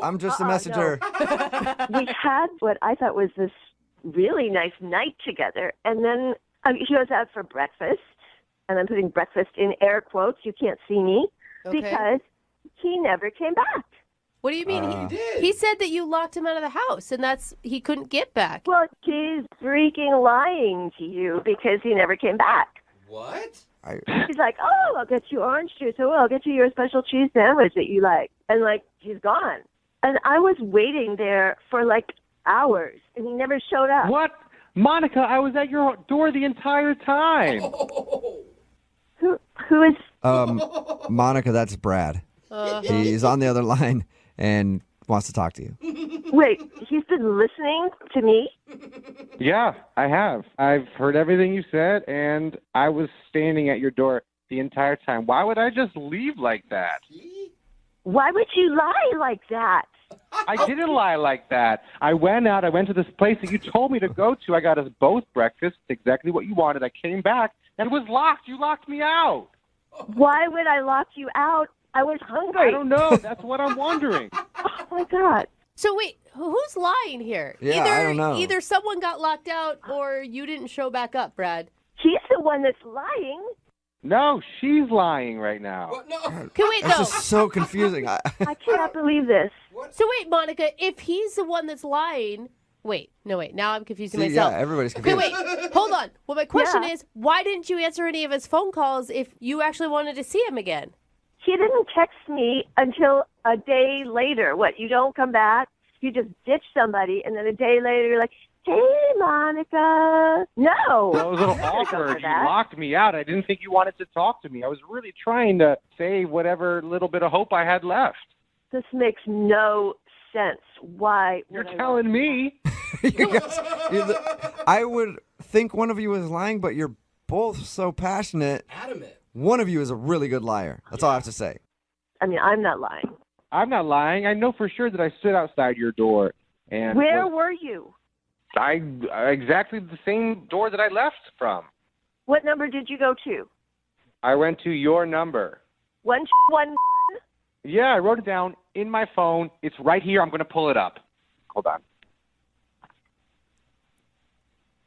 I'm just a messenger. No. We had what I thought was this really nice night together, and then he goes out for breakfast, and I'm putting breakfast in air quotes. You can't see me because he never came back. What do you mean? He said that you locked him out of the house, and he couldn't get back. Well, he's freaking lying to you because he never came back. What? He's like, "Oh, I'll get you orange juice. Oh, I'll get you your special cheese sandwich that you like." And he's gone. And I was waiting there for hours, and he never showed up. What? Monica, I was at your door the entire time. Who is? Monica, that's Brad. He's on the other line and wants to talk to you. Wait, he's been listening to me? Yeah, I have. I've heard everything you said, and I was standing at your door the entire time. Why would I just leave like that? Why would you lie like that? I didn't lie like that. I went to this place that you told me to go to. I got us both breakfast, exactly what you wanted. I came back, and it was locked. You locked me out. Why would I lock you out? I was hungry. I don't know. That's what I'm wondering. Oh, my God. So wait, who's lying here? Yeah, I don't know. Either someone got locked out or you didn't show back up, Brad. He's the one that's lying. No, she's lying right now. What? No. This is so confusing. I cannot believe this. So wait, Monica, if he's the one that's lying... Wait, now I'm confusing myself. Yeah, everybody's confused. Okay, wait, hold on. Well, my question is, why didn't you answer any of his phone calls if you actually wanted to see him again? He didn't text me until a day later. What, you don't come back? You just ditch somebody, and then a day later you're like, "Hey, Monica." No. That was a little awkward. You locked me out. I didn't think you wanted to talk to me. I was really trying to save whatever little bit of hope I had left. This makes no sense. Why? You're telling me. I would think one of you is lying, but you're both so passionate. Adamant. One of you is a really good liar. That's all I have to say. I mean, I'm not lying. I'm not lying. I know for sure that I stood outside your door. And where were you? Exactly the same door that I left from. What number did you go to? I went to your number. 111. Yeah, I wrote it down in my phone. It's right here. I'm going to pull it up. Hold on.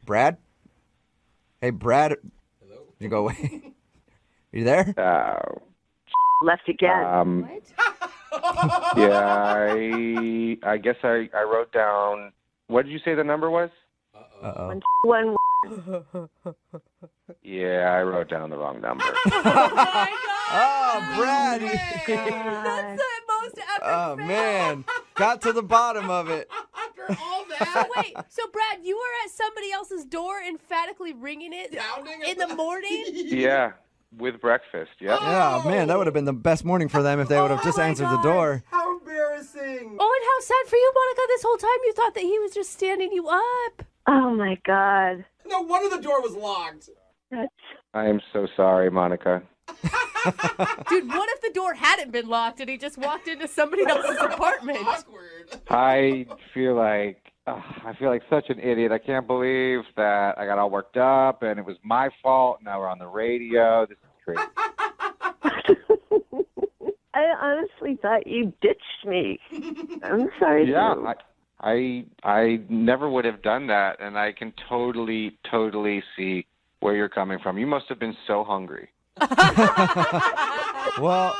Brad? Hey, Brad. Hello? Did you go away? Are you there? Left again. What? Yeah, I guess I wrote down. What did you say the number was? Uh-oh. 111. Yeah, I wrote down the wrong number. Oh, Brad. That's the most epic Oh, fail. man. Got to the bottom of it. After all that. So wait, Brad, you were at somebody else's door emphatically ringing it in the morning? Yeah, with breakfast, yeah. Yeah, man, that would have been the best morning for them if they would have just answered the door. How embarrassing. Oh, and how sad for you, Monica. This whole time you thought that he was just standing you up. Oh, my God. No wonder the door was locked. I am so sorry, Monica. Dude, what if the door hadn't been locked and he just walked into somebody else's apartment? Awkward. I feel like such an idiot. I can't believe that I got all worked up and it was my fault. Now we're on the radio. This is crazy. I honestly thought you ditched me. I'm sorry. Yeah, I never would have done that, and I can totally see where you're coming from. You must have been so hungry. Well,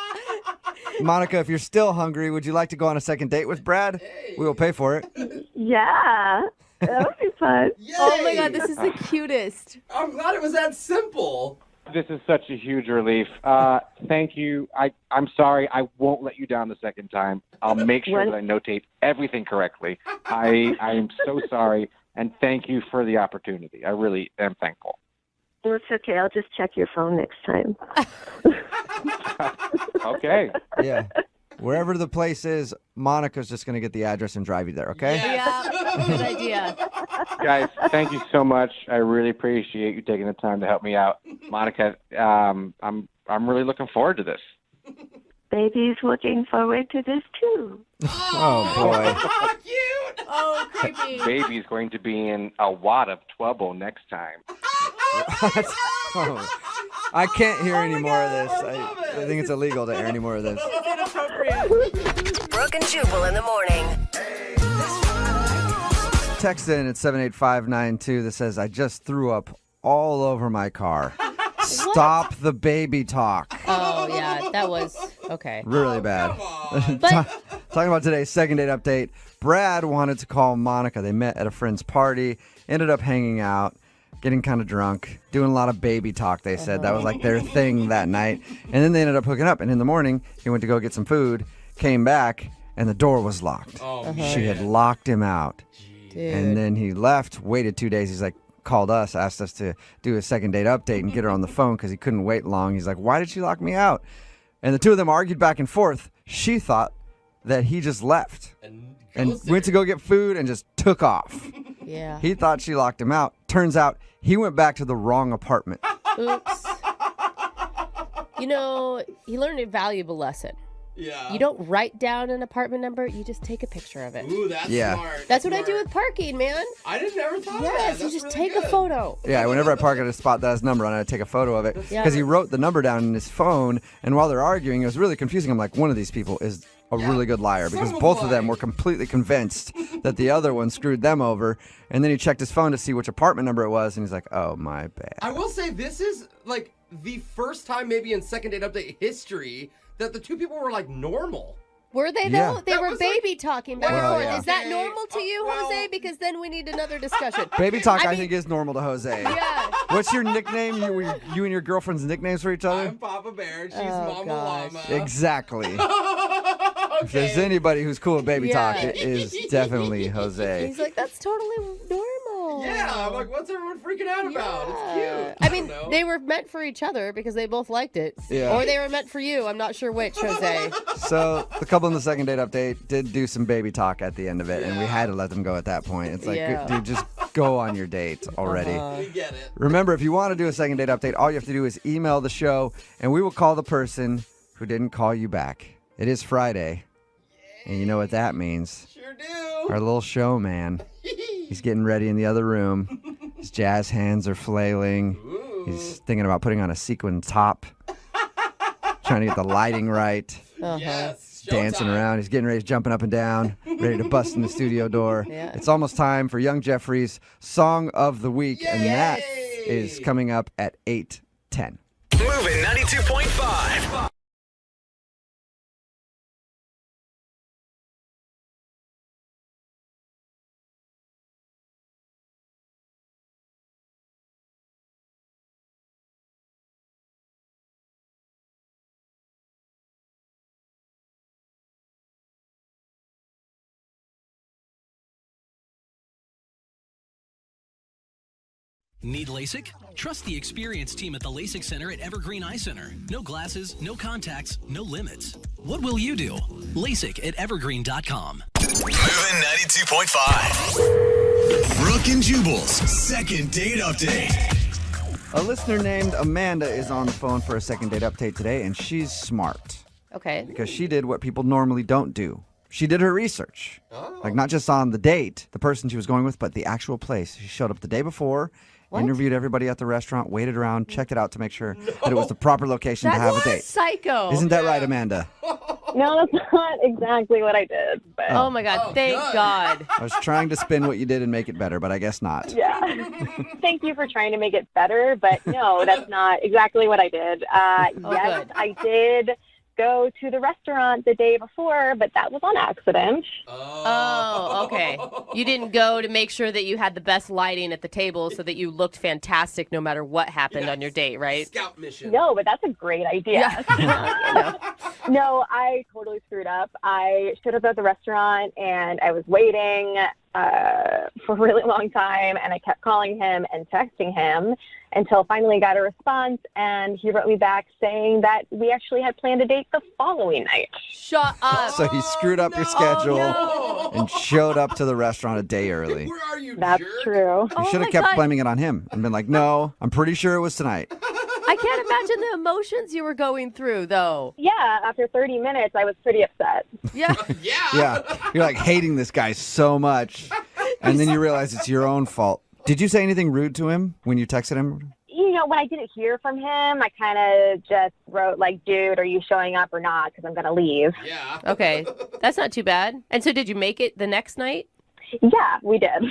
Monica, if you're still hungry, would you like to go on a second date with Brad? We will pay for it. Yeah, that would be fun. Yay. Oh my God, this is the cutest. I'm glad it was that simple. This is such a huge relief. Thank you. I'm sorry. I won't let you down the second time. I'll make sure that I notate everything correctly. I am so sorry, and thank you for the opportunity. I really am thankful. Well, it's okay. I'll just check your phone next time. Okay. Yeah. Wherever the place is, Monica's just going to get the address and drive you there, okay? Yeah, good idea. Guys, thank you so much. I really appreciate you taking the time to help me out. Monica, I'm really looking forward to this. Baby's looking forward to this, too. Oh, boy. Cute. Oh, creepy. Baby's going to be in a wad of trouble next time. Oh, I can't hear any more of this. I think it's illegal to air any more of this. Brooke and Jubal in the morning. Text in at 78592 that says, I just threw up all over my car. Stop the baby talk. Oh, yeah, that was okay. Really bad. Talking about today's second date update. Brad wanted to call Monica. They met at a friend's party, ended up hanging out, getting kind of drunk, doing a lot of baby talk, they said. That was like their thing that night. And then they ended up hooking up. And in the morning, he went to go get some food, came back, and the door was locked. She had locked him out. Dude. And then he left, waited 2 days. He's like, called us, asked us to do a second date update and get her on the phone because he couldn't wait long. He's like, why did she lock me out? And the two of them argued back and forth. She thought that he just left and went to go get food and just took off. Yeah. He thought she locked him out. Turns out he went back to the wrong apartment. Oops. You know, he learned a valuable lesson. Yeah. You don't write down an apartment number, you just take a picture of it. Ooh, that's smart. That's what I do with parking, man. I didn't never thought of that. Yes, you That's just really take a good. photo. Yeah, whenever I park at a spot that has a number on it, I take a photo of it. Because Yeah. he wrote the number down in his phone, and while they're arguing, it was really confusing. I'm like, one of these people is a really good liar because both of them were completely convinced that the other one screwed them over. And then he checked his phone to see which apartment number it was, and he's like, oh, my bad. I will say this is like the first time maybe in second date update history that the two people were like normal. Were they, though? Yeah. They were baby talking back and Well, forth. yeah. Is that normal to you, Jose? Because then we need another discussion. Baby talk, I think, is normal to Jose. Yeah. What's your nickname? You and your girlfriend's nicknames for each other? I'm Papa Bear. She's Oh, Mama gosh. Llama. Exactly. If there's anybody who's cool with baby talk, it is definitely Jose. He's like, that's totally normal. Yeah, I'm like, what's everyone freaking out about? It's cute. I mean, they were meant for each other because they both liked it. Yeah. Or they were meant for you. I'm not sure which, Jose. So the couple in the second date update did do some baby talk at the end of it, and we had to let them go at that point. It's like, Yeah. dude, just go on your date already. We get it. Remember, if you want to do a second date update, all you have to do is email the show, and we will call the person who didn't call you back. It is Friday, and you know what that means. Sure do. Our little showman. He's getting ready in the other room. His jazz hands are flailing. He's thinking about putting on a sequin top. Trying to get the lighting right. Yes. Dancing around. He's getting ready, jumping up and down, ready to bust in the studio door. Yeah. It's almost time for Young Jeffrey's Song of the Week, and that is coming up at 8:10. Moving 92.5. Need LASIK? Trust the experienced team at the LASIK Center at Evergreen Eye Center. No glasses, no contacts, no limits. What will you do? LASIK at evergreen.com. Moving 92.5. Brooke and Jubal's second date update. A listener named Amanda is on the phone for a second date update today, and she's smart Okay. because she did what people normally don't do. She did her research. Like, not just on the date, the person she was going with, but the actual place. She showed up the day before, interviewed everybody at the restaurant, waited around, checked it out to make sure that it was the proper location to have a date. Psycho. Isn't that right, Amanda? No, that's not exactly what I did. But Oh my God! Thank God. I was trying to spin what you did and make it better, but I guess not. yeah. Thank you for trying to make it better, but no, that's not exactly what I did. Yes, good. I did go to the restaurant the day before, but that was on accident. Oh, okay. You didn't go to make sure that you had the best lighting at the table so that you looked fantastic no matter what happened on your date, right? Scout mission. No, but that's a great idea. No, I totally screwed up. I showed up at the restaurant and I was waiting for a really long time, and I kept calling him and texting him until finally got a response, and he wrote me back saying that we actually had planned a date the following night. Shut up. So he screwed up your schedule and showed up to the restaurant a day early. Where are you, That's jerk? true. You should have kept blaming it on him and been like, no, I'm pretty sure it was tonight. I can't imagine the emotions you were going through, though. Yeah, after 30 minutes, I was pretty upset. Yeah. Yeah. You're like hating this guy so much. And then you realize it's your own fault. Did you say anything rude to him when you texted him? You when I didn't hear from him, I kind of just wrote, like, dude, are you showing up or not? Because I'm going to leave. Yeah. Okay. That's not too bad. And so did you make it the next night? Yeah, we did.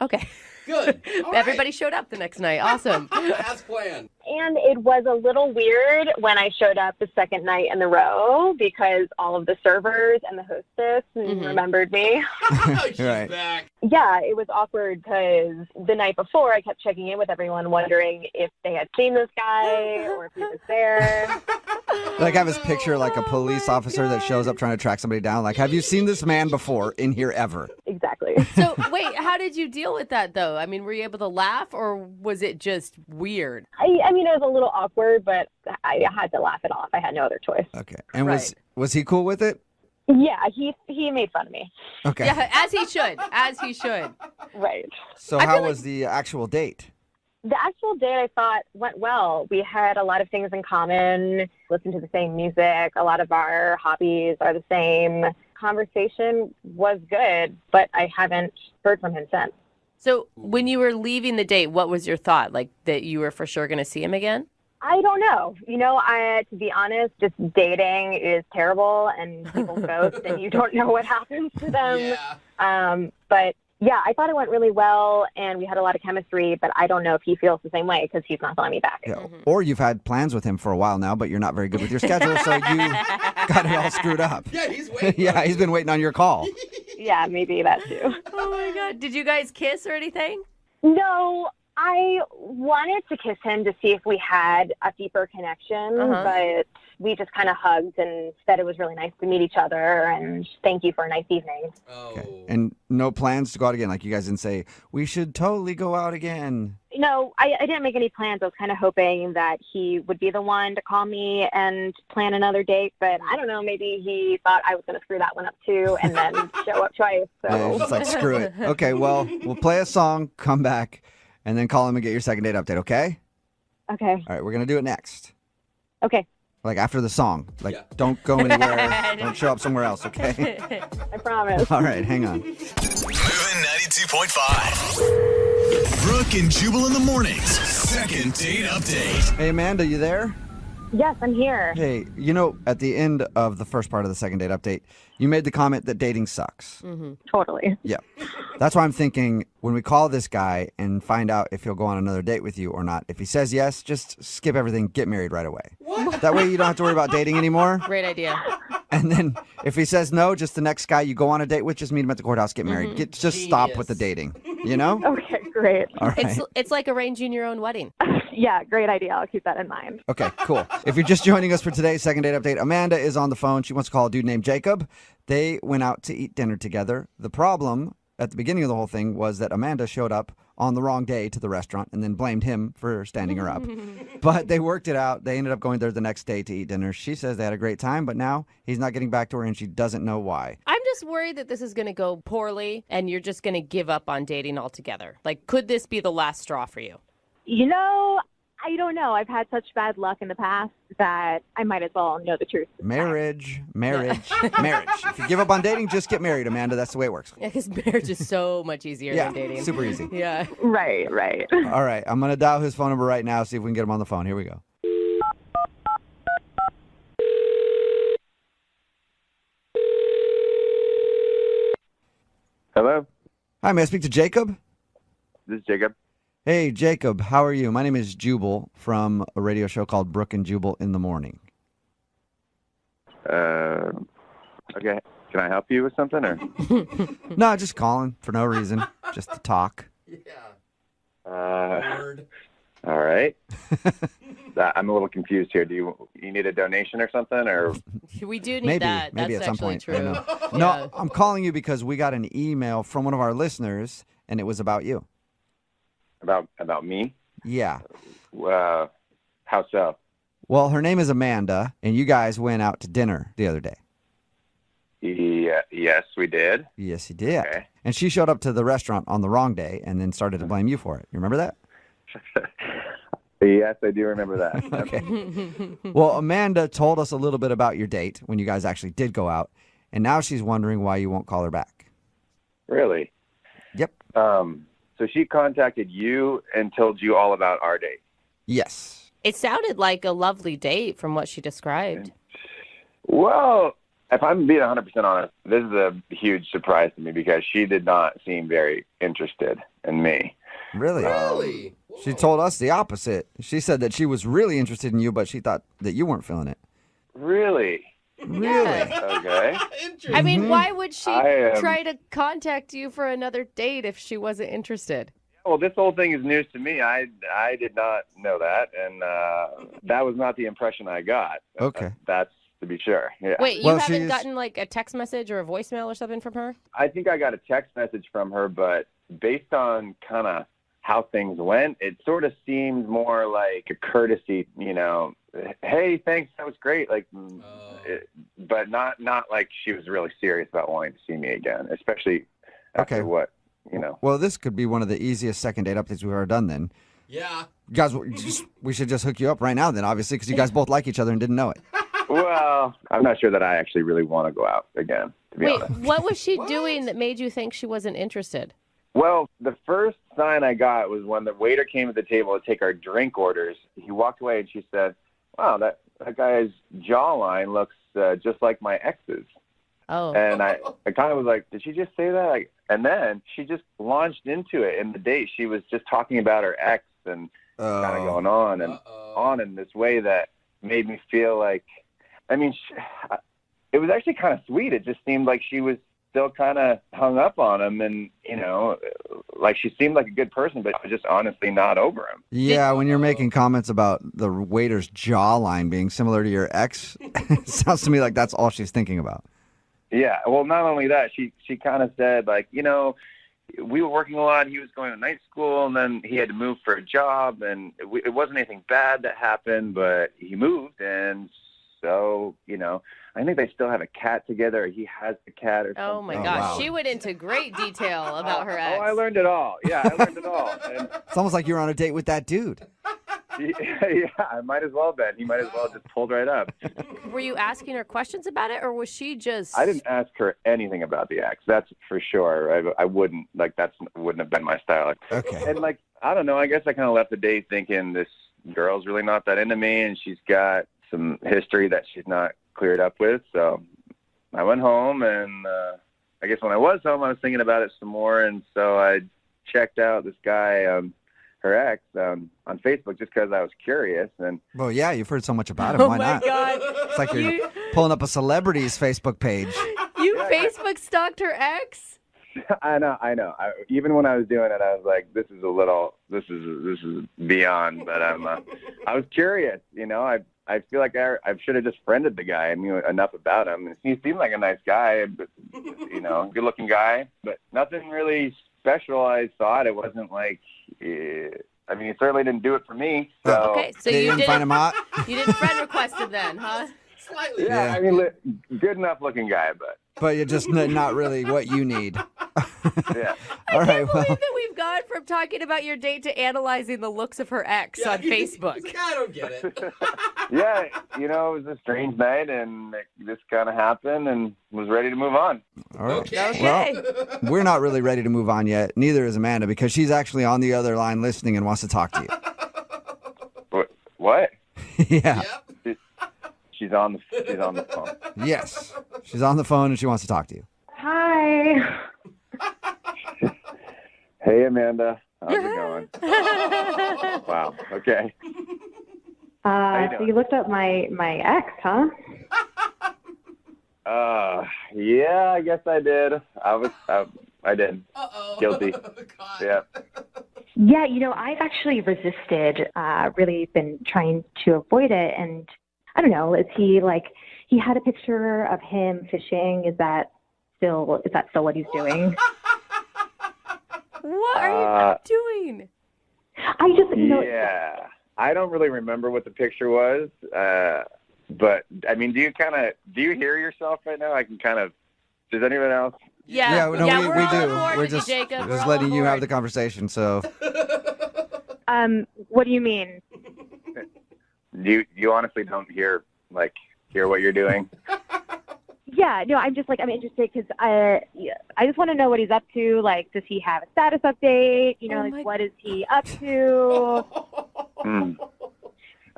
Okay. Good. Everybody showed up the next night. Awesome. As planned. And it was a little weird when I showed up the second night in a row because all of the servers and the hostess remembered me. Right. Back. Yeah, it was awkward because the night before I kept checking in with everyone wondering if they had seen this guy or if he was there. Like, I have his picture, like a police officer that shows up trying to track somebody down. Like, have you seen this man before in here ever? Exactly. So, wait, how did you deal with that, though? I mean, were you able to laugh, or was it just weird? I mean, it was a little awkward, but I had to laugh it off. I had no other choice. Okay. And was he cool with it? Yeah, he made fun of me. Okay. Yeah, as he should. As he should. Right. So how was the actual date? The actual date, I thought, went well. We had a lot of things in common, listened to the same music. A lot of our hobbies are the same. Conversation was good, but I haven't heard from him since. So when you were leaving the date, what was your thought? Like that you were for sure going to see him again? I don't know. To be honest, just dating is terrible and people ghost and you don't know what happens to them. Yeah. But yeah, I thought it went really well and we had a lot of chemistry, but I don't know if he feels the same way because he's not calling me back. Yeah. Or you've had plans with him for a while now, but you're not very good with your schedule, so you got it all screwed up. Yeah, he's waiting. Yeah, he's been waiting on your call. Yeah, maybe that too. Oh my God. Did you guys kiss or anything? No, I wanted to kiss him to see if we had a deeper connection, but we just kind of hugged and said it was really nice to meet each other and thank you for a nice evening. Oh. Okay. And no plans to go out again? Like, you guys didn't say, we should totally go out again? No, I didn't make any plans. I was kind of hoping that he would be the one to call me and plan another date, but I don't know, maybe he thought I was going to screw that one up too and then show up twice. So. Yeah, it's just like, screw it. Okay, well, we'll play a song, come back, and then call him and get your second date update, okay? Okay. All right, we're going to do it next. Okay. Like, after the song. Like, don't go anywhere. Don't show up somewhere else, okay? I promise. All right, hang on. Moving 92.5. Brooke and Jubal in the mornings. Second date update. Hey, Amanda, you there? Yes, I'm here. Hey, at the end of the first part of the second date update, you made the comment that dating sucks. Mm-hmm. Totally. Yeah. That's why I'm thinking when we call this guy and find out if he'll go on another date with you or not, if he says yes, just skip everything, get married right away. What? That way you don't have to worry about dating anymore. Great idea. And then if he says no, just the next guy you go on a date with, just meet him at the courthouse, get married. Just stop with the dating, Okay, great. All right. It's like arranging your own wedding. Yeah, great idea. I'll keep that in mind. Okay, cool. If you're just joining us for today's second date update, Amanda is on the phone. She wants to call a dude named Jacob. They went out to eat dinner together. The problem at the beginning of the whole thing was that Amanda showed up on the wrong day to the restaurant and then blamed him for standing her up. But they worked it out. They ended up going there the next day to eat dinner. She says they had a great time, but now he's not getting back to her and she doesn't know why. I'm just worried that this is going to go poorly and you're just going to give up on dating altogether. Like, could this be the last straw for you? I don't know. I've had such bad luck in the past that I might as well know the truth. Marriage. If you give up on dating, just get married, Amanda. That's the way it works. Yeah, because marriage is so much easier than dating. Super easy. Yeah. Right. All right, I'm going to dial his phone number right now, see if we can get him on the phone. Here we go. Hello? Hi, may I speak to Jacob? This is Jacob. Hey, Jacob, how are you? My name is Jubal from a radio show called Brooke and Jubal in the Morning. Okay. Can I help you with something, or? No, just calling for no reason, just to talk. All right. I'm a little confused here. Do you need a donation or something, or? We do need that. Maybe That's at some actually point. true. No, I'm calling you because we got an email from one of our listeners, and it was about you. About me? Yeah. How so? Well, her name is Amanda, and you guys went out to dinner the other day. Yeah, yes, we did. Yes, you did. Okay. And she showed up to the restaurant on the wrong day and then started to blame you for it. You remember that? Yes, I do remember that. Okay. Well, Amanda told us a little bit about your date when you guys actually did go out, and now she's wondering why you won't call her back. Really? Yep. So she contacted you and told you all about our date. Yes. It sounded like a lovely date from what she described. Well, if I'm being 100% honest, this is a huge surprise to me because she did not seem very interested in me. Really? Really? She told us the opposite. She said that she was really interested in you, but she thought that you weren't feeling it. Really? Really? Okay. I mean, why would she I, try to contact you for another date if she wasn't interested? Well, this whole thing is news to me. I did not know that, and that was not the impression I got. Okay. That's to be sure. Yeah. Wait, you haven't gotten like a text message or a voicemail or something from her? I think I got a text message from her, but based on kind of how things went, it sort of seemed more like a courtesy, hey, thanks, that was great, but not like she was really serious about wanting to see me again, especially after what. Well, this could be one of the easiest second date updates we've ever done then. Yeah. Guys, we should just hook you up right now then, obviously, because you guys both like each other and didn't know it. Well, I'm not sure that I actually really want to go out again, to be honest. What was she doing that made you think she wasn't interested? Well, the first sign I got was when the waiter came to the table to take our drink orders. He walked away and she said, wow, that guy's jawline looks just like my ex's. Oh. And I kind of was like, did she just say that? And then she just launched into it. In the date, she was just talking about her ex and kind of going on and on in this way that made me feel like, it was actually kind of sweet. It just seemed like she was still kind of hung up on him and, like she seemed like a good person, but just honestly not over him. Yeah, when you're making comments about the waiter's jawline being similar to your ex, it sounds to me like that's all she's thinking about. Yeah, well, not only that, she kind of said, like, we were working a lot. He was going to night school, and then he had to move for a job, and it wasn't anything bad that happened, but he moved, and so, I think they still have a cat together. Or he has the cat or something. Oh, my gosh. Wow. She went into great detail about her ex. Oh, I learned it all. Yeah, I learned it all. And it's almost like you were on a date with that dude. Yeah, I might as well been. He might as well just pulled right up. Were you asking her questions about it, or was she just... I didn't ask her anything about the ex. That's for sure. I wouldn't, wouldn't have been my style. Okay. And, I don't know, I guess I kind of left the date thinking this girl's really not that into me, and she's got some history that she's not cleared up with. So I went home, and I guess when I was home, I was thinking about it some more, and so I checked out this guy, her ex, on Facebook just because I was curious. And well, yeah, you've heard so much about him. Why not? Oh, my God. It's like you're pulling up a celebrity's Facebook page. You Facebook stalked her ex? I know. Even when I was doing it, I was like, this is beyond. But I was curious, I feel like I should have just friended the guy. I knew enough about him. He seemed like a nice guy, but, good looking guy, but nothing really special. I thought it wasn't like, he certainly didn't do it for me. So. Okay, so you didn't find him hot? You didn't friend request him then, huh? Slightly. Yeah, good enough looking guy, but you're just not really what you need. Yeah. All right. I can't believe that we've gone from talking about your date to analyzing the looks of her ex on Facebook. I don't get it. Yeah, it was a strange night, and this kind of happened, and was ready to move on. All right. Okay. Well, we're not really ready to move on yet. Neither is Amanda, because she's actually on the other line listening and wants to talk to you. What? Yeah. Yep. She's on the phone. Yes. She's on the phone and she wants to talk to you. Hi. Hey, Amanda. How's it going? Wow. Okay. So you looked up my ex, huh? Yeah, I guess I did. I did. Uh-oh. Guilty. Yeah. Yeah, I've actually resisted, really been trying to avoid it. And I don't know, he had a picture of him fishing. Is that still what he's doing? What are you doing? I just know. Yeah. I don't really remember what the picture was. But do you hear yourself right now? I can does anyone else? Yeah, we we're do. on board We're with just, you, Jacob. just letting you have the conversation. So, What do you mean? You honestly don't hear what you're doing? Yeah, no, I'm interested because I just want to know what he's up to. Does he have a status update? What is he up to?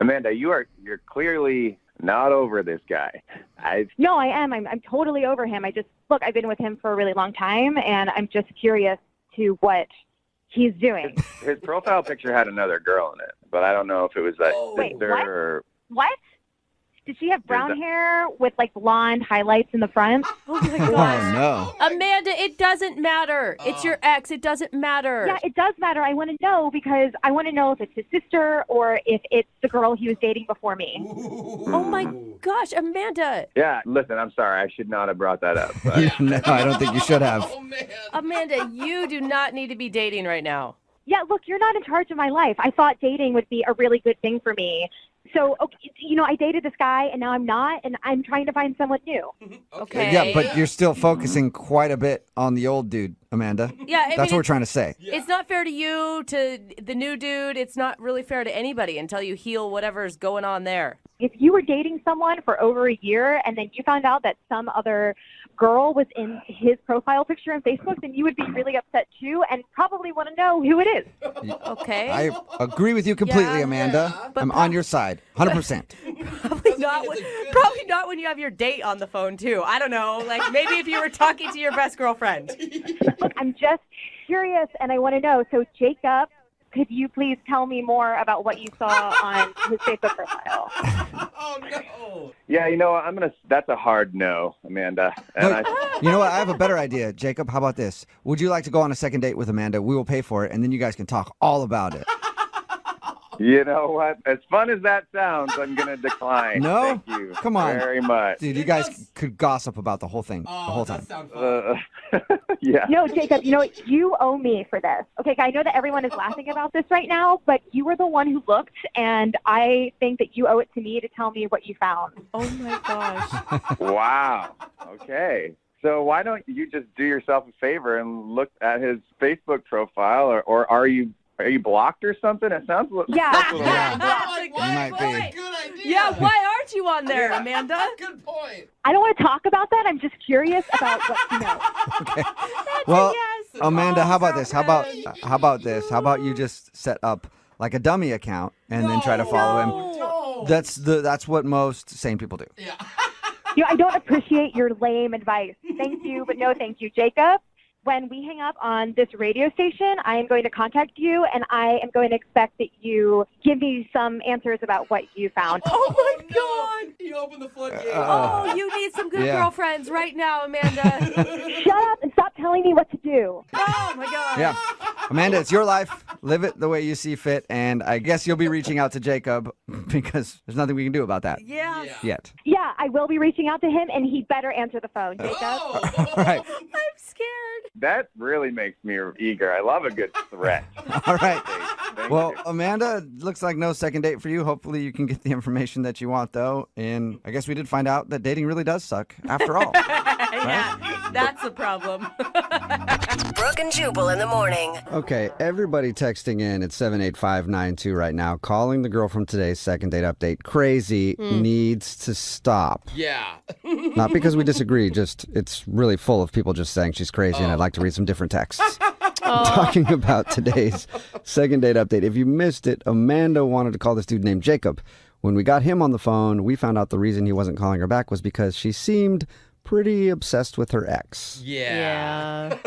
Amanda, you're clearly not over this guy. No, I am. I'm totally over him. Look, I've been with him for a really long time, and I'm just curious to what he's doing. His profile picture had another girl in it, but I don't know if it was that Wait, sister what? or... What? Did she have brown hair with like blonde highlights in the front? Oh my Oh, gosh. no. Amanda, it doesn't matter. It's your ex. It doesn't matter. Yeah, it does matter. I want to know because I want to know if it's his sister or if it's the girl he was dating before me. Oh my gosh, Amanda. Yeah, listen, I'm sorry. I should not have brought that up. But... No, I don't think you should have. Amanda, you do not need to be dating right now. Yeah, look, you're not in charge of my life. I thought dating would be a really good thing for me. So, okay, I dated this guy, and now I'm not, and I'm trying to find someone new. Okay. Yeah, but you're still focusing quite a bit on the old dude, Amanda. Yeah, That's what we're trying to say. It's not fair to you, to the new dude. It's not really fair to anybody until you heal whatever's going on there. If you were dating someone for over a year and then you found out that some other girl was in his profile picture on Facebook, then you would be really upset too and probably want to know who it is. Okay. I agree with you completely, Amanda. I'm on your side, 100%. Probably not when you have your date on the phone too. I don't know. Like maybe if you were talking to your best girlfriend. Look, I'm just curious and I want to know. So, Jacob, could you please tell me more about what you saw on his Facebook profile? Oh, no. Yeah, that's a hard no, Amanda. And You know what? I have a better idea. Jacob, how about this? Would you like to go on a second date with Amanda? We will pay for it, and then you guys can talk all about it. You know what? As fun as that sounds, I'm going to decline. No? Thank you Come on. very much. Dude, you guys could gossip about the whole thing the whole time. Yeah. No, Jacob, you owe me for this. Okay, I know that everyone is laughing about this right now, but you were the one who looked, and I think that you owe it to me to tell me what you found. Oh, my gosh. Wow. Okay. So why don't you just do yourself a favor and look at his Facebook profile, or are you blocked or something? It sounds like might be. Yeah, why aren't you on there, Amanda? Good point. I don't want to talk about that. I'm just curious about what you know. Okay. Well, Amanda, how about this? How about this? How about you just set up like a dummy account and then try to follow him? No. That's what most sane people do. Yeah. I don't appreciate your lame advice. Thank you, but no thank you. Jacob, when we hang up on this radio station, I am going to contact you, and I am going to expect that you give me some answers about what you found. Oh, my God. You opened the floodgates. Oh, you need some good girlfriends right now, Amanda. Shut up and stop telling me what to do. Oh, my God. Yeah. Amanda, it's your life. Live it the way you see fit. And I guess you'll be reaching out to Jacob because there's nothing we can do about that yet. Yeah, I will be reaching out to him, and he better answer the phone, Jacob. All right. I'm scared. That really makes me eager. I love a good threat. All right. Thank Well, you. Amanda, looks like no second date for you. Hopefully you can get the information that you want, though. And I guess we did find out that dating really does suck after all. Yeah, that's the problem. Brooke and Jubal in the morning. Okay, everybody texting in at 78592 right now, calling the girl from today's second date update crazy needs to stop. Yeah. Not because we disagree, just it's really full of people just saying she's crazy, and I'd like to read some different texts. Talking about today's second date update. If you missed it, Amanda wanted to call this dude named Jacob. When we got him on the phone, we found out the reason he wasn't calling her back was because she seemed pretty obsessed with her ex. Yeah.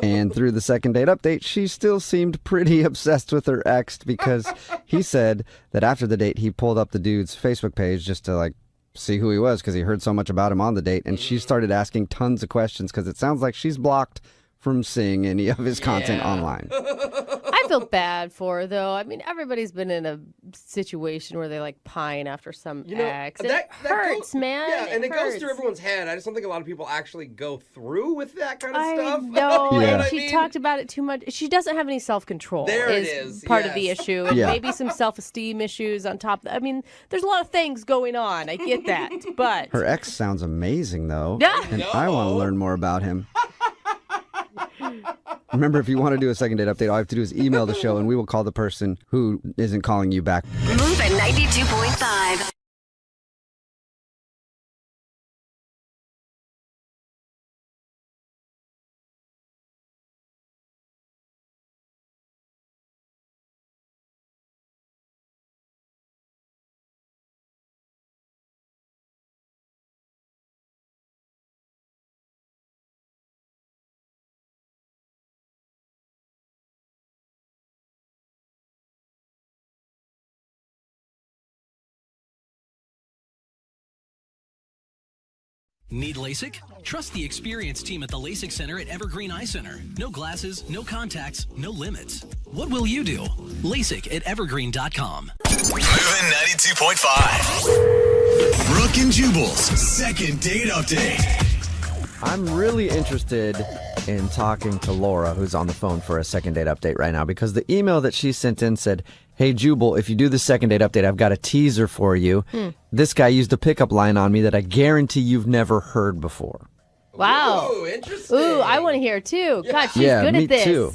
And through the second date update, she still seemed pretty obsessed with her ex because he said that after the date, he pulled up the dude's Facebook page just to see who he was because he heard so much about him on the date. And she started asking tons of questions because it sounds like she's blocked from seeing any of his content online. I feel bad for her, though. I mean, everybody's been in a situation where they pine after some ex. That hurts, man. Yeah, and it goes hurts. through everyone's head. I just don't think a lot of people actually go through with that kind of I stuff. know, You know and what I she mean? talked about it too much. She doesn't have any self-control. There it is, part of the yes. issue, and Yeah. maybe some self-esteem issues on top. I mean, there's a lot of things going on. I get that, but Her ex sounds amazing, though. Yeah. And I want to learn more about him. Remember, if you want to do a second date update, all you have to do is email the show, and we will call the person who isn't calling you back. Move at 92.5. Need LASIK? Trust the experienced team at the LASIK Center at Evergreen Eye Center. No glasses, no contacts, no limits. What will you do? LASIK at evergreen.com. Moving 92.5. Brooke and Jubal's second date update. I'm really interested in talking to Laura, who's on the phone for a second date update right now, because the email that she sent in said, "Hey, Jubal, if you do the second date update, I've got a teaser for you. This guy used a pickup line on me that I guarantee you've never heard before." Wow. Ooh, interesting. Ooh, I want to hear it too. God, she's yeah, good me at this. too.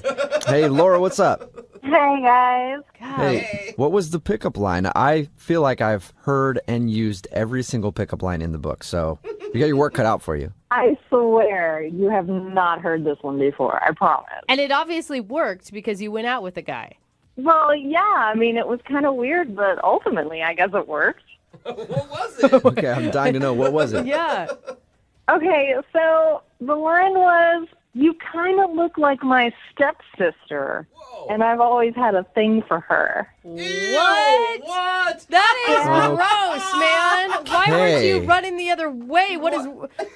Hey, Laura, what's up? Hey, guys. Hey, what was the pickup line? I feel like I've heard and used every single pickup line in the book, so you got your work cut out for you. I swear you have not heard this one before. I promise. And it obviously worked because you went out with a guy. Well, yeah. I mean, it was kind of weird, but ultimately, I guess it worked. What was it? Okay, I'm dying to know. What was it? Yeah. Okay, so the line was, "You kind of look like my stepsister, and I've always had a thing for her." What? What? That is Oh. gross, man. Why weren't you Hey. running the other way? What is?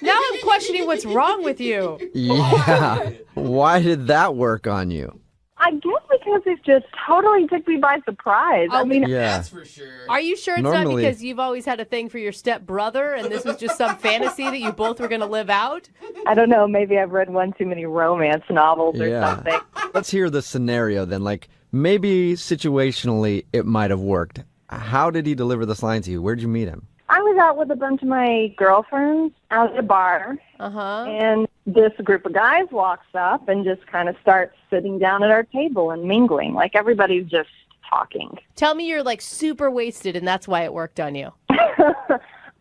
Now I'm questioning what's wrong with you. Yeah. Why did that work on you? I guess because it just totally took me by surprise. I mean, Yeah. That's for sure. Are you sure it's Normally- not because you've always had a thing for your stepbrother and this was just some fantasy that you both were going to live out? I don't know. Maybe I've read one too many romance novels or Yeah. something. Let's hear the scenario then. Like, maybe situationally it might have worked. How did he deliver this line to you? Where'd you meet him? I was out with a bunch of my girlfriends out at a bar, and this group of guys walks up and just kind of starts sitting down at our table and mingling. Like, everybody's just talking. Tell me you're like super wasted and that's why it worked on you.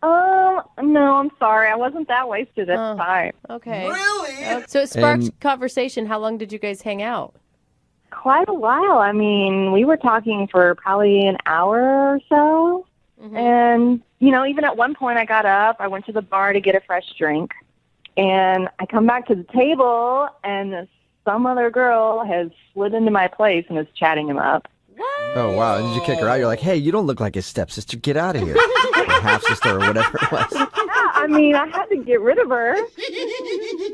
No, I'm sorry. I wasn't that wasted at the time. Okay. Really? So it sparked And- conversation. How long did you guys hang out? Quite a while. I mean, we were talking for probably an hour or so. And, you know, even at one point I got up, I went to the bar to get a fresh drink, and I come back to the table, and some other girl has slid into my place and is chatting him up. Oh, wow. Did you kick her out? You're like, hey, you don't look like his stepsister. Get out of here. Or half-sister or whatever it was. Yeah, I mean, I had to get rid of her.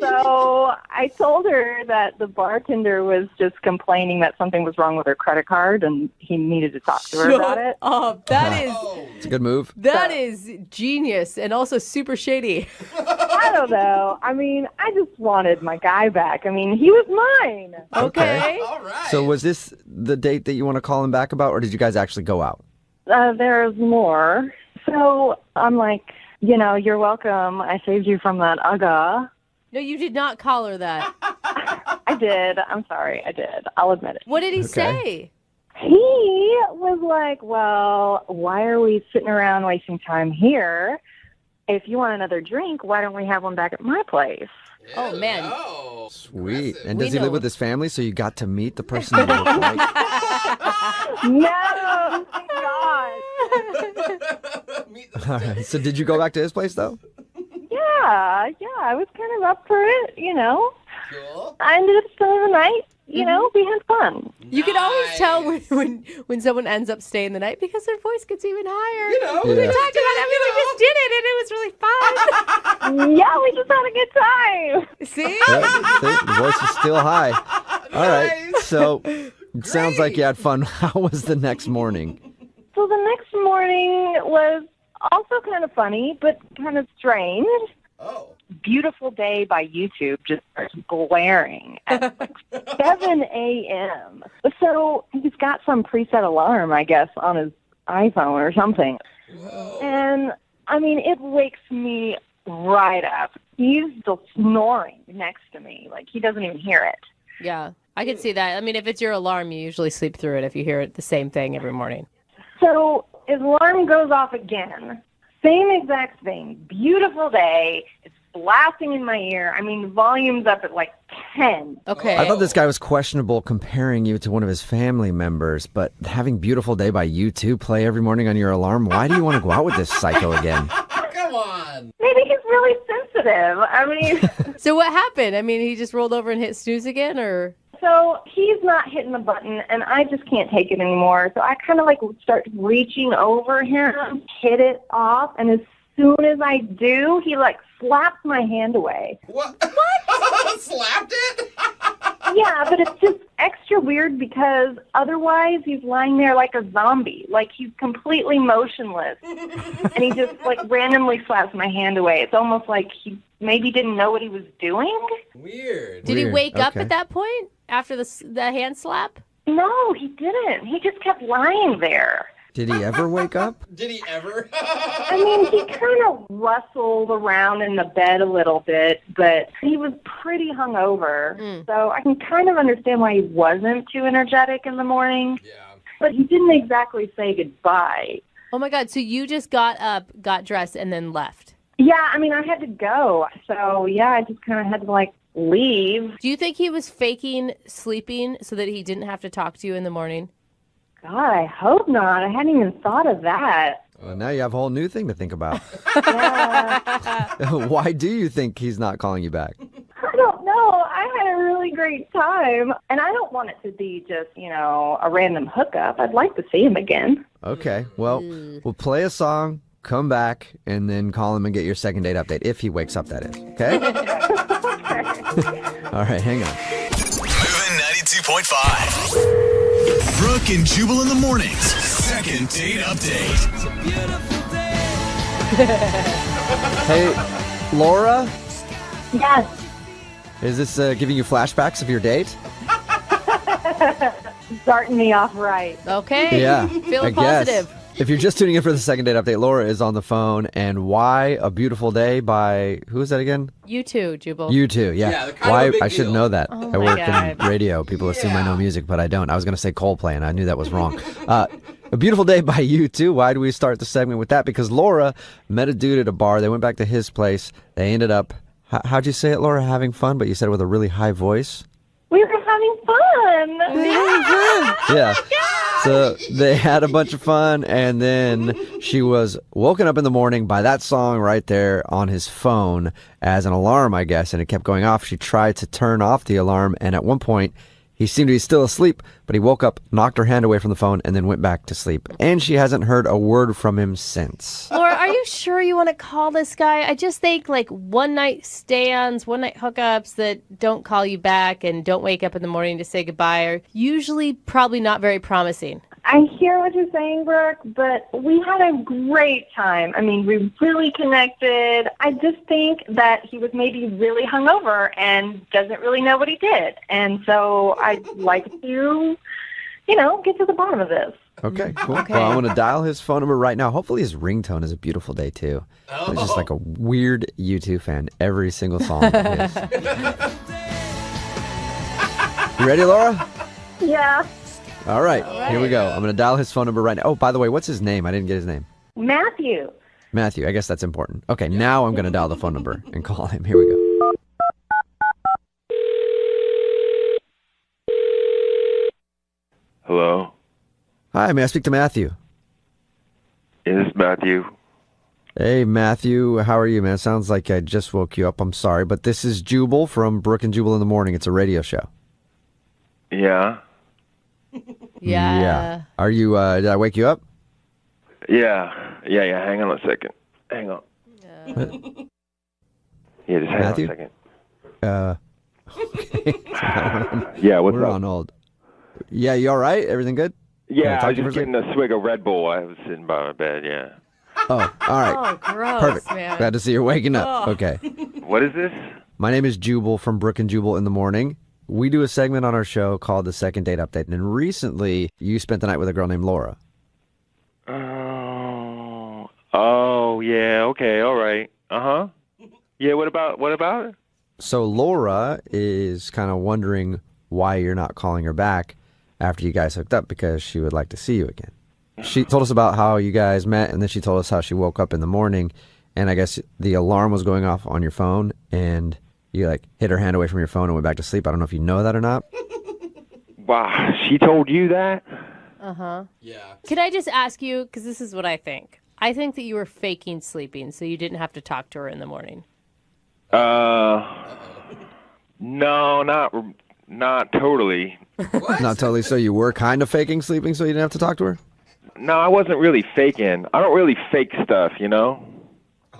So I told her that the bartender was just complaining that something was wrong with her credit card, and he needed to talk to her about it. Oh, that is It's a good move. that is genius and also super shady. I don't know. I mean, I just wanted my guy back. I mean, he was mine. Okay. All right. So was this the date that you want to call him back about, or did you guys actually go out? There's more. So I'm like, you know, you're welcome. I saved you from that UGA. No, you did not call her that. I did. I'm sorry. I did. I'll admit it. What did he say? He was like, well, why are we sitting around wasting time here? If you want another drink, why don't we have one back at my place? Oh, man. Sweet. And We does he know. live with his family, so you got to meet the person you look like? No, thank God. All right. So did you go back to his place, though? Yeah, I was kind of up for it, you know. I ended up spending the night, you know, we had fun. You can always tell when someone ends up staying the night because their voice gets even higher. You know, we Yeah. talked about it. We just did it, and it was really fun. Yeah, we just had a good time. See? Yeah, see, the voice is still high. All right. So it sounds like you had fun. How was the next morning? So the next morning was also kind of funny, but kind of strange. Oh. Beautiful Day by YouTube just starts blaring at like 7 a.m. So he's got some preset alarm, I guess, on his iPhone or something. And, I mean, it wakes me right up. He's still snoring next to me. Like, he doesn't even hear it. Yeah, I can see that. I mean, if it's your alarm, you usually sleep through it if you hear it the same thing every morning. So his alarm goes off again. Same exact thing. Beautiful day. It's blasting in my ear. I mean, volume's up at like 10. Okay. I thought this guy was questionable comparing you to one of his family members, but having Beautiful Day by U2 play every morning on your alarm, why do you want to go out with this psycho again? Come on. Maybe he's really sensitive. I mean, So what happened? I mean, he just rolled over and hit snooze again, or? so he's not hitting the button, and I just can't take it anymore. So I kind of like start reaching over him, hit it off, and as soon as I do, he like slaps my hand away. What? Slapped it? Yeah, but it's just extra weird because otherwise he's lying there like a zombie. Like he's completely motionless. And he just like randomly slaps my hand away. It's almost like he maybe didn't know what he was doing. Weird. Did he wake up at that point after the hand slap? No, he didn't. He just kept lying there. Did he ever wake up? Did he ever? I mean, he kind of rustled around in the bed a little bit, but he was pretty hungover. So I can kind of understand why he wasn't too energetic in the morning. Yeah. But he didn't exactly say goodbye. Oh, my God. So you just got up, got dressed, and then left? Yeah, I mean, I had to go. So, yeah, I just kind of had to, like, leave. Do you think he was faking sleeping so that he didn't have to talk to you in the morning? God, I hope not. I hadn't even thought of that. Well, now you have a whole new thing to think about. Why do you think he's not calling you back? I don't know. I had a really great time. And I don't want it to be just, a random hookup. I'd like to see him again. Okay, well, we'll play a song, come back, and then call him and get your second date update, if he wakes up, that is. Okay? All right, hang on. Moving 92.5. Brooke and Jubal in the mornings. Second date update. Hey, Laura? Yes. Is this giving you flashbacks of your date? Starting me off right. Okay. Yeah. Feeling I guess. positive. If you're just tuning in for the second date update, Laura is on the phone. And Why a Beautiful Day by, who is that again? You too, Jubal. You too, yeah. Yeah, kind Why? of a big I should deal. know that. Oh I my work God. in radio. People assume I know music, but I don't. I was going to say Coldplay, and I knew that was wrong. A Beautiful Day by U2. Why do we start the segment with that? Because Laura met a dude at a bar. They went back to his place. They ended up, how'd you say it, Laura? Having fun, but you said it with a really high voice. We were having fun. Yeah. So they had a bunch of fun, and then she was woken up in the morning by that song right there on his phone as an alarm, I guess, and it kept going off. She tried to turn off the alarm, and at one point, he seemed to be still asleep, but he woke up, knocked her hand away from the phone, and then went back to sleep. And she hasn't heard a word from him since. Laura, are you sure you want to call this guy? I just think like one night stands, one night hookups that don't call you back and don't wake up in the morning to say goodbye are usually probably not very promising. I hear what you're saying, Brooke, but we had a great time. I mean, we really connected. I just think that he was maybe really hungover and doesn't really know what he did. And so I'd like to, get to the bottom of this. Okay, cool. Well, I'm going to dial his phone number right now. Hopefully his ringtone is a beautiful day, too. It's just like a weird U2 fan. Every single song of his. You ready, Laura? Yeah. All right, here we go. I'm going to dial his phone number right now. Oh, by the way, what's his name? I didn't get his name. Matthew. Matthew. I guess that's important. Okay, now I'm going to dial the phone number and call him. Here we go. Hello? Hi, may I speak to Matthew? Is this Matthew? Hey, Matthew. How are you, man? Sounds like I just woke you up. I'm sorry, but this is Jubal from Brooke and Jubal in the Morning. It's a radio show. Yeah? Yeah. Are you, did I wake you up? Yeah. Hang on a second. Hang on. Yeah, just hang Matthew? on a second. Okay. Yeah, what's We're up? on hold. Yeah, you all right? Everything good? Can Yeah, talk I was to you just for a second? getting a swig of Red Bull. I was sitting by my bed, yeah. Oh, all right. Oh, gross, Perfect. man. Glad to see you're waking up. Oh. Okay. What is this? My name is Jubal from Brooke and Jubal in the Morning. We do a segment on our show called the Second Date Update. And recently, you spent the night with a girl named Laura. Oh, yeah, okay, all right. Uh-huh. Yeah, what about it? So Laura is kind of wondering why you're not calling her back after you guys hooked up, because she would like to see you again. She told us about how you guys met, and then she told us how she woke up in the morning, and I guess the alarm was going off on your phone, and you hid her hand away from your phone and went back to sleep. I don't know if you know that or not. Wow, she told you that? Uh-huh. Yeah. Can I just ask you, because this is what I think. I think that you were faking sleeping so you didn't have to talk to her in the morning. No, not totally. Not totally. So you were kind of faking sleeping so you didn't have to talk to her? No, I wasn't really faking. I don't really fake stuff, you know?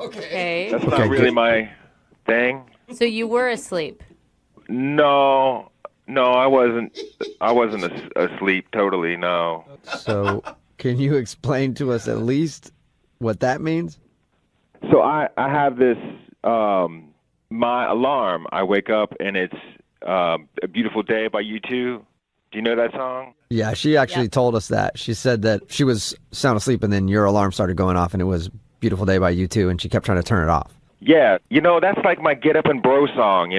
Okay. That's not really my thing. So you were asleep. No, I wasn't. I wasn't asleep totally. No. So, can you explain to us at least what that means? So I have this my alarm. I wake up and it's A Beautiful Day by U2. Do you know that song? Yeah, she actually told us that. She said that she was sound asleep and then your alarm started going off and it was Beautiful Day by U2 and she kept trying to turn it off. Yeah, that's like my Get Up and Bro song,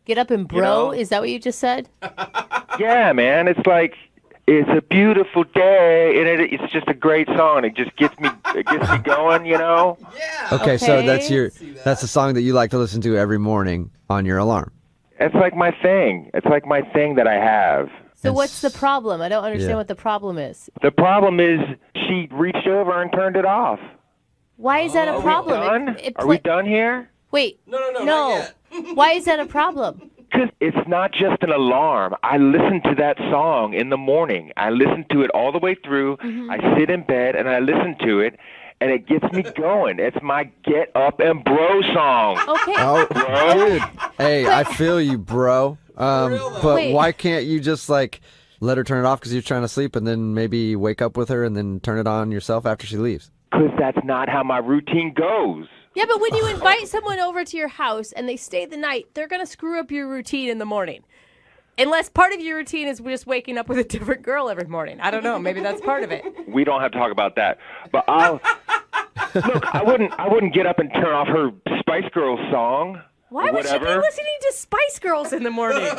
Get up and bro? Is that what you just said? Yeah, man. It's like, it's a beautiful day, and it's just a great song. It just gets me going, Yeah. Okay, so that's the song that you like to listen to every morning on your alarm. It's like my thing. It's like my thing that I have. So what's the problem? I don't understand what the problem is. The problem is she reached over and turned it off. Why is that a problem? Are we done? Are we done here? Wait. No. Why is that a problem? Because it's not just an alarm. I listen to that song in the morning. I listen to it all the way through. Mm-hmm. I sit in bed and I listen to it, and it gets me going. It's my Get Up and Bro song. Okay. Oh, bro. Dude. Hey, I feel you, bro. But Wait. why can't you just let her turn it off because you're trying to sleep and then maybe wake up with her and then turn it on yourself after she leaves? Because that's not how my routine goes. Yeah, but when you invite someone over to your house and they stay the night, they're going to screw up your routine in the morning. Unless part of your routine is just waking up with a different girl every morning. I don't know. Maybe that's part of it. We don't have to talk about that. But look, I wouldn't get up and turn off her Spice Girls song. Why would she be listening to Spice Girls in the morning?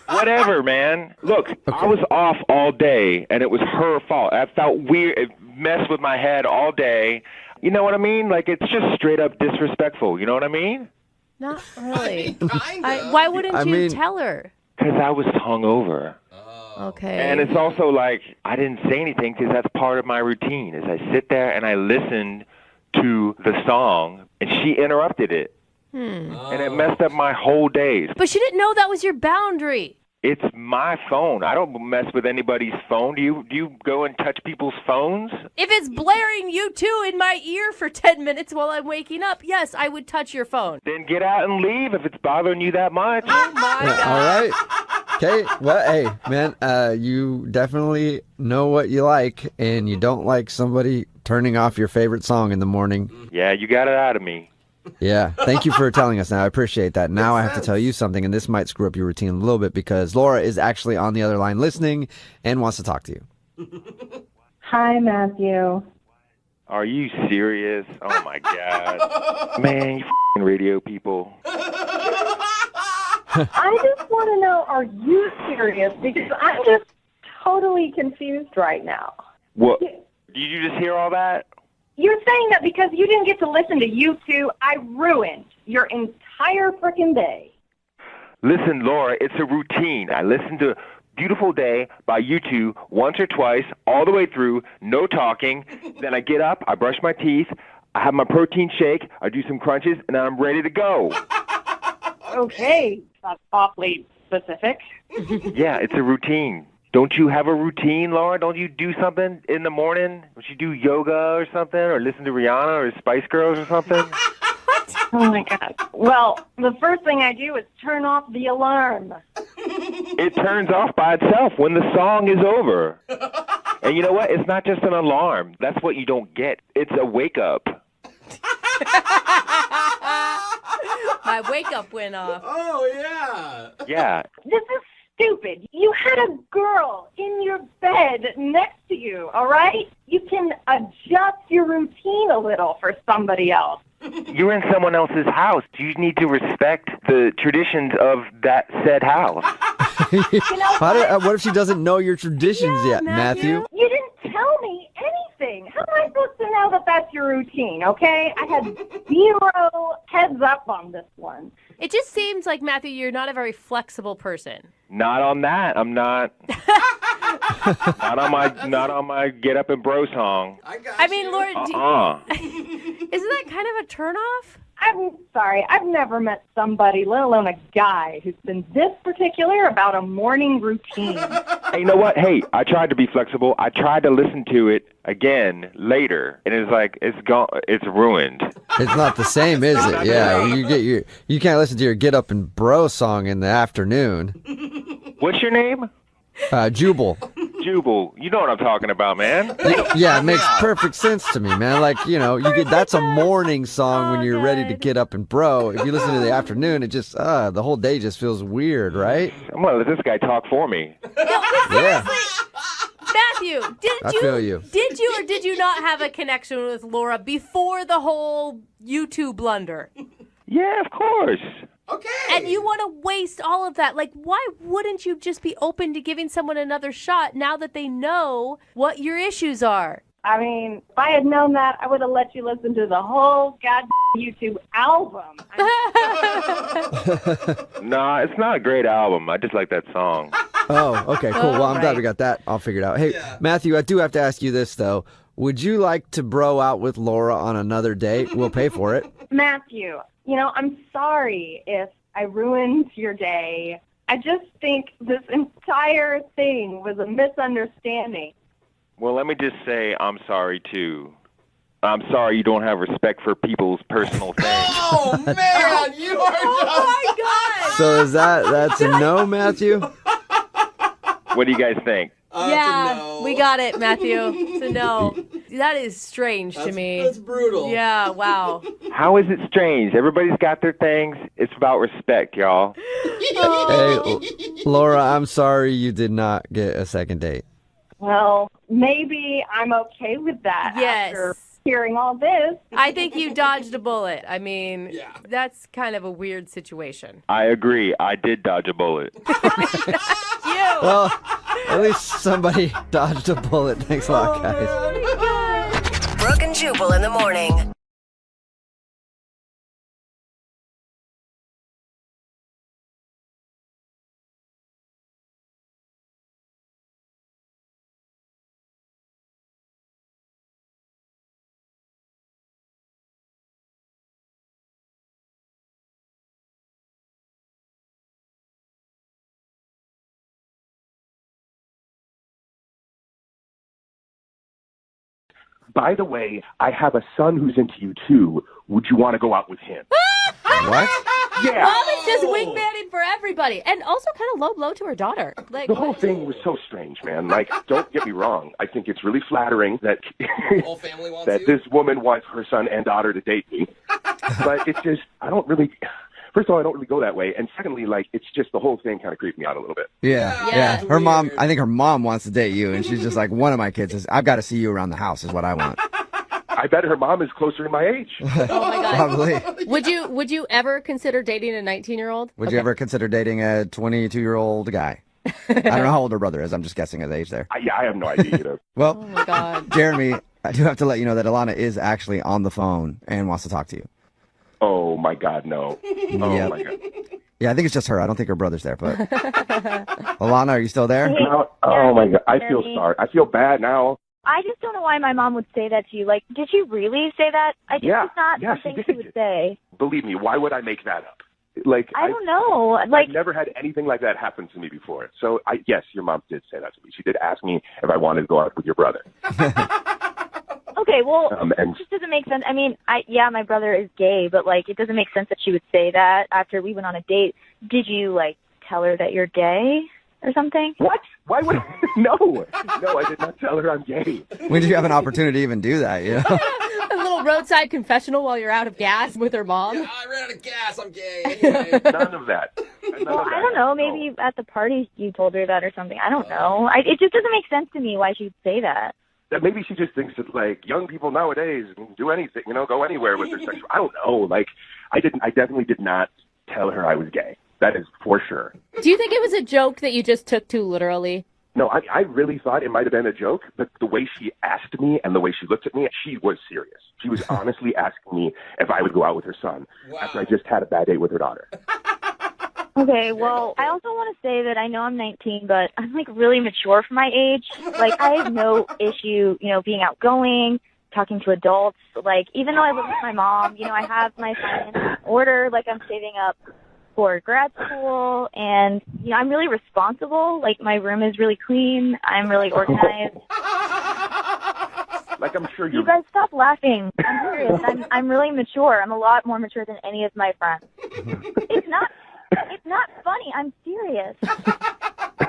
Whatever, man. Look, I was off all day, and it was her fault. I felt weird. It messed with my head all day. You know what I mean? Like, it's just straight up disrespectful. You know what I mean? Not really. Why wouldn't you tell her? Because I was hungover. Okay. And it's also like, I didn't say anything because that's part of my routine, is I sit there and I listen to the song, and she interrupted it. And it messed up my whole days. But she didn't know that was your boundary. It's my phone. I don't mess with anybody's phone. Do you go and touch people's phones? If it's blaring U2 in my ear for 10 minutes while I'm waking up, yes, I would touch your phone. Then get out and leave if it's bothering you that much. Oh, my God. All right. Okay. Well, hey, man, you definitely know what you like, and you don't like somebody turning off your favorite song in the morning. Yeah, you got it out of me. Yeah. Thank you for telling us now. I appreciate that. Now I have to tell you something, and this might screw up your routine a little bit because Laura is actually on the other line listening and wants to talk to you. Hi, Matthew. Are you serious? Oh, my God. Man, you f***ing radio people. I just want to know, are you serious? Because I'm just totally confused right now. What? Did you just hear all that? You're saying that because you didn't get to listen to U2, I ruined your entire frickin' day. Listen, Laura, it's a routine. I listen to Beautiful Day by U2 once or twice, all the way through, no talking. Then I get up, I brush my teeth, I have my protein shake, I do some crunches, and then I'm ready to go. Okay, that's awfully specific. Yeah, it's a routine. Don't you have a routine, Laura? Don't you do something in the morning? Don't you do yoga or something, or listen to Rihanna or Spice Girls or something? Oh, my God. Well, the first thing I do is turn off the alarm. It turns off by itself when the song is over. And you know what? It's not just an alarm. That's what you don't get. It's a wake-up. My wake-up went off. Oh, yeah. Yeah. This is stupid. You had a girl in your bed next to you, all right? You can adjust your routine a little for somebody else. You're in someone else's house. You need to respect the traditions of that said house. What if she doesn't know your traditions yet, Matthew? You didn't tell me anything. How am I supposed to know that that's your routine, okay? I had zero heads up on this one. It just seems like, Matthew, you're not a very flexible person. Not on that. I'm not. not on my Get Up and Bro song. I mean, Laura, isn't that kind of a turnoff? I'm sorry. I've never met somebody, let alone a guy, who's been this particular about a morning routine. Hey, you know what? Hey, I tried to be flexible. I tried to listen to it again later, and it's like it's gone. It's ruined. It's not the same, is it? Yeah, you can't listen to your Get Up and Bro song in the afternoon. What's your name? Jubal. Jubal. You know what I'm talking about, man. Yeah, it makes perfect sense to me, man. Like, that's a morning song when you're ready to get up and bro. If you listen to the afternoon, it just, the whole day just feels weird, right? I'm going to let this guy talk for me. Yeah. Matthew, feel you. Did you or did you not have a connection with Laura before the whole YouTube blunder? Yeah, of course. Okay. And you want to waste all of that. Like, why wouldn't you just be open to giving someone another shot now that they know what your issues are? I mean, if I had known that, I would have let you listen to the whole goddamn YouTube album. Nah, it's not a great album. I just like that song. Oh, okay, cool. Well, I'm glad we got that all figured out. Hey, Matthew, I do have to ask you this, though. Would you like to bro out with Laura on another date? We'll pay for it. Matthew, I'm sorry if I ruined your day. I just think this entire thing was a misunderstanding. Well, let me just say I'm sorry, too. I'm sorry you don't have respect for people's personal things. Oh, man, you are Oh, my God. So that's a no, Matthew? What do you guys think? Yeah, we got it, Matthew. It's a no. That is strange to me. That's brutal. Yeah, wow. How is it strange? Everybody's got their things. It's about respect, y'all. Hey, Laura, I'm sorry you did not get a second date. Well, maybe I'm okay with that after hearing all this. I think you dodged a bullet. I mean, that's kind of a weird situation. I agree. I did dodge a bullet. Well, at least somebody dodged a bullet. Thanks a lot, guys. Brooke and Jubal in the morning. By the way, I have a son who's into you too. Would you want to go out with him? What? Yeah. Mommy's just wingmanning for everybody. And also kind of low blow to her daughter. Like, The whole thing was so strange, man. Like, don't get me wrong. I think it's really flattering that whole family wants that you? this woman wants her son and daughter to date me. But it's just, I don't really... First of all, I don't really go that way. And secondly, like, it's just the whole thing kind of creeped me out a little bit. Yeah. Her mom, I think her mom wants to date you, and she's just like, one of my kids is, I've got to see you around the house is what I want. I bet her mom is closer to my age. oh my God. Probably. Would you ever consider dating a 19-year-old? Would you ever consider dating a 22-year-old guy? I don't know how old her brother is. I'm just guessing his age there. I have no idea either. Well, Oh my God. Jeremy, I do have to let you know that Alana is actually on the phone and wants to talk to you. Oh, my God, no. Oh, Yep. my God. Yeah, I think it's just her. I don't think her brother's there, but... Alana, are you still there? Oh, my God. I feel sorry. I feel bad now. I just don't know why my mom would say that to you. Like, did she really say that? I just it's not something she would say. Believe me, why would I make that up? Like, I don't know. Like, I've never had anything like that happen to me before. So, yes, your mom did say that to me. She did ask me if I wanted to go out with your brother. okay, well, and it just doesn't make sense. I mean, my brother is gay, but, like, it doesn't make sense that she would say that after we went on a date. Did you, like, tell her that you're gay or something? What? Why would I? No, I did not tell her I'm gay. When did you have an opportunity to even do that, you know? A little roadside confessional while you're out of gas with her mom. Yeah, I ran out of gas. I'm gay. Anyway. None of that. Well, I don't know. Maybe at the party you told her that or something. I don't know. It just doesn't make sense to me why she'd say that. That maybe she just thinks that, like, young people nowadays can do anything, go anywhere with their sexual. I don't know. Like, I definitely did not tell her I was gay. That is for sure. Do you think it was a joke that you just took too literally? No, I really thought it might have been a joke, but the way she asked me and the way she looked at me, she was serious. She was honestly asking me if I would go out with her son after I just had a bad date with her daughter. Okay, well, I also want to say that I know I'm 19, but I'm, like, really mature for my age. Like, I have no issue, being outgoing, talking to adults. Like, even though I live with my mom, I have my finances in order. Like, I'm saving up for grad school, and I'm really responsible. Like, my room is really clean. I'm really organized. Like, I'm sure you guys stop laughing. I'm serious. I'm really mature. I'm a lot more mature than any of my friends. It's not funny. I'm serious.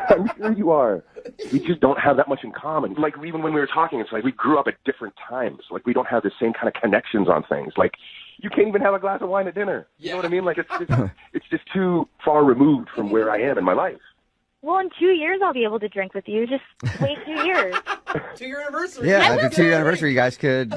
I'm sure you are. We just don't have that much in common. Like, even when we were talking, it's like we grew up at different times. Like, we don't have the same kind of connections on things. Like, you can't even have a glass of wine at dinner. You know what I mean? Like, it's just too far removed from where I am in my life. Well, in 2 years, I'll be able to drink with you. Just wait 2 years. 2-year anniversary. Yeah, at the 2-year anniversary, you guys could,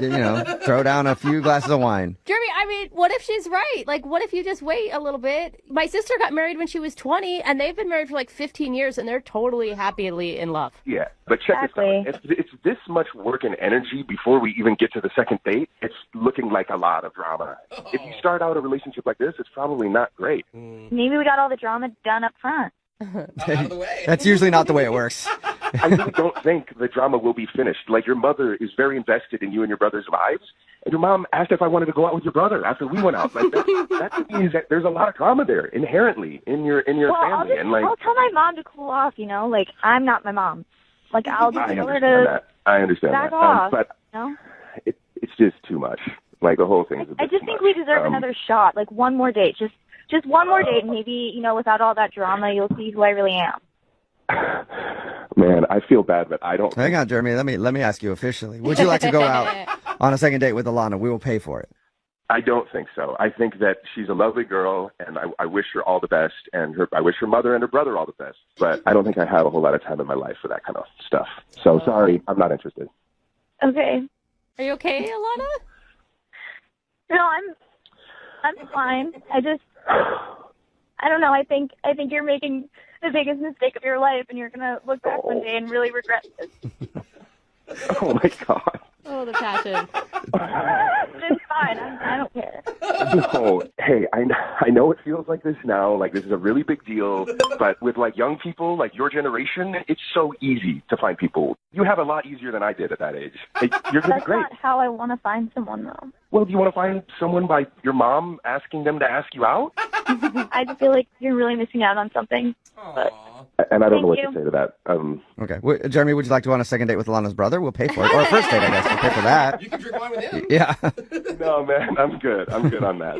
throw down a few glasses of wine. Jeremy, I mean, what if she's right? Like, what if you just wait a little bit? My sister got married when she was 20, and they've been married for like 15 years, and they're totally happily in love. Yeah, but check this out. If it's this much work and energy before we even get to the second date, it's looking like a lot of drama. If you start out a relationship like this, it's probably not great. Maybe we got all the drama done up front. That's usually not the way it works. I really don't think the drama will be finished. Like, your mother is very invested in you and your brother's lives, and your mom asked if I wanted to go out with your brother after we went out. Like, that means that there's a lot of drama there inherently in your family. I'll tell my mom to cool off. Like, I'm not my mom. Like, I'll just tell her to I understand back that. off. But it's just too much. Like, the whole thing is a bit I just too think much. we deserve another shot. Like, one more date. Just one more date, and maybe, without all that drama, you'll see who I really am. Man, I feel bad, but I don't. Hang on, Jeremy. Let me ask you officially. Would you like to go out on a second date with Alana? We will pay for it. I don't think so. I think that she's a lovely girl, and I wish her all the best, and I wish her mother and her brother all the best. But I don't think I have a whole lot of time in my life for that kind of stuff. So sorry, I'm not interested. Okay. Are you okay, Alana? No, I'm fine. I don't know. I think you're making the biggest mistake of your life, and you're gonna look back one day and really regret this. Oh my God. Oh, the passion. It's fine. I don't care. No, hey, I know it feels like this now, like this is a really big deal, but with like young people, like your generation, it's so easy to find people. You have a lot easier than I did at that age. Hey, you're gonna be great. That's not how I want to find someone, though. Well, do you want to find someone by your mom asking them to ask you out? I just feel like you're really missing out on something. But And I don't know what Thank to say to that. Okay. Jeremy, would you like to go on a second date with Alana's brother? We'll pay for it. Or a first date, I guess. We'll pay for that. You can drink wine with him. Yeah. No, man, I'm good. I'm good on that.